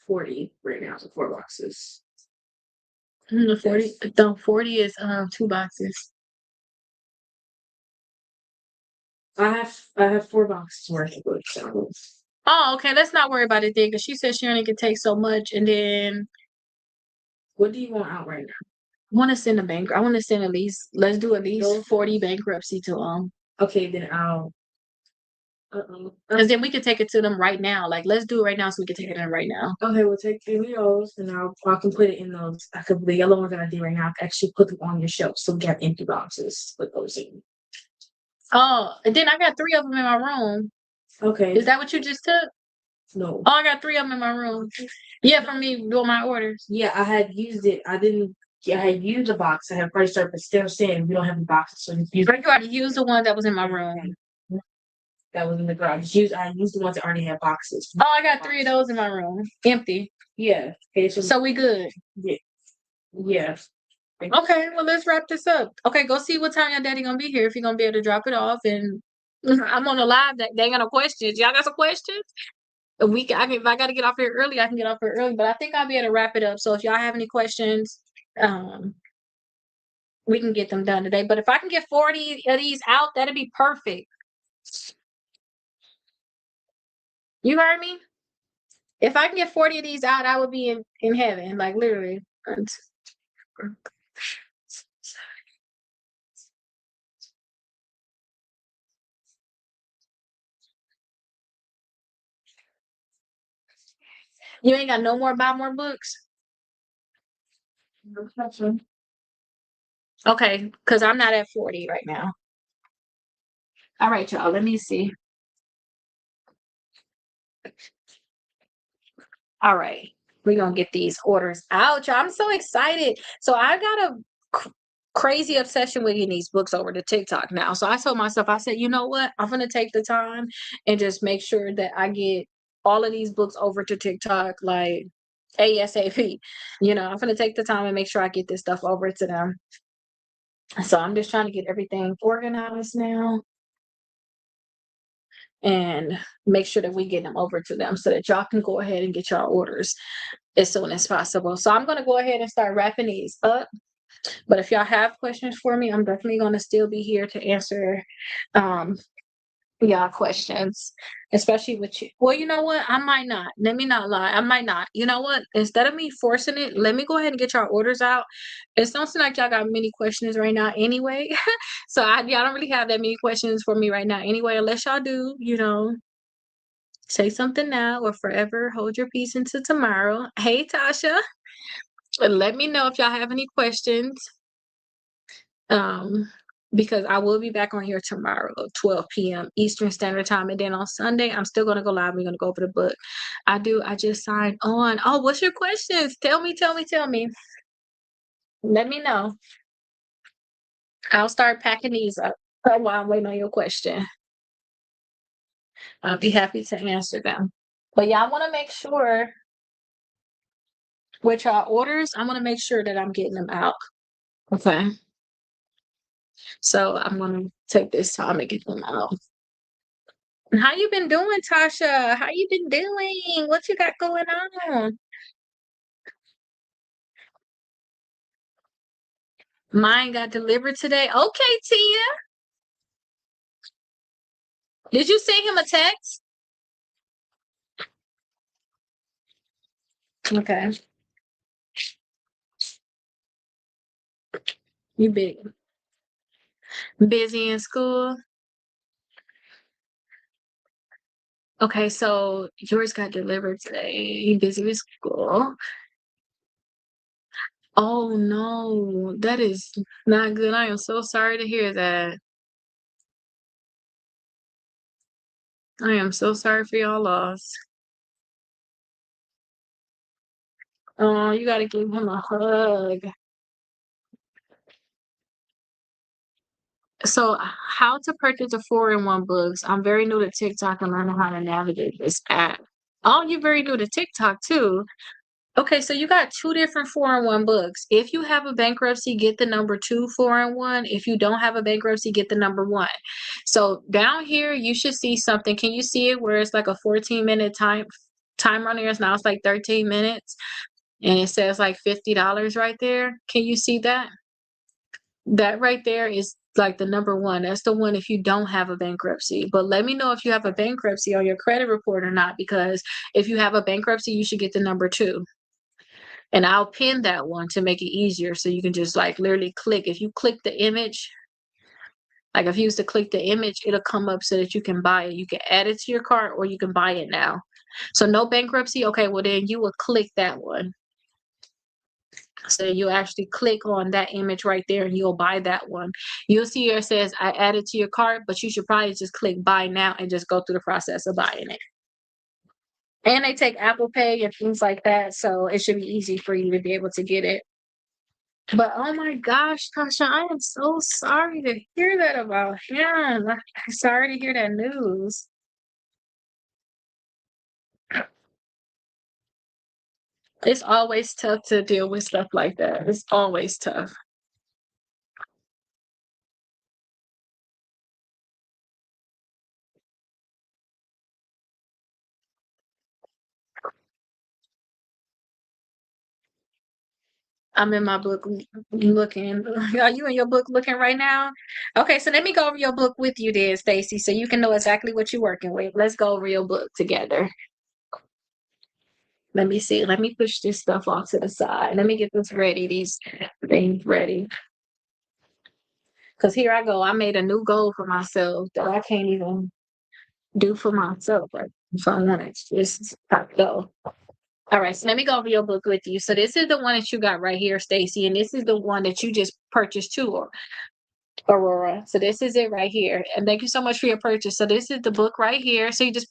A: 40 right now, so 4 boxes. The 40 the 40 is 2 boxes. I have 4 boxes worth of books. Oh, okay. Let's not worry about it then, because she said she only can take so much, and then what do you want out right now? I want to send a bank. I want to send let's do at least 40 bankruptcy to them. Okay, then I'll. Because then we can take it to them right now. Like, let's do it right now so we can take it to them right now. Okay, we'll take 3 of those, and I can put it in those. The yellow ones that I did right now, I can actually put them on your shelf so we have empty boxes to put those in. Oh, and then I got 3 of them in my room.
B: Okay.
A: Is that what you just took?
B: No.
A: Oh, I got 3 of them in my room. Yeah, for me doing my orders.
B: Yeah, I had used it. I didn't. Yeah, I had used a box. I have price start, but still saying we don't have the boxes, so you use.
A: But you already used the one that was in my room.
B: That was in the garage. I used the ones that already had boxes.
A: Oh, I got 3 of those in my room, empty.
B: Yeah. Okay.
A: So we good.
B: Yeah. Yeah.
A: Okay, well let's wrap this up. Okay, go see what time your daddy gonna be here if you're gonna be able to drop it off. And I'm on the live. They ain't got no questions. Y'all got some questions? If I gotta get off here early, I can get off here early. But I think I'll be able to wrap it up. So if y'all have any questions, we can get them done today. But if I can get 40 of these out, that'd be perfect. You heard me? If I can get 40 of these out, I would be in heaven, like literally. You ain't got no more buy more books? Okay, because I'm not at 40 right now. All right, y'all, let me see. All right, we're gonna get these orders out, y'all. I'm so excited. So I got a crazy obsession with getting these books over to TikTok now. So I told myself, I said, you know what? I'm gonna take the time and just make sure that I get all of these books over to TikTok like ASAP. You know, I'm gonna take the time and make sure I get this stuff over to them. So I'm just trying to get everything organized now and make sure that we get them over to them so that y'all can go ahead and get your orders as soon as possible. So I'm going to go ahead and start wrapping these up. But if y'all have questions for me, I'm definitely going to still be here to answer y'all questions, especially with you. Well, you know what? I might not. Let me not lie. I might not. You know what? Instead of me forcing it, let me go ahead and get y'all orders out. It don't seem like y'all got many questions right now anyway. So y'all don't really have that many questions for me right now anyway, unless y'all do, you know, say something now or forever hold your peace until tomorrow. Hey, Tasha. Let me know if y'all have any questions. Because I will be back on here tomorrow, 12 p.m. Eastern Standard Time. And then on Sunday, I'm still going to go live. We're going to go over the book. I just signed on. Oh, what's your questions? Tell me. Let me know. I'll start packing these up while I'm waiting on your question. I'll be happy to answer them. But yeah, I want to make sure with y'all orders, I want to make sure that I'm getting them out. Okay. So I'm going to take this time to get them out. How you been doing, Tasha? How you been doing? What you got going on? Mine got delivered today. Okay, Tia. Did you send him a text? Okay. You big. Busy in school? Okay, so yours got delivered today. You busy with school? Oh no, that is not good. I am so sorry to hear that. I am so sorry for y'all loss. Oh, you gotta give him a hug. So, how to purchase the 4-in-1 books? I'm very new to TikTok and learning how to navigate this app. Oh, you're very new to TikTok too. Okay, so you got 2 different 4-in-1 books. If you have a bankruptcy, get the number 2 4-in-1. If you don't have a bankruptcy, get the number 1. So down here, you should see something. Can you see it where it's like a 14-minute timer on here? Now it's like 13 minutes, and it says like $50 right there. Can you see that? That right there is like the number 1. That's the one if you don't have a bankruptcy. But let me know if you have a bankruptcy on your credit report or not, because if you have a bankruptcy, you should get the number 2. And I'll pin that one to make it easier, so you can just like literally click. If you click the image, like if you used to click the image, it'll come up so that you can buy it. You can add it to your cart or you can buy it now. So no bankruptcy. Okay, well then you will click that one. So you actually click on that image right there and you'll buy that one. You'll see here it says I added to your cart, but you should probably just click buy now and just go through the process of buying it. And they take Apple Pay and things like that, so it should be easy for you to be able to get it. But oh my gosh, Tasha, I am so sorry to hear that about him. I'm sorry to hear that news. It's always tough to deal with stuff like that. It's always tough. I'm in my book looking. Are you in your book looking right now? Okay, so let me go over your book with you then, Stacy, so you can know exactly what you're working with. Let's go over your book together. Let me see. Let me push this stuff off to the side. Let me get this ready, these things ready. Because here I go. I made a new goal for myself that I can't even do for myself. Right? If I want it, just go. All right, so let me go over your book with you. So this is the one that you got right here, Stacy, and this is the one that you just purchased too, Aurora. So this is it right here. And thank you so much for your purchase. So this is the book right here. So you just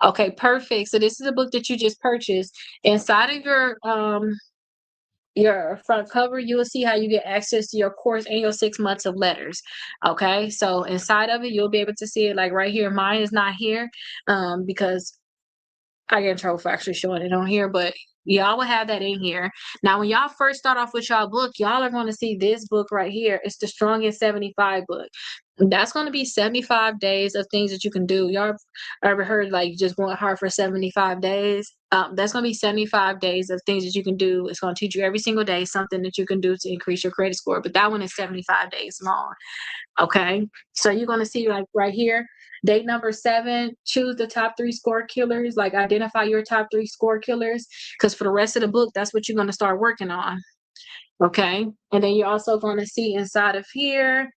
A: okay, perfect. So this is the book that you just purchased. Inside of your front cover, you will see how you get access to your course and your 6 months of letters. Okay, so inside of it, you'll be able to see it like right here. Mine is not here because I get in trouble for actually showing it on here, but y'all will have that in here. Now, when y'all first start off with y'all book, y'all are going to see this book right here. It's the Strongest 75 book. That's going to be 75 days of things that you can do. Y'all ever heard like just going hard for 75 days? That's going to be 75 days of things that you can do. It's going to teach you every single day something that you can do to increase your credit score. But that one is 75 days long. Okay, so you're going to see like right here, day number 7, choose the top 3 score killers, like identify your top 3 score killers, because for the rest of the book, that's what you're going to start working on. Okay, and then you're also going to see inside of here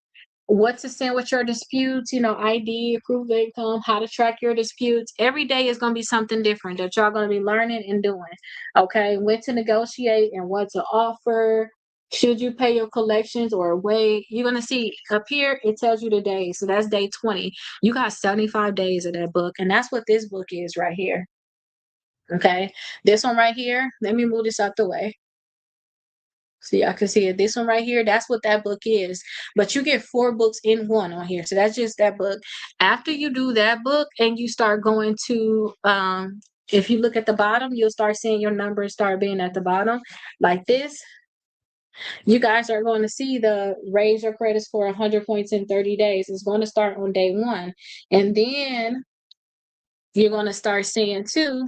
A: what to send with your disputes, ID, approved income, how to track your disputes. Every day is going to be something different that y'all going to be learning and doing. Okay, when to negotiate and what to offer. Should you pay your collections or wait? You're going to see up here, it tells you the day. So that's day 20. You got 75 days of that book. And that's what this book is right here. Okay, this one right here, let me move this out the way. See, I can see it. This one right here, that's what that book is. But you get 4 books in one on here. So that's just that book. After you do that book and you start going to, if you look at the bottom, you'll start seeing your numbers start being at the bottom like this. You guys are going to see the raise your credit score 100 points in 30 days. It's going to start on day 1. And then you're going to start seeing too.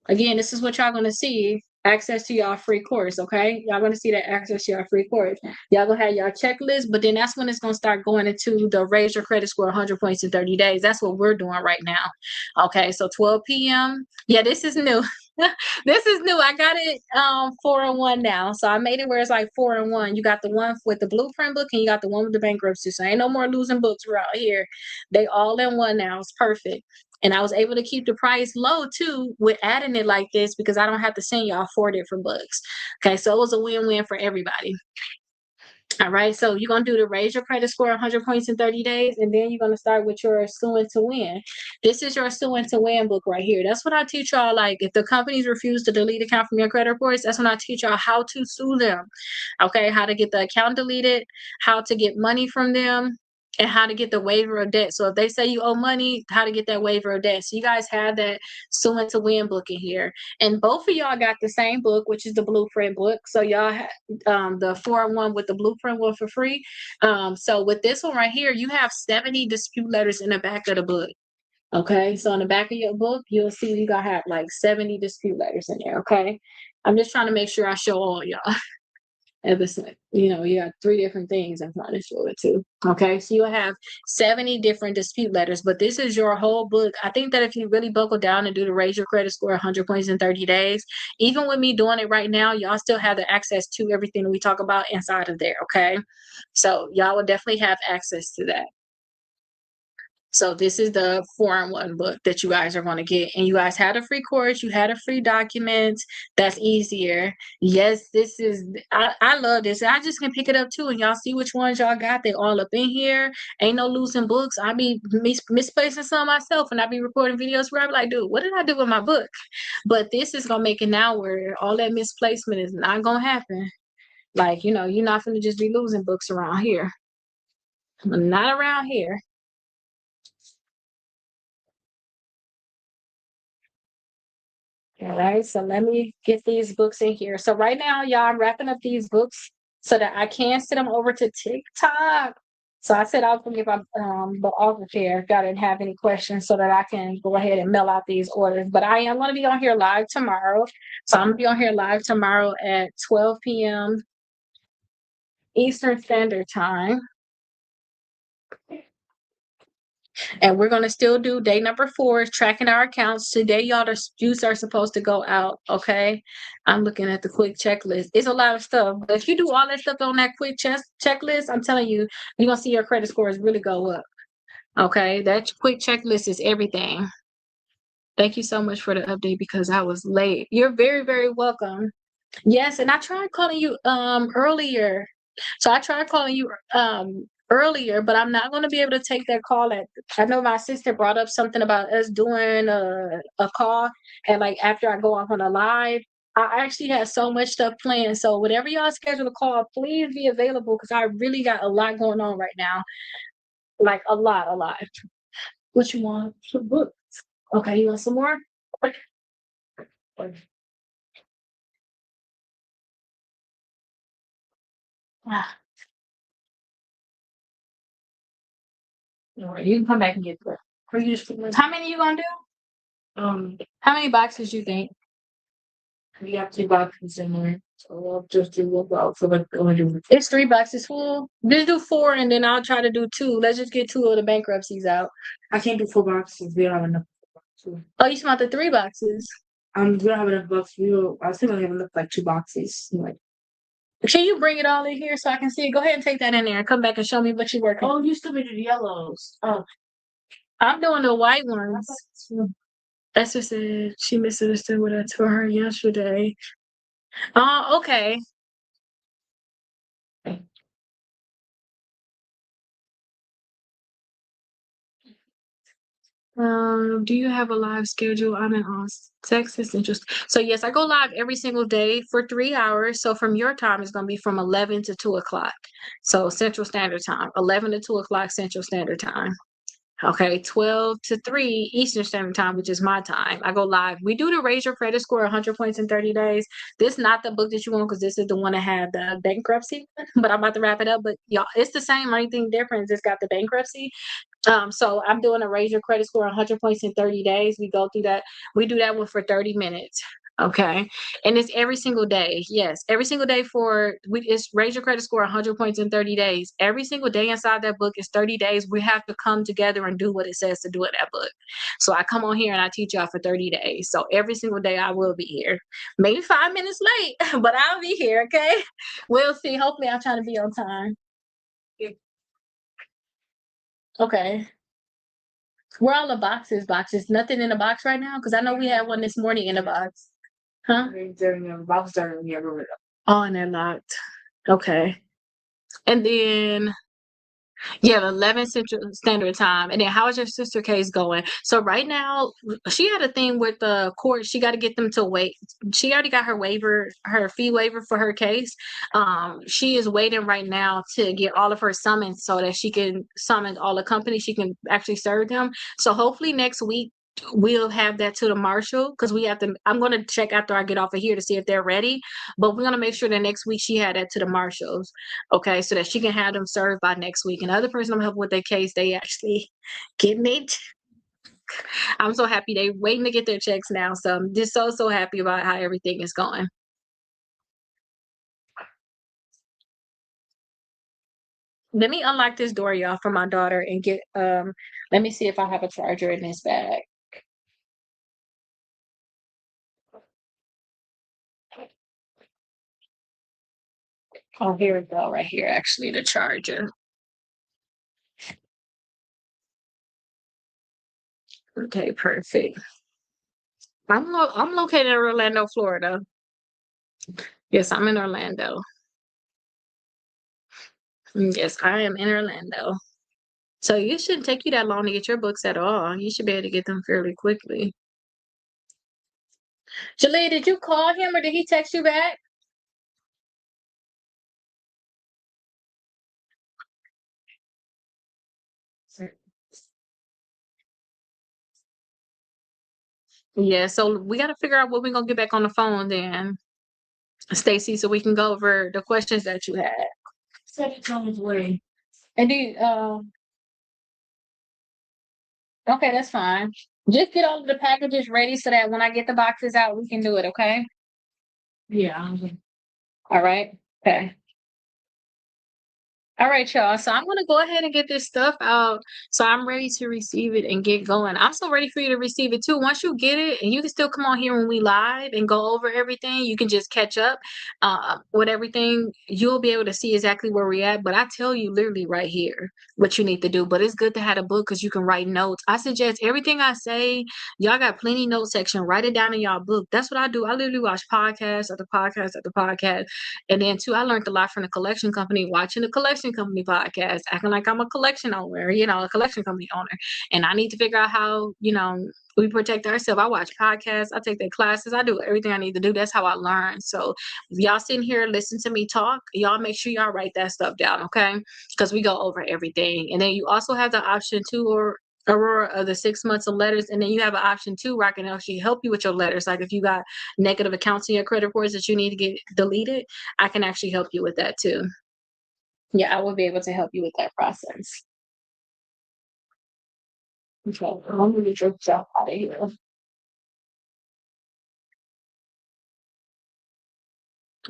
A: Again, this is what y'all gonna see. Access to y'all free course, okay? Y'all gonna see that access to y'all free course. Y'all gonna have y'all checklist, but then that's when it's gonna start going into the raise your credit score 100 points in 30 days. That's what we're doing right now. Okay, so 12 p.m. Yeah, this is new. This is new. I got it 4-in-1 now. So I made it where it's like 4-in-1. You got the one with the blueprint book and you got the one with the bankruptcy. So ain't no more losing books around here. They all in one now. It's perfect. And I was able to keep the price low too with adding it like this because I don't have to send y'all 4 different books. Okay, so it was a win-win for everybody. All right, so you're gonna do the raise your credit score 100 points in 30 days, and then you're gonna start with your suing to win. This is your suing to win book right here. That's what I teach y'all. Like, if the companies refuse to delete account from your credit reports, that's when I teach y'all how to sue them. Okay, how to get the account deleted, how to get money from them, and how to get the waiver of debt. So if they say you owe money, how to get that waiver of debt. So you guys have that suing to win book in here, and both of y'all got the same book, which is the blueprint book. So y'all have the 4-in-1 with the blueprint one for free. So with this one right here, you have 70 dispute letters in the back of the book. Okay, so in the back of your book, you'll see you got have like 70 dispute letters in there. Okay, I'm just trying to make sure I show all y'all. You got 3 different things I'm trying to show it to. Okay, so you'll have 70 different dispute letters, but this is your whole book. I think that if you really buckle down and do the raise your credit score 100 points in 30 days, even with me doing it right now, y'all still have the access to everything that we talk about inside of there. Okay, so y'all will definitely have access to that. So this is the 4-in-1 book that you guys are going to get. And you guys had a free course, you had a free document. That's easier. Yes, this is, I love this. I just can pick it up too. And y'all see which ones y'all got. They all up in here. Ain't no losing books. I be misplacing some myself, and I be recording videos where I be like, dude, what did I do with my book? But this is going to make it now where all that misplacement is not going to happen. Like, you're not going to just be losing books around here. Not around here. All right, so let me get these books in here. So right now, y'all, I'm wrapping up these books so that I can send them over to TikTok. So I said I was gonna give the office here if y'all didn't have any questions so that I can go ahead and mail out these orders. But I am gonna be on here live tomorrow. So I'm gonna be on here live tomorrow at 12 p.m. Eastern Standard Time. And we're gonna still do day number 4 is tracking our accounts. Today, y'all, the juice are supposed to go out. Okay. I'm looking at the quick checklist. It's a lot of stuff. But if you do all that stuff on that quick checklist, I'm telling you, you're gonna see your credit scores really go up. Okay. That quick checklist is everything. Thank you so much for the update because I was late. You're very, very welcome. Yes, and I tried calling you earlier. So I tried calling you earlier, but I'm not going to be able to take that call I know my sister brought up something about us doing a call, and like after I go off on a live, I actually had so much stuff planned. So whatever y'all schedule a call, please be available because I really got a lot going on right now. Like a lot. What you want? Some books. Okay, you want some more? Ah, all right, you can come back and get the. How many you gonna do? How many boxes you think? We have 2 boxes in there. So I'll just do 1 box. So like, it's 3 boxes full. Just do 4 and then I'll try to do 2. Let's just get 2 of the bankruptcies out. I can't do 4 boxes. We don't have enough. Oh, you want the 3 boxes? We don't have enough boxes. I was thinking we have enough like 2 boxes. Like, can you bring it all in here so I can see it? Go ahead and take that in there and come back and show me what you're working. Oh, you still did the yellows. Oh, I'm doing the white ones. Esther said she misunderstood what I told her yesterday. Oh, okay. Do you have a live schedule? I'm in Austin, Texas. Interesting. So yes, I go live every single day for 3 hours. So from your time, it's gonna be from 11 to 2 o'clock. So Central Standard Time, 11 to 2 o'clock Central Standard Time. Okay, 12 to 3 Eastern Standard Time, which is my time. I go live. We do the Raise Your Credit Score 100 points in 30 days. This is not the book that you want because this is the one that had the bankruptcy, but I'm about to wrap it up. But y'all, it's the same. Only thing different is it's got the bankruptcy. So I'm doing a Raise Your Credit Score 100 points in 30 days. We go through that. We do that one for 30 minutes. Okay. And it's every single day. Yes. Every single day it's Raise Your Credit Score 100 points in 30 days. Every single day inside that book is 30 days. We have to come together and do what it says to do in that book. So I come on here and I teach y'all for 30 days. So every single day I will be here. Maybe 5 minutes late, but I'll be here. Okay. We'll see. Hopefully I'm trying to be on time. Okay. Where all the boxes? Boxes? Nothing in the box right now? Because I know we had one this morning in the box. Huh? They're in the box. They're in the Oh, and they're locked. Okay. And then, yeah, 11 Central Standard Time. And then, how is your sister case going? So right now, she had a thing with the court. She got to get them to wait. She already got her waiver, her fee waiver for her case. She is waiting right now to get all of her summons so that she can summon all the companies. She can actually serve them. So hopefully next week we'll have that to the marshal because I'm going to check after I get off of here to see if they're ready, but we're going to make sure that next week she had that to the marshals, okay, so that she can have them served by next week. And the other person I'm helping with their case, they actually getting it. I'm so happy they waiting to get their checks now, so I'm just so happy about how everything is going. Let me unlock this door, y'all, for my daughter and get let me see if I have a charger in this bag. Oh, here we go, right here, actually, the charger. Okay, perfect. I'm located in Orlando, Florida. Yes, I'm in Orlando. Yes, I am in Orlando. So you shouldn't take you that long to get your books at all. You should be able to get them fairly quickly. Jalea, did you call him or did he text you back? Yeah, so we got to figure out what we're gonna get back on the phone then, Stacy, so we can go over the questions that you had.
B: Said it's on his way.
A: And do you, okay, that's fine. Just get all of the packages ready so that when I get the boxes out, we can do it, okay?
B: Yeah.
A: All right. Okay. All right, y'all. So I'm gonna go ahead and get this stuff out. So I'm ready to receive it and get going. I'm so ready for you to receive it too. Once you get it, and you can still come on here when we live and go over everything. You can just catch up with everything. You'll be able to see exactly where we're at. But I tell you literally right here what you need to do. But it's good to have a book because you can write notes. I suggest everything I say, y'all got plenty note section. Write it down in y'all book. That's what I do. I literally watch podcasts after podcast after podcast. And then too, I learned a lot from the collection company, watching the collection company podcast, acting like I'm a collection owner, a collection company owner. And I need to figure out how, we protect ourselves. I watch podcasts, I take their classes, I do everything I need to do. That's how I learn. So if y'all sitting here, listen to me talk, y'all make sure y'all write that stuff down, okay? Because we go over everything. And then you also have the option too, or Aurora, of the 6 months of letters, and then you have an option too where I can actually help you with your letters. Like if you got negative accounts in your credit reports that you need to get deleted, I can actually help you with that too. Yeah, I will be able to help you with that process. Okay, I'm gonna get your stuff out of here.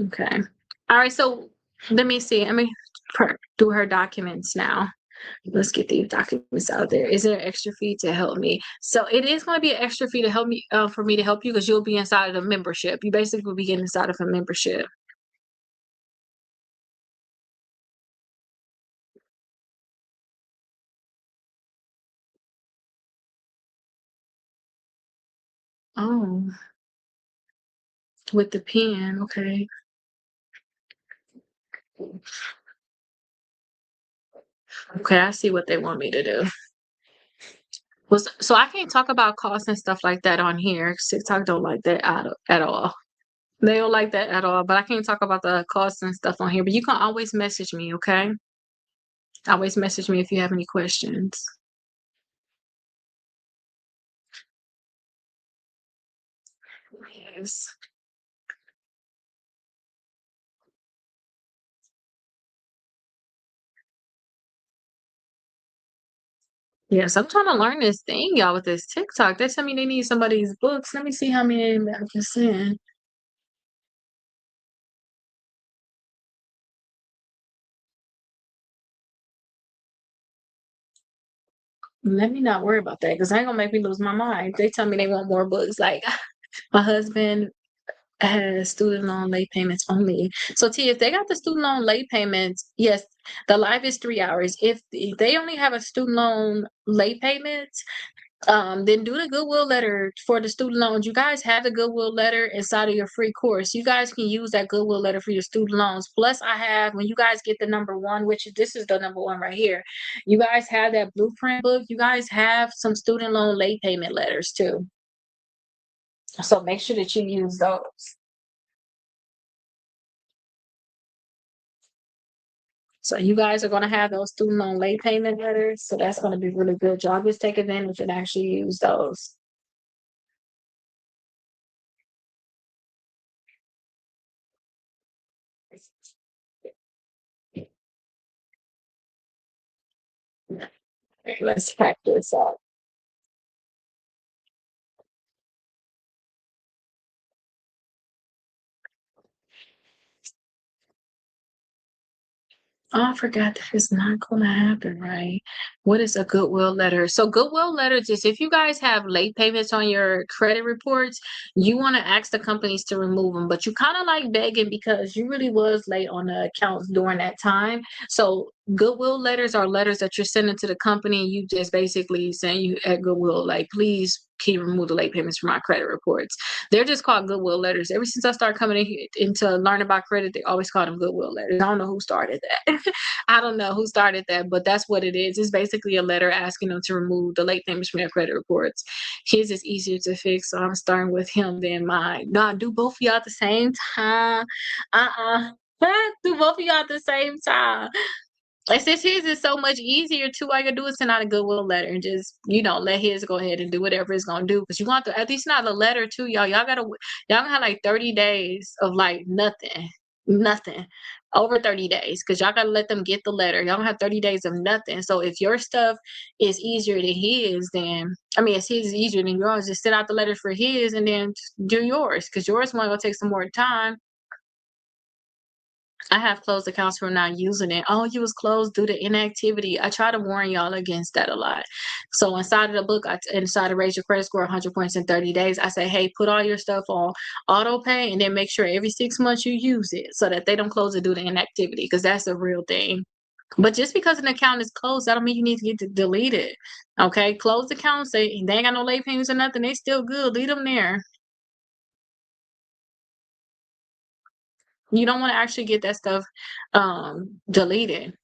A: Okay. All right, so let me see. Let me do her documents now. Let's get these documents out there. Is there an extra fee to help me? So it is going to be an extra fee to help me, for me to help you, because you'll be inside of the membership. You basically will be getting inside of a membership. Oh, with the pen, okay. Okay, I see what they want me to do. Was so I can't talk about costs and stuff like that on here. TikTok don't like that at all. They don't like that at all. But I can't talk about the costs and stuff on here. But you can always message me, okay? Always message me if you have any questions. Yes. Yes, I'm trying to learn this thing, y'all, with this TikTok. They tell me they need somebody's books. Let me see how many I can send. Let me not worry about that because I ain't gonna make me lose my mind. They tell me they want more books. Like my husband has student loan late payments only. So T, if they got the student loan late payments, yes, the live is 3 hours. If they only have a student loan late payments, then do the goodwill letter for the student loans. You guys have the goodwill letter inside of your free course. You guys can use that goodwill letter for your student loans. Plus, I have, when you guys get the number one, which this is the number one right here, you guys have that blueprint book. You guys have some student loan late payment letters too. So make sure that you use those. So you guys are going to have those student loan late payment letters. So that's going to be really good. Y'all just take advantage and actually use those. Let's pack this up. Oh, I forgot that it's not gonna happen, right? What is a goodwill letter? So goodwill letters is if you guys have late payments on your credit reports, you want to ask the companies to remove them, but you kind of like begging because you really was late on the accounts during that time. So goodwill letters are letters that you're sending to the company. You just basically saying you at goodwill, like, please can you remove the late payments from my credit reports. They're just called goodwill letters. Ever since I started coming in here into learn about credit, they always call them goodwill letters. I don't know who started that. I don't know who started that, but that's what it is. It's basically a letter asking them to remove the late payments from their credit reports. His is easier to fix, so I'm starting with him than mine. No, I do both of y'all at the same time. Do both of y'all at the same time. And since his is so much easier too, all you gotta do is send out a goodwill letter and just, let his go ahead and do whatever it's gonna do. Because you want to at least not a letter too, y'all. Y'all gonna have like 30 days of like nothing. Nothing. Over 30 days. Because y'all gotta let them get the letter. Y'all gonna have 30 days of nothing. So if your stuff is easier than his, then if his is easier than yours, just send out the letter for his and then do yours. Because yours might gonna take some more time. I have closed accounts from not using it. Oh, you was closed due to inactivity. I try to warn y'all against that a lot. So inside of the book, inside of Raise Your Credit Score 100 points in 30 days, I say, hey, put all your stuff on auto pay and then make sure every 6 months you use it so that they don't close it due to inactivity because that's a real thing. But just because an account is closed, that don't mean you need to get to delete it. Okay, closed accounts, they ain't got no late payments or nothing. They still good. Leave them there. You don't want to actually get that stuff deleted.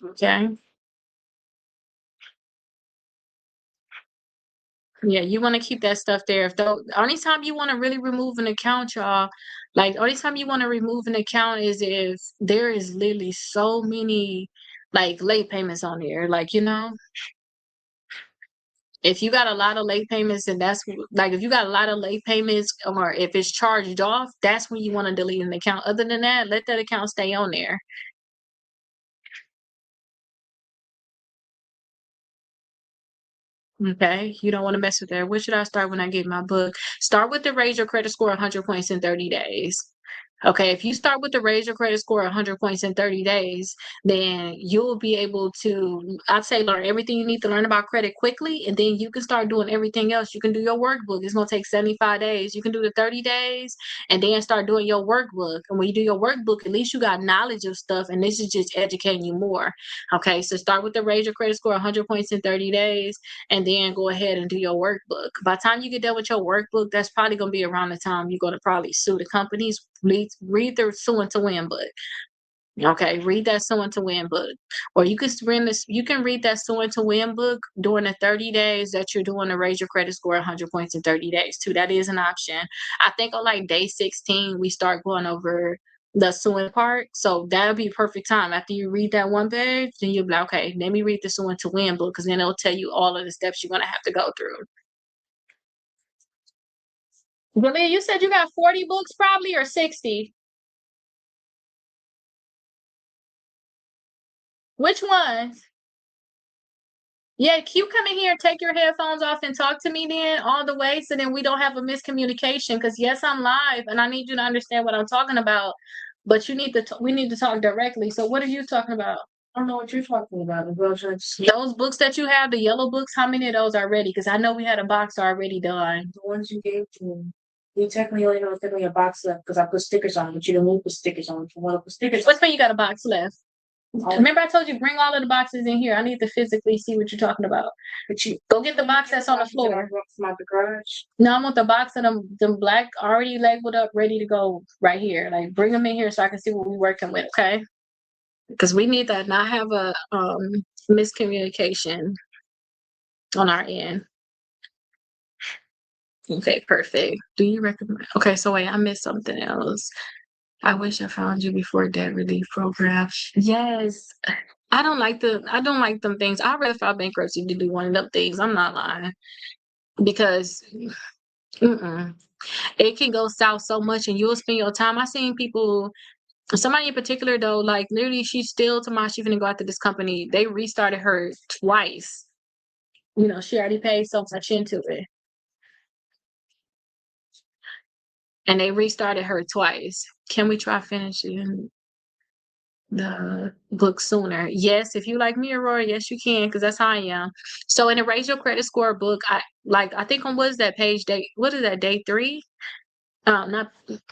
A: Okay. Yeah, you want to keep that stuff there. If the only time you want to really remove an account, y'all, like only time you want to remove an account is if there is literally so many like late payments on there. Like, if you got a lot of late payments and like if you got a lot of late payments or if it's charged off, that's when you want to delete an account. Other than that, let that account stay on there. Okay, you don't want to mess with that. Where should I start when I get my book? Start with the Raise Your Credit Score 100 points in 30 days. Okay, if you start with the Raise Your Credit Score 100 points in 30 days, then you'll be able to, I'd say, learn everything you need to learn about credit quickly, and then you can start doing everything else. You can do your workbook. It's going to take 75 days. You can do the 30 days and then start doing your workbook. And when you do your workbook, at least you got knowledge of stuff, and this is just educating you more. Okay, so start with the Raise Your Credit Score 100 points in 30 days, and then go ahead and do your workbook. By the time you get done with your workbook, that's probably going to be around the time you're going to probably sue the companies. Read the Suing to Win book. Okay, read that Suing to Win book. Or you can read that Suing to Win book during the 30 days that you're doing to Raise Your Credit Score 100 points in 30 days too. That is an option. I think on like day 16, we start going over the suing part. So that'll be perfect time. After you read that one page, then you'll be like, okay, let me read the Suing to Win book because then it'll tell you all of the steps you're gonna have to go through. Really, you said you got 40 books probably or 60? Which ones? Yeah, you come in here, take your headphones off and talk to me then all the way so then we don't have a miscommunication. Because yes, I'm live and I need you to understand what I'm talking about, but we need to talk directly. So what are you talking about? I don't know what you're talking about. Those books that you have, the yellow books, how many of those are ready? Because I know we had a box already done. The ones you gave to me. You technically only have technically a box left because I put stickers on, but you didn't put stickers on. If you want to put stickers, what's when you got a box left? Remember I told you bring all of the boxes in here. I need to physically see what you're talking about. But you go get the box that's on the floor. From out the garage. No, I want the box of them black already labeled up, ready to go right here. Like bring them in here so I can see what we're working with, okay? Because we need to not have a miscommunication on our end. Okay, perfect. Do you recommend? Okay, so wait, I missed something else. I wish I found you before debt relief program. Yes. I don't like them things. I'd rather file bankruptcy to do one of them things. I'm not lying. Because it can go south so much and you'll spend your time. I seen people, somebody in particular though, like literally she's still tomorrow she's gonna go after this company. They restarted her twice. She already paid so much into it. and they restarted her twice. Can we try finishing the book sooner? Yes, if you like me, Aurora, yes, you can, because that's how I am. So in the Raise Your Credit Score book, I think on what is that page day? What is that, day 3? Not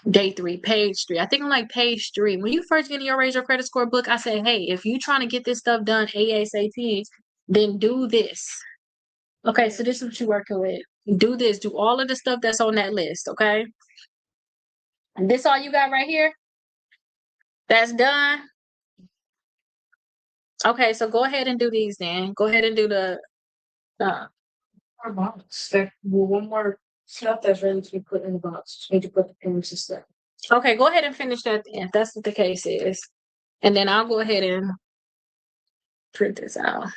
A: day 3, page 3. I think on like page 3. When you first get in your Raise Your Credit Score book, I say, hey, if you trying to get this stuff done ASAP, then do this. Okay, so this is what you're working with. Do this. Do all of the stuff that's on that list. Okay. And this all you got right here? That's done. Okay, so go ahead and do these then. Go ahead and do the
B: Our box. There, well, one more stuff that's ready to be put in the box. Just need to put the pins and stuff.
A: Okay, go ahead and finish that then, if that's what the case is. And then I'll go ahead and print this out.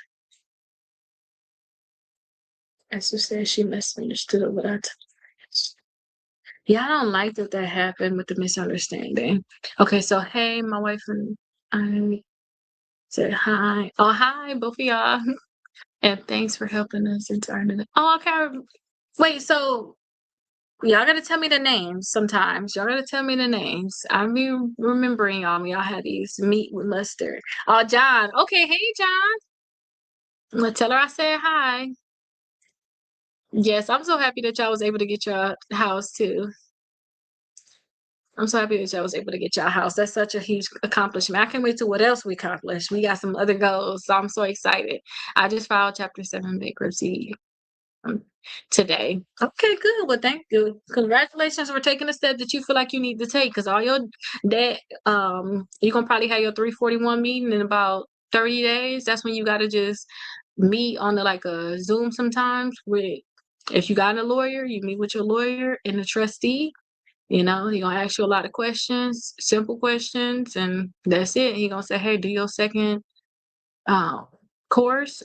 A: Esther says she misunderstood what I told her. Yeah, I don't like that happened with the misunderstanding. Okay, so hey, my wife and I said hi. Oh, hi, both of y'all. And thanks for helping us in turning it. Oh, okay. Wait, so y'all gotta tell me the names sometimes. Y'all gotta tell me the names. I be remembering y'all had these meat with mustard. Oh, John. Okay, hey, John. Well, tell her I said hi. Yes, I'm so happy that y'all was able to get your house too. I'm so happy that y'all was able to get your house. That's such a huge accomplishment. I can't wait to what else we accomplish. We got some other goals, so I'm so excited. I just filed Chapter 7 bankruptcy today. Okay, good. Well, thank you. Congratulations for taking a step that you feel like you need to take, because all your debt, you're gonna probably have your 341 meeting in about 30 days. That's when you gotta just meet on like a Zoom sometimes with, if you got a lawyer, you meet with your lawyer and the trustee. He's gonna ask you a lot of questions, simple questions, and that's it. He's gonna say, hey, do your second course,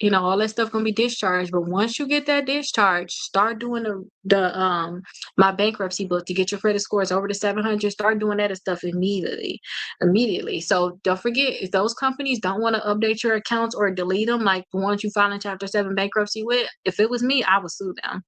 A: and all that stuff gonna be discharged. But once you get that discharge, start doing the my bankruptcy book to get your credit scores over to 700. Start doing that stuff immediately. So don't forget, if those companies don't want to update your accounts or delete them, like the ones you file in Chapter 7 bankruptcy with, if it was me, I would sue them.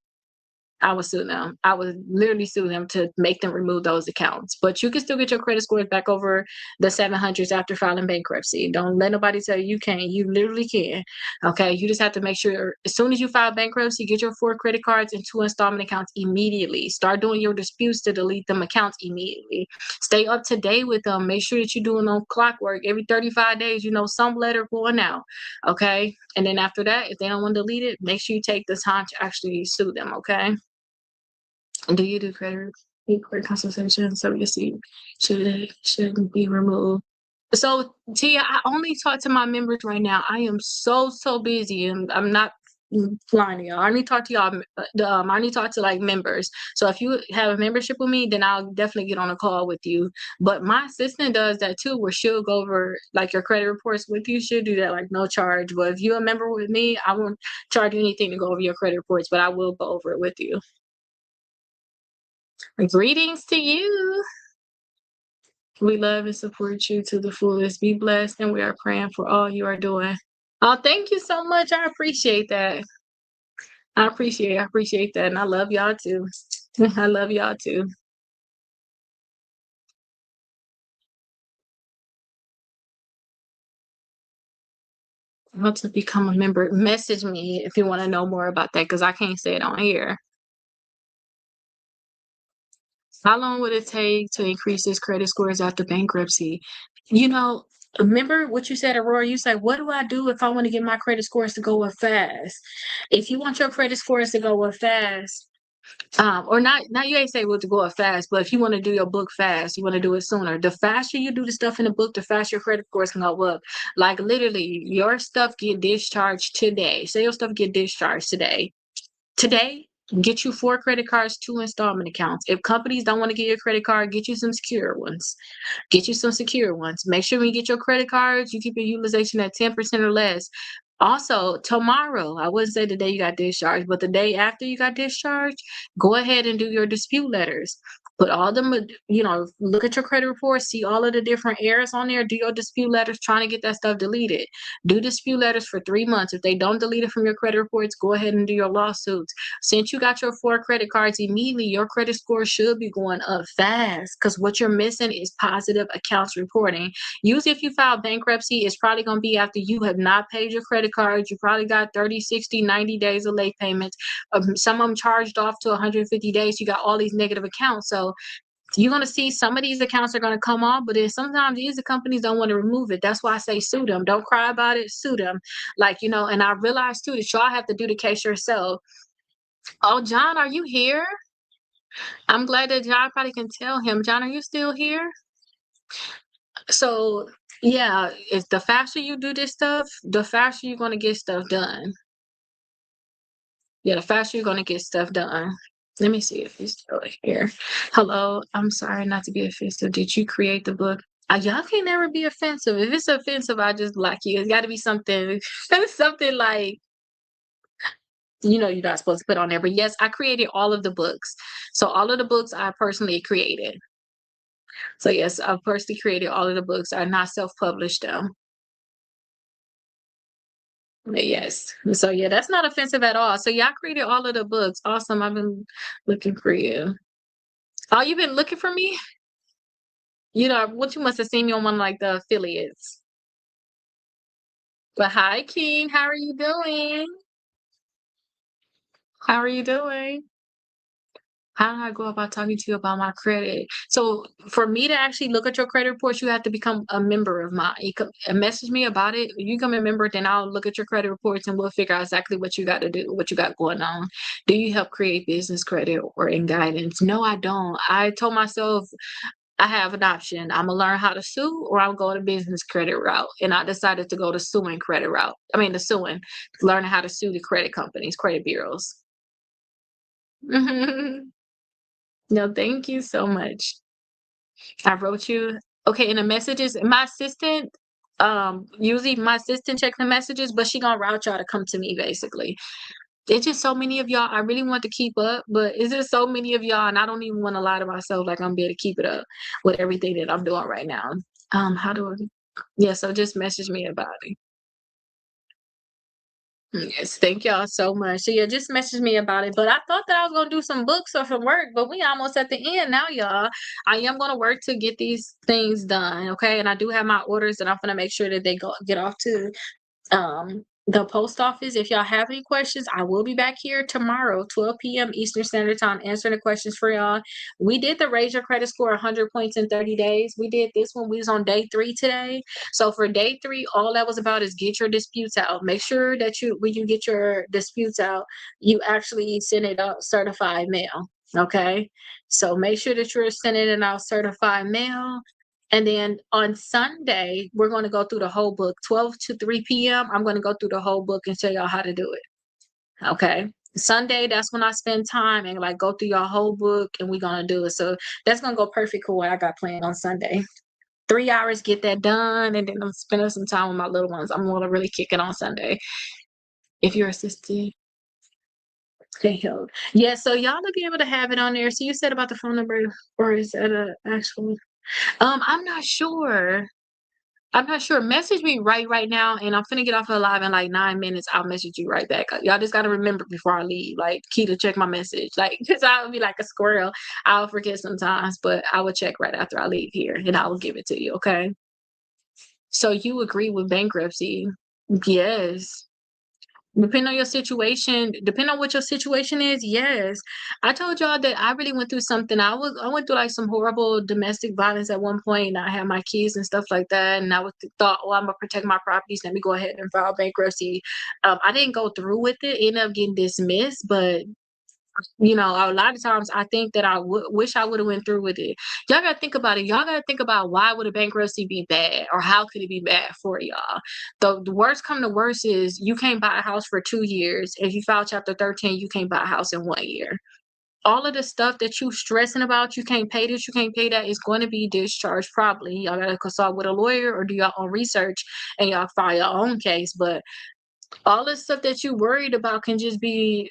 A: I would literally sue them to make them remove those accounts. But you can still get your credit scores back over the 700s after filing bankruptcy. Don't let nobody tell you can't. You literally can. Okay, you just have to make sure as soon as you file bankruptcy, get your 4 credit cards and 2 installment accounts immediately. Start doing your disputes to delete them accounts immediately. Stay up to date with them. Make sure that you're doing on clockwork every 35 days. Some letter going out. Okay, and then after that, if they don't want to delete it, make sure you take the time to actually sue them. Okay. Do you do credit consultation? So you see, shouldn't be removed. So Tia, I only talk to my members right now. I am so busy, and I'm not lying to y'all. I only talk to y'all. I only talk to like members. So if you have a membership with me, then I'll definitely get on a call with you. But my assistant does that too, where she'll go over like your credit reports with you. She'll do that like no charge. But if you're a member with me, I won't charge you anything to go over your credit reports, but I will go over it with you. Greetings to you. We love and support you to the fullest. Be blessed, and we are praying for all you are doing. Oh, thank you so much. I appreciate that. I appreciate that. And I love y'all too. I love y'all too. How to become a member? Message me if you want to know more about that, because I can't say it on here. How long would it take to increase his credit scores after bankruptcy? Remember what you said, Aurora? You said, what do I do if I want to get my credit scores to go up fast? If you want your credit scores to go up fast, or not you ain't say what to go up fast, but if you want to do your book fast, you want to do it sooner. The faster you do the stuff in the book, the faster your credit scores can go up. Like literally, your stuff get discharged today. Say your stuff get discharged today. Get you 4 credit cards, 2 installment accounts. If companies don't want to get your credit card, get you some secure ones. Make sure when you get your credit cards, you keep your utilization at 10% or less. Also, tomorrow, I wouldn't say the day you got discharged, but the day after you got discharged, go ahead and do your dispute letters. Put all them, look at your credit report, see all of the different errors on there, do your dispute letters, trying to get that stuff deleted. Do dispute letters for 3 months. If they don't delete it from your credit reports, go ahead and do your lawsuits. Since you got your 4 credit cards immediately, your credit score should be going up fast, because what you're missing is positive accounts reporting. Usually if you file bankruptcy, it's probably going to be after you have not paid your credit cards. You probably got 30, 60, 90 days of late payments. Some of them charged off to 150 days. You got all these negative accounts. So you're going to see some of these accounts are going to come off, but then sometimes these companies don't want to remove it. That's why I say sue them. Don't cry about it, sue them. And I realize too that y'all have to do the case yourself. Oh, John, are you here? I'm glad that John probably can tell him. John, are you still here? So yeah, if the faster you do this stuff, the faster you're going to get stuff done. Yeah, the faster you're going to get stuff done. Let me see if he's still here. Hello, I'm sorry not to be offensive. Did you create the book? Y'all can never be offensive. If it's offensive, I just block you. It's got to be something, something like, you're not supposed to put on there. But yes, I created all of the books. So all of the books I personally created. So yes, I've personally created all of the books. I not self-published them. Yes. So yeah, that's not offensive at all. So y'all created all of the books. Awesome. I've been looking for you. Oh, you've been looking for me? What you must have seen me on one of like the affiliates. But hi, King. How are you doing? How are you doing? How do I go about talking to you about my credit? So for me to actually look at your credit reports, you have to become a member of mine. You come and message me about it. You become a member, then I'll look at your credit reports and we'll figure out exactly what you got to do, what you got going on. Do you help create business credit or in guidance? No, I don't. I told myself I have an option. I'm gonna learn how to sue or I'm going to business credit route. And I decided to go to suing credit route. I mean the suing, learning how to sue the credit companies, credit bureaus. No, thank you so much. I wrote you. Okay, in the messages, my assistant, usually my assistant checks the messages, but she gonna route y'all to come to me basically. It's just so many of y'all. I really want to keep up, but it's just so many of y'all, and I don't even want to lie to myself like I'm be able to keep it up with everything that I'm doing right now. How do I? Yeah, so just message me about it. Yes, thank y'all so much. So yeah, just message me about it. But I thought that I was gonna do some books or some work, but we almost at the end now, y'all. I am gonna work to get these things done, okay? And I do have my orders, and I'm gonna make sure that they get off to the post office. If y'all have any questions, I will be back here tomorrow, 12 p.m. Eastern Standard Time, answering the questions for y'all. We did the raise your credit score 100 points in 30 days. We did this one. We was on day 3 today. So for day 3, all that was about is get your disputes out. Make sure that when you get your disputes out, you actually send it out certified mail. Okay. So make sure that you're sending it out certified mail. And then on Sunday, we're going to go through the whole book, 12 to 3 p.m. I'm going to go through the whole book and show y'all how to do it. Okay. Sunday, that's when I spend time and like go through your whole book and we're going to do it. So that's going to go perfect for what I got planned on Sunday. 3 hours, get that done. And then I'm spending some time with my little ones. I'm going to really kick it on Sunday. If you're assisting. Okay, yeah, so y'all will be able to have it on there. So you said about the phone number, or is that an actual? I'm not sure. I'm not sure. Message me right now, and I'm finna get off of live in like 9 minutes. I'll message you right back. Y'all just gotta remember before I leave, like, key to check my message, like, because I'll be like a squirrel. I'll forget sometimes, but I will check right after I leave here, and I will give it to you. Okay. So you agree with bankruptcy? Yes. Depending on your situation, depending on what your situation is, yes. I told y'all that I really went through something. I went through like some horrible domestic violence at one point, and I had my kids and stuff like that. And I thought, oh, I'm gonna protect my properties. Let me go ahead and file bankruptcy. I didn't go through with it. Ended up getting dismissed, but a lot of times I think that I wish I would have went through with it. Y'all gotta think about it. Y'all gotta think about why would a bankruptcy be bad, or how could it be bad for y'all? The worst come to worst is you can't buy a house for 2 years. If you file chapter 13, you can't buy a house in 1 year. All of the stuff that you stressing about, you can't pay this, you can't pay that, is going to be discharged probably. Y'all gotta consult with a lawyer or do your own research and y'all file your own case. But All the stuff that you worried about can just be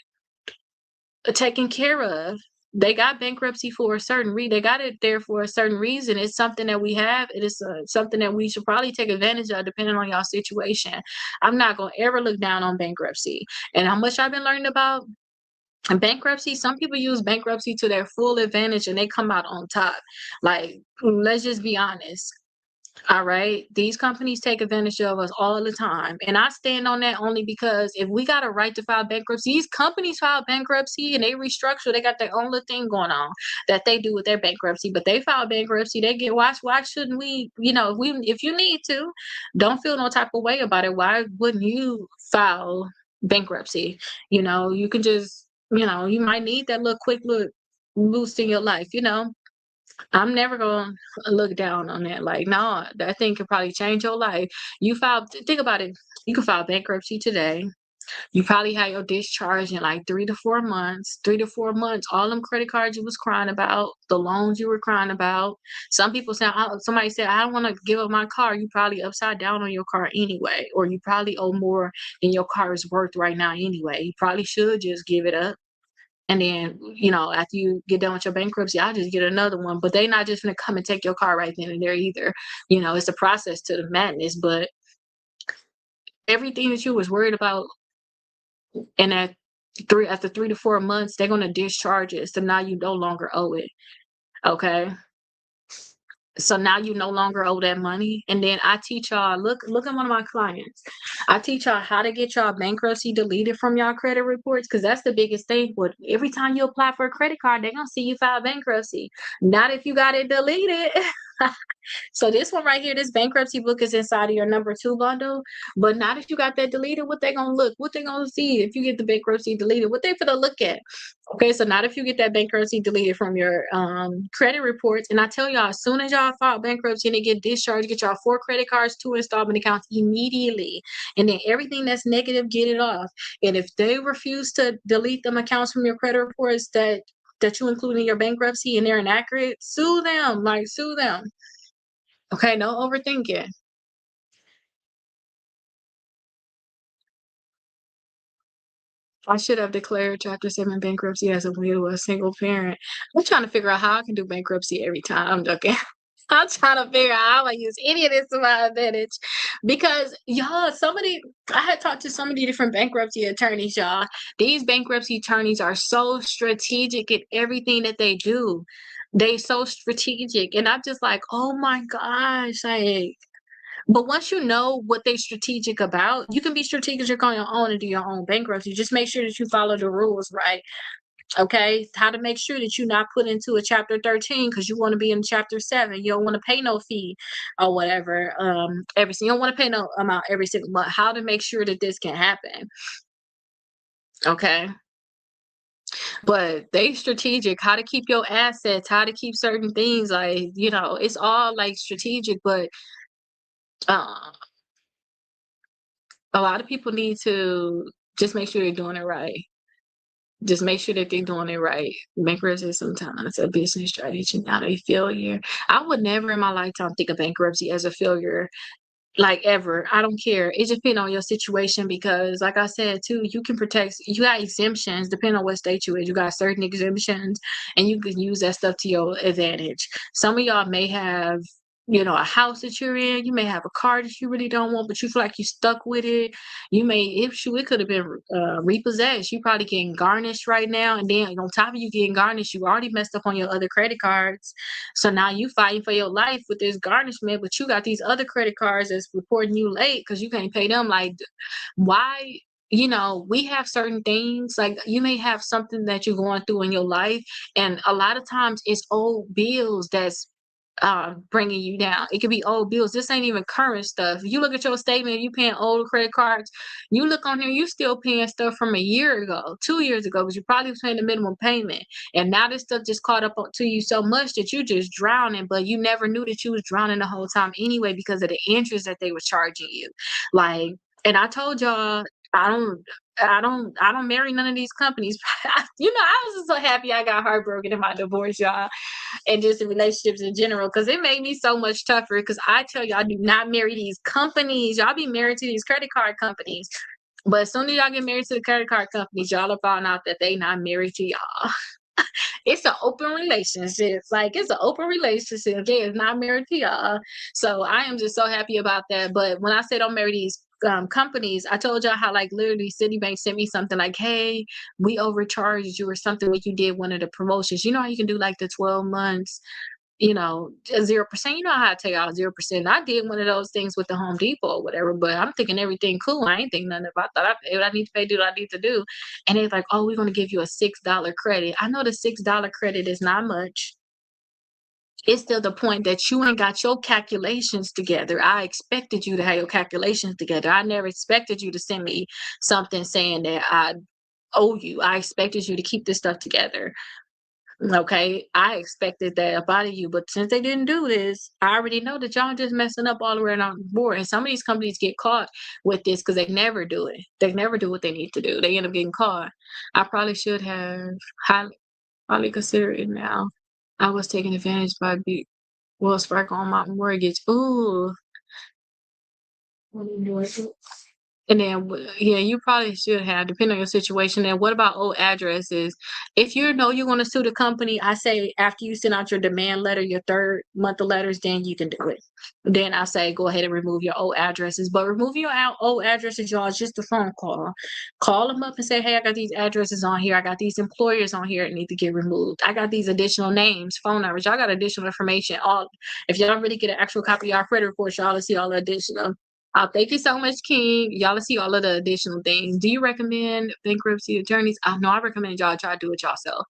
A: taken care of. They got bankruptcy for a certain reason. They got it there for a certain reason. It's something that we have. It is something that we should probably take advantage of, depending on y'all situation. I'm not gonna ever look down on bankruptcy. And how much I've been learning about bankruptcy, some people use bankruptcy to their full advantage and they come out on top. Like, let's just be honest. All right. These companies take advantage of us all the time. And I stand on that only because if we got a right to file bankruptcy, these companies file bankruptcy and they restructure, they got their own little thing going on that they do with their bankruptcy. But they file bankruptcy, they get why shouldn't we, if you need to, don't feel no type of way about it. Why wouldn't you file bankruptcy? You can just, you might need that little quick little boost in your life. I'm never gonna look down on that. Like, no, that thing could probably change your life. Think about it. You can file bankruptcy today. You probably had your discharge in like 3 to 4 months. 3 to 4 months, all them credit cards you was crying about, the loans you were crying about. Somebody said, I don't want to give up my car. You probably upside down on your car anyway, or you probably owe more than your car is worth right now anyway. You probably should just give it up. And then, after you get done with your bankruptcy, I'll just get another one. But they not just gonna come and take your car right then and there either. It's a process to the madness. But everything that you was worried about, and after 3 to 4 months, they're gonna discharge it. So now you no longer owe it. Okay. So now you no longer owe that money. And then I teach y'all, look at one of my clients. I teach y'all how to get y'all bankruptcy deleted from y'all credit reports, because that's the biggest thing. But every time you apply for a credit card, they're gonna see you file bankruptcy. Not if you got it deleted. So this one right here, this bankruptcy book is inside of your number 2 bundle, but not if you got that deleted. What they gonna see if you get the bankruptcy deleted? What they gonna look at? Okay, so not if you get that bankruptcy deleted from your credit reports. And I tell y'all, as soon as y'all file bankruptcy and they get discharged, get y'all 4 credit cards, 2 installment accounts immediately, and then everything that's negative, get it off. And if they refuse to delete them accounts from your credit reports that you include in your bankruptcy and they're inaccurate, sue them. Sue them. Okay, no overthinking. I should have declared Chapter 7 bankruptcy as a widow, a single parent. I'm trying to figure out how I can do bankruptcy every time. I'm joking. I'm trying to figure out how I use any of this to my advantage. Because, y'all, I had talked to so many different bankruptcy attorneys, y'all. These bankruptcy attorneys are so strategic in everything that they do. They so strategic. And I'm just like, oh my gosh, but once you know what they're strategic about, you can be strategic on your own and do your own bankruptcy. Just make sure that you follow the rules, right? Okay, how to make sure that you're not put into a chapter 13 because you want to be in chapter 7. You don't want to pay no fee or whatever. You don't want to pay no amount every single month. How to make sure that this can happen. Okay. But they strategic, how to keep your assets, how to keep certain things, it's all like strategic, but uh a lot of people need to just make sure they're doing it right. Just make sure that they're doing it right. Bankruptcy is sometimes a business strategy, not a failure. I would never in my lifetime think of bankruptcy as a failure, like ever. I don't care. It just depends on your situation because, like I said too, you got exemptions depending on what state you in. You got certain exemptions, and you can use that stuff to your advantage. Some of y'all may have a house that you're in. You may have a car that you really don't want, but you feel like you stuck with it. It could have been repossessed. You probably getting garnished right now, and then on top of you getting garnished, you already messed up on your other credit cards. So now you fighting for your life with this garnishment, but you got these other credit cards that's reporting you late because you can't pay them. Like, why? We have certain things, like you may have something that you're going through in your life, and a lot of times it's old bills that's bringing you down. It could be old bills. This ain't even current stuff. You look at your statement, you paying old credit cards. You look on here, you still paying stuff from a year ago, 2 years ago, because you probably was paying the minimum payment. And now this stuff just caught up to you so much that you just drowning, but you never knew that you was drowning the whole time anyway because of the interest that they were charging you. Like, and I told y'all, I don't marry none of these companies. I was just so happy I got heartbroken in my divorce, y'all, and just in relationships in general, because it made me so much tougher. Because I tell y'all, do not marry these companies. Y'all be married to these credit card companies. But as soon as y'all get married to the credit card companies, y'all will find out that they not married to y'all. It's an open relationship. Like, it's an open relationship. They is not married to y'all. So I am just so happy about that. But when I say don't marry these companies, I told y'all how like literally Citibank sent me something like, hey, we overcharged you or something when you did one of the promotions. You know how you can do like the 12 months, 0%. You know how I tell y'all 0%. I did one of those things with the Home Depot or whatever, but I'm thinking everything cool. I ain't think nothing about that. I paid what I need to pay, do what I need to do. And they're like, oh, we're gonna give you a $6 credit. I know the $6 credit is not much. It's still the point that you ain't got your calculations together. I expected you to have your calculations together. I never expected you to send me something saying that I owe you. I expected you to keep this stuff together. Okay, I expected that about you, but since they didn't do this, I already know that y'all just messing up all around on the board. And some of these companies get caught with this because they never do it. They never do what they need to do. They end up getting caught. I probably should have highly considered it now. I was taken advantage by Wells Fargo on my mortgage. Ooh. And then, yeah, you probably should have, depending on your situation. And what about old addresses? If you know you're going to sue the company, I say after you send out your demand letter, your third month of letters, then you can do it. Then I say go ahead and remove your old addresses. But removing your old addresses, y'all, is just a phone call. Call them up and say, hey, I got these addresses on here. I got these employers on here that need to get removed. I got these additional names, phone numbers. Y'all got additional information. If y'all really get an actual copy of our credit report, y'all will see all the additional. Thank you so much, King. Y'all see all of the additional things. Do you recommend bankruptcy attorneys? No, I recommend y'all try to do it yourself.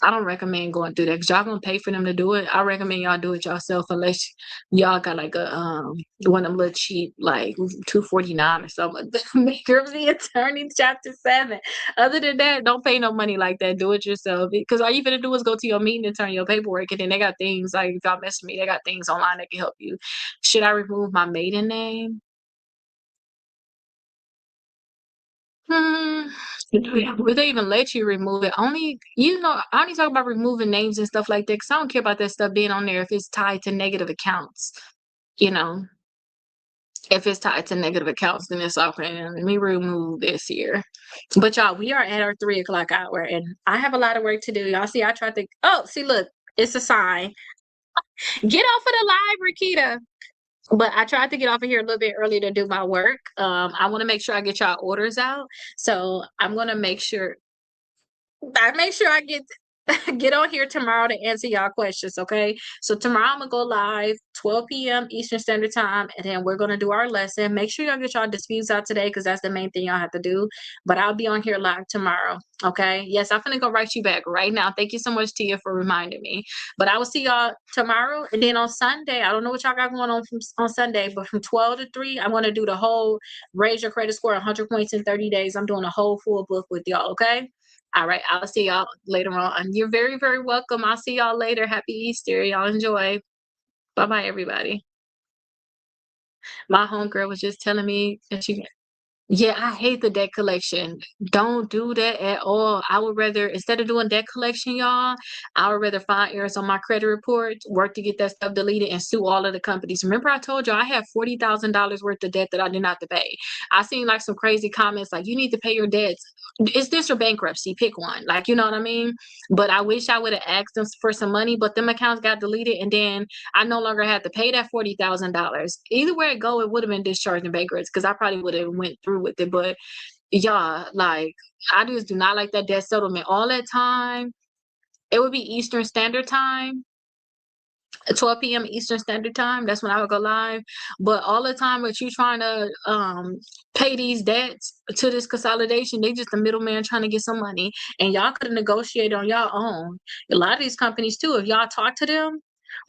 A: I don't recommend going through that because y'all gonna pay for them to do it. I recommend y'all do it yourself unless y'all got like a one of them little cheap like 249 or something. Bankruptcy attorney chapter 7. Other than that, don't pay no money like that. Do it yourself because all you gonna do is go to your meeting and turn your paperwork, and then they got things like if y'all mess with me, they got things online that can help you. Should I remove my maiden name? Hmm. Would they even let you remove it? I only talk about removing names and stuff like that because I don't care about that stuff being on there if it's tied to negative accounts. You know, if it's tied to negative accounts, then it's okay. Let me remove this here. But y'all, we are at our 3 o'clock hour, and I have a lot of work to do. Y'all see, I tried to. Oh, see, look, it's a sign. Get off of the live, Rakita. But I tried to get off of here a little bit early to do my work. I want to make sure I get y'all orders out. So I'm gonna make sure I get on here tomorrow to answer y'all questions, okay? So tomorrow I'm gonna go live 12 p.m. Eastern Standard Time, and then we're gonna do our lesson. Make sure y'all get y'all disputes out today because that's the main thing y'all have to do. But I'll be on here live tomorrow, okay? Yes, I'm gonna go write you back right now. Thank you so much, Tia, for reminding me. But I will see y'all tomorrow, and then on Sunday, I don't know what y'all got going on Sunday, but from 12 to 3, I'm gonna do the whole raise your credit score 100 points in 30 days. I'm doing a whole full book with y'all, okay? All right, I'll see y'all later on. You're very, very welcome. I'll see y'all later. Happy Easter. Y'all enjoy. Bye-bye, everybody. My homegirl was just telling me that yeah, I hate the debt collection. Don't do that at all. I would rather, instead of doing debt collection, y'all, I would rather find errors on my credit report, work to get that stuff deleted, and sue all of the companies. Remember, I told you I have $40,000 worth of debt that I did not have to pay. I seen like some crazy comments like, you need to pay your debts. Is this or bankruptcy? Pick one. Like, you know what I mean? But I wish I would have asked them for some money, but them accounts got deleted, and then I no longer had to pay that $40,000. Either way it go, it would have been discharged in bankruptcy because I probably would have went through with it. But yeah, like I just do not like that debt settlement all that time. It would be Eastern Standard Time. 12 p.m. Eastern Standard Time. That's when I would go live. But all the time that you trying to pay these debts to this consolidation, they just a middleman trying to get some money. And y'all could have negotiated on y'all own. A lot of these companies too, if y'all talk to them,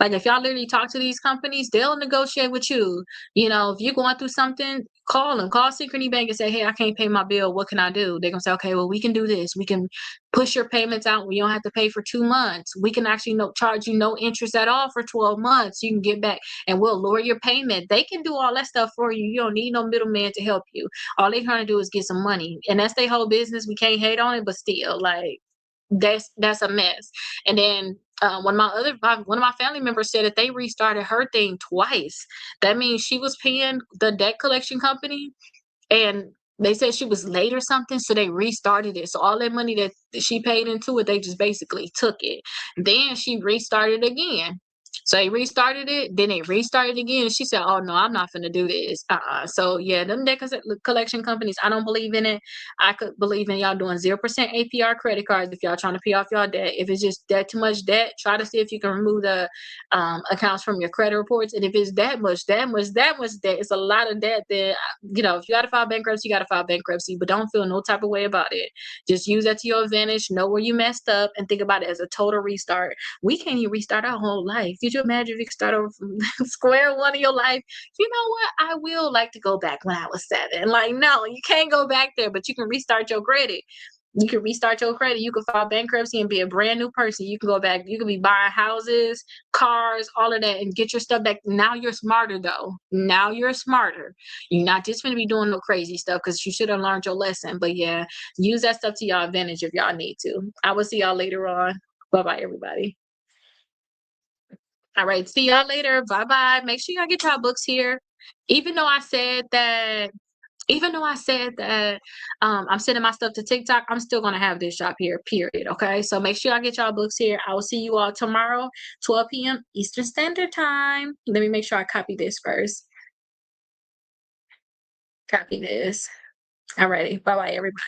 A: like if y'all literally talk to these companies, they'll negotiate with you. You know, if you're going through something, call them. Call Synchrony Bank and say, hey, I can't pay my bill. What can I do? They're going to say, okay, well, we can do this. We can push your payments out. We don't have to pay for 2 months. We can actually charge you no interest at all for 12 months. You can get back and we'll lower your payment. They can do all that stuff for you. You don't need no middleman to help you. All they're trying to do is get some money. And that's their whole business. We can't hate on it, but still, like, that's a mess. And then one of my family members said that they restarted her thing twice. That means she was paying the debt collection company, and they said she was late or something, so they restarted it. So all that money that she paid into it, they just basically took it. Then she restarted again. So they restarted it, then they restarted again. She said, "Oh no, I'm not gonna do this." So yeah, them debt collection companies, I don't believe in it. I could believe in y'all doing 0% APR credit cards if y'all trying to pay off y'all debt. If it's just that too much debt, try to see if you can remove the accounts from your credit reports. And if it's that much debt, it's a lot of debt that if you got to file bankruptcy, you got to file bankruptcy. But don't feel no type of way about it. Just use that to your advantage. Know where you messed up, and think about it as a total restart. We can't even restart our whole life. Could you imagine if you could start over from square one of your life? You know what? I will like to go back when I was 7. Like, no, you can't go back there, but you can restart your credit. You can restart your credit. You can file bankruptcy and be a brand new person. You can go back. You can be buying houses, cars, all of that, and get your stuff back. Now you're smarter, though. Now you're smarter. You're not just going to be doing no crazy stuff, because you should have learned your lesson. But yeah, use that stuff to your advantage if y'all need to. I will see y'all later on. Bye-bye, everybody. All right, see y'all later. Bye-bye. Make sure y'all get y'all books here. Even though I said that I'm sending my stuff to TikTok, I'm still gonna have this shop here, period. Okay, so make sure y'all get y'all books here. I will see you all tomorrow, 12 p.m. Eastern Standard Time. Let me make sure I copy this first. Copy this. All righty. Bye-bye, everybody.